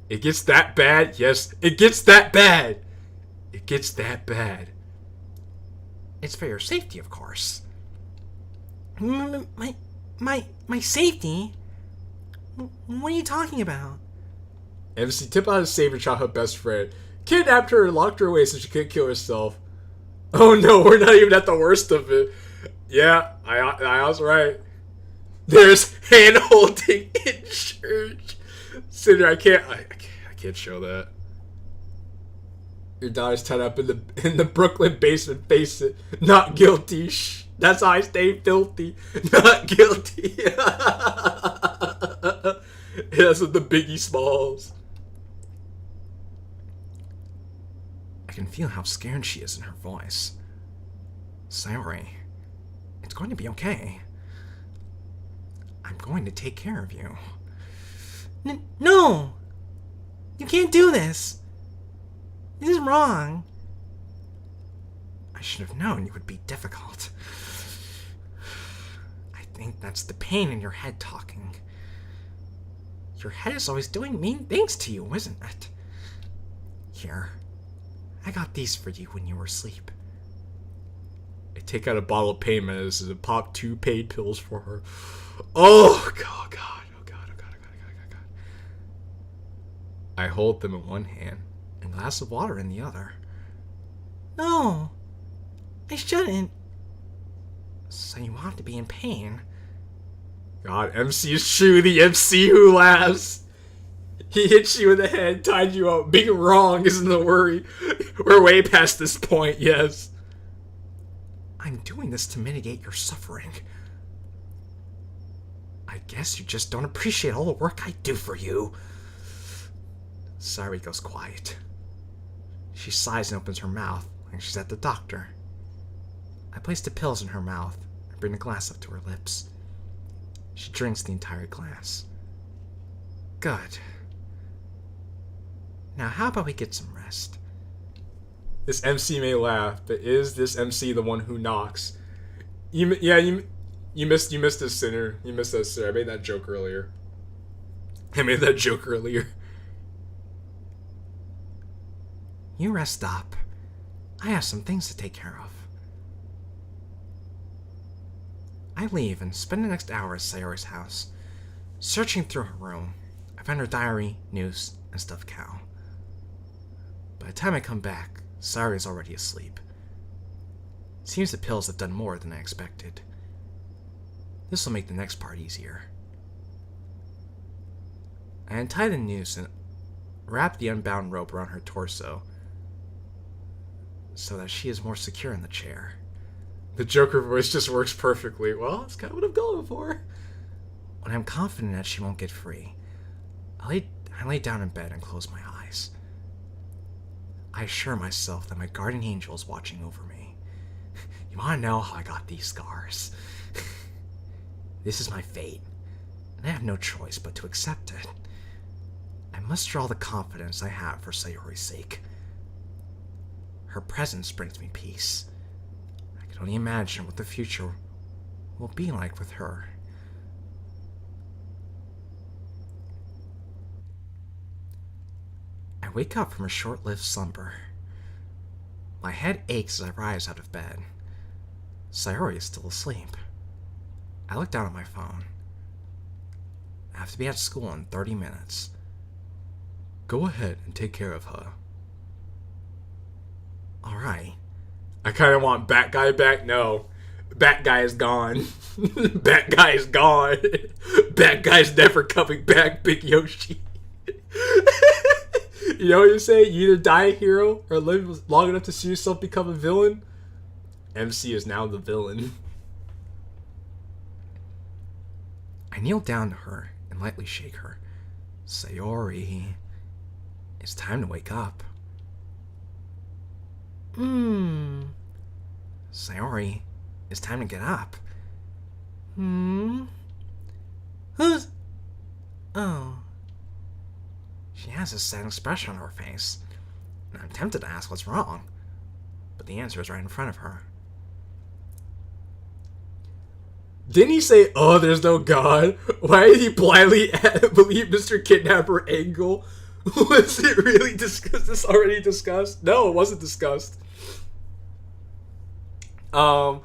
It gets that bad? Yes, it gets that bad. It gets that bad. It's for your safety, of course. My safety? What are you talking about? MC tip out to save her childhood best friend. Kidnapped her and locked her away so she couldn't kill herself. Oh no, we're not even at the worst of it. Yeah, I was right. There's hand holding in church. Cinder, I can't show that. Your daughter's tied up in the Brooklyn basement. Face it, not guilty. Shh. That's how I stay filthy, not guilty. That's what the Biggie Smalls. I can feel how scared she is in her voice. Sayori, it's going to be okay. I'm going to take care of you. No! You can't do this! This is wrong. I should have known you would be difficult. I think that's the pain in your head talking. Your head is always doing mean things to you, isn't it? Here, I got these for you when you were asleep. I take out a bottle of pain medicine and pop 2 pain pills for her. Oh, God, God, oh, God, oh, God, oh, God, oh, God, oh, God. I hold them in one hand and a glass of water in the other. No, I shouldn't. So you want to be in pain? God, MC is true, the MC who laughs. He hits you in the head, tied you up. Being wrong isn't the worry. We're way past this point, yes. I'm doing this to mitigate your suffering. I guess you just don't appreciate all the work I do for you. Sayori goes quiet. She sighs and opens her mouth like she's at the doctor. I place the pills in her mouth and bring the glass up to her lips. She drinks the entire glass. Good. Now how about we get some rest? This MC may laugh, but is this MC the one who knocks? You missed this, Sinner. You missed that, sir. I made that joke earlier. You rest up. I have some things to take care of. I leave and spend the next hour at Sayori's house. Searching through her room, I find her diary, news, and stuffed cow. By the time I come back, Sayori is already asleep. Seems the pills have done more than I expected. This will make the next part easier. I untie the noose and wrap the unbound rope around her torso so that she is more secure in the chair. The Joker voice just works perfectly. Well, that's kind of what I'm going for. When I'm confident that she won't get free, I lay down in bed and close my eyes. I assure myself that my guardian angel is watching over me. You want to know how I got these scars? This is my fate, and I have no choice but to accept it. I muster all the confidence I have for Sayori's sake. Her presence brings me peace. I can only imagine what the future will be like with her. I wake up from a short-lived slumber. My head aches as I rise out of bed. Sayori is still asleep. I look down at my phone. I have to be at school in 30 minutes. Go ahead and take care of her. Alright. I kind of want Bat Guy back. No. Bat Guy is gone. Bat Guy is gone. Bat Guy's never coming back, Big Yoshi. You know what you say? You either die a hero or live long enough to see yourself become a villain. MC is now the villain. I kneel down to her and lightly shake her. Sayori, it's time to wake up. Sayori, it's time to get up. Who's... Oh. She has a sad expression on her face, and I'm tempted to ask what's wrong, but the answer is right in front of her. Didn't he say, oh, there's no God? Why did he blindly believe Mr. Kidnapper angle? Was it really discussed? This already discussed? No, it wasn't discussed. What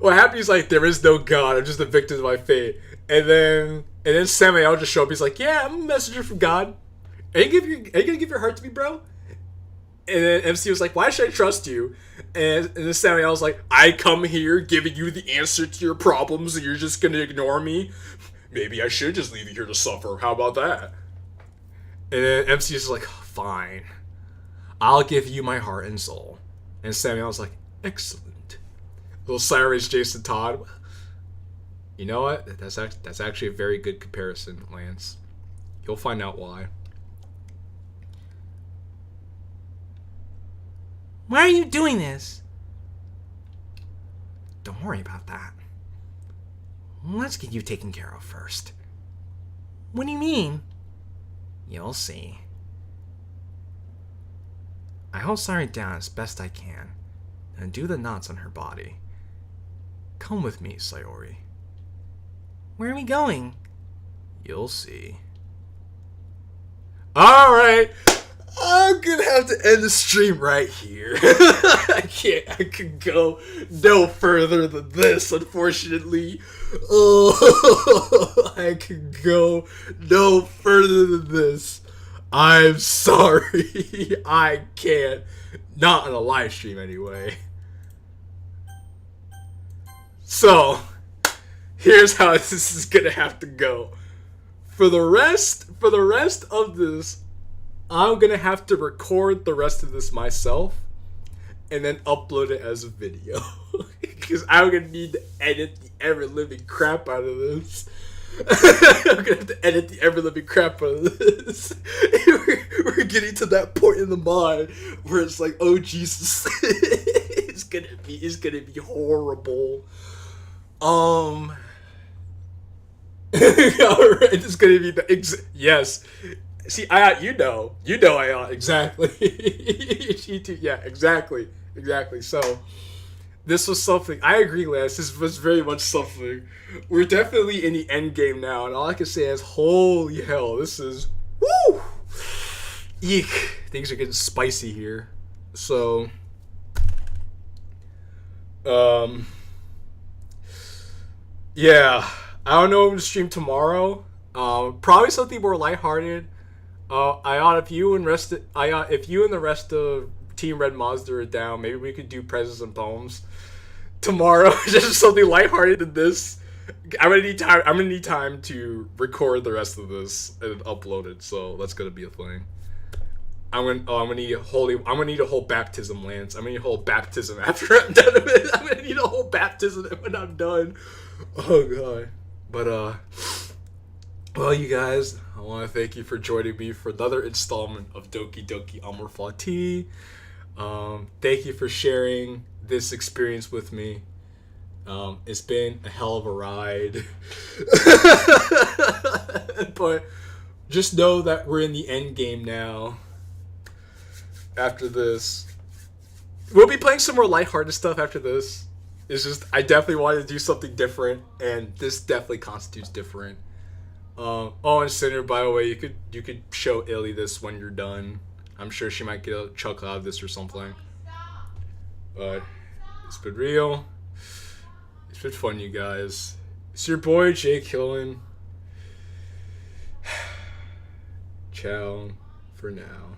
happened is like, there is no God, I'm just a victim of my fate. And then Samuel just show up, he's like, yeah, I'm a messenger from God. Are you gonna give your heart to me, bro? And then MC was like, why should I trust you? And then Samuel was like, I come here giving you the answer to your problems and you're just gonna ignore me? Maybe I should just leave you here to suffer. How about that? And then MC is like, fine. I'll give you my heart and soul. And Samuel was like, excellent. Little Cyrus Jason Todd. You know what? That's actually a very good comparison, Lance. You'll find out why. Why are you doing this? Don't worry about that. Let's get you taken care of first. What do you mean? You'll see. I hold Sari down as best I can and do the knots on her body. Come with me, Sayori. Where are we going? You'll see. Alright. I'm gonna have to end the stream right here. I can go no further than this, unfortunately. Oh, I can go no further than this. I'm sorry. I can't. Not on a live stream, anyway. So, here's how this is gonna have to go. For the rest of this, I'm gonna have to record the rest of this myself and then upload it as a video. Because I'm gonna need to edit the ever living crap out of this. I'm gonna have to edit the ever living crap out of this. We're getting to that point in the mod where it's like, oh Jesus, it's gonna be horrible. Alright, it's gonna be the yes. See, you know, exactly. She too, yeah, exactly. So, this was something. I agree, Lance. This was very much something. We're definitely in the end game now, and all I can say is, holy hell, this is woo. Eek, things are getting spicy here. So, yeah, I don't know if I'm gonna stream tomorrow. Probably something more lighthearted. If you and the rest of Team Red Mazda are down, maybe we could do presents and poems tomorrow. Just something lighthearted than this. I'm gonna need time to record the rest of this and upload it. So that's gonna be a thing. I'm gonna need a whole baptism, Lance. I'm gonna need a whole baptism after I'm done with it. I'm gonna need a whole baptism when I'm done. Oh god. But well, you guys, I want to thank you for joining me for another installment of Doki Doki Amor Fati. Thank you for sharing this experience with me. It's been a hell of a ride. But just know that we're in the end game now. After this, we'll be playing some more lighthearted stuff after this. It's just, I definitely wanted to do something different, and this definitely constitutes different. And Sinner, by the way, you could show Illy this when you're done. I'm sure she might get a chuckle out of this or something. But it's been real. It's been fun, you guys. It's your boy JQilin. Ciao for now.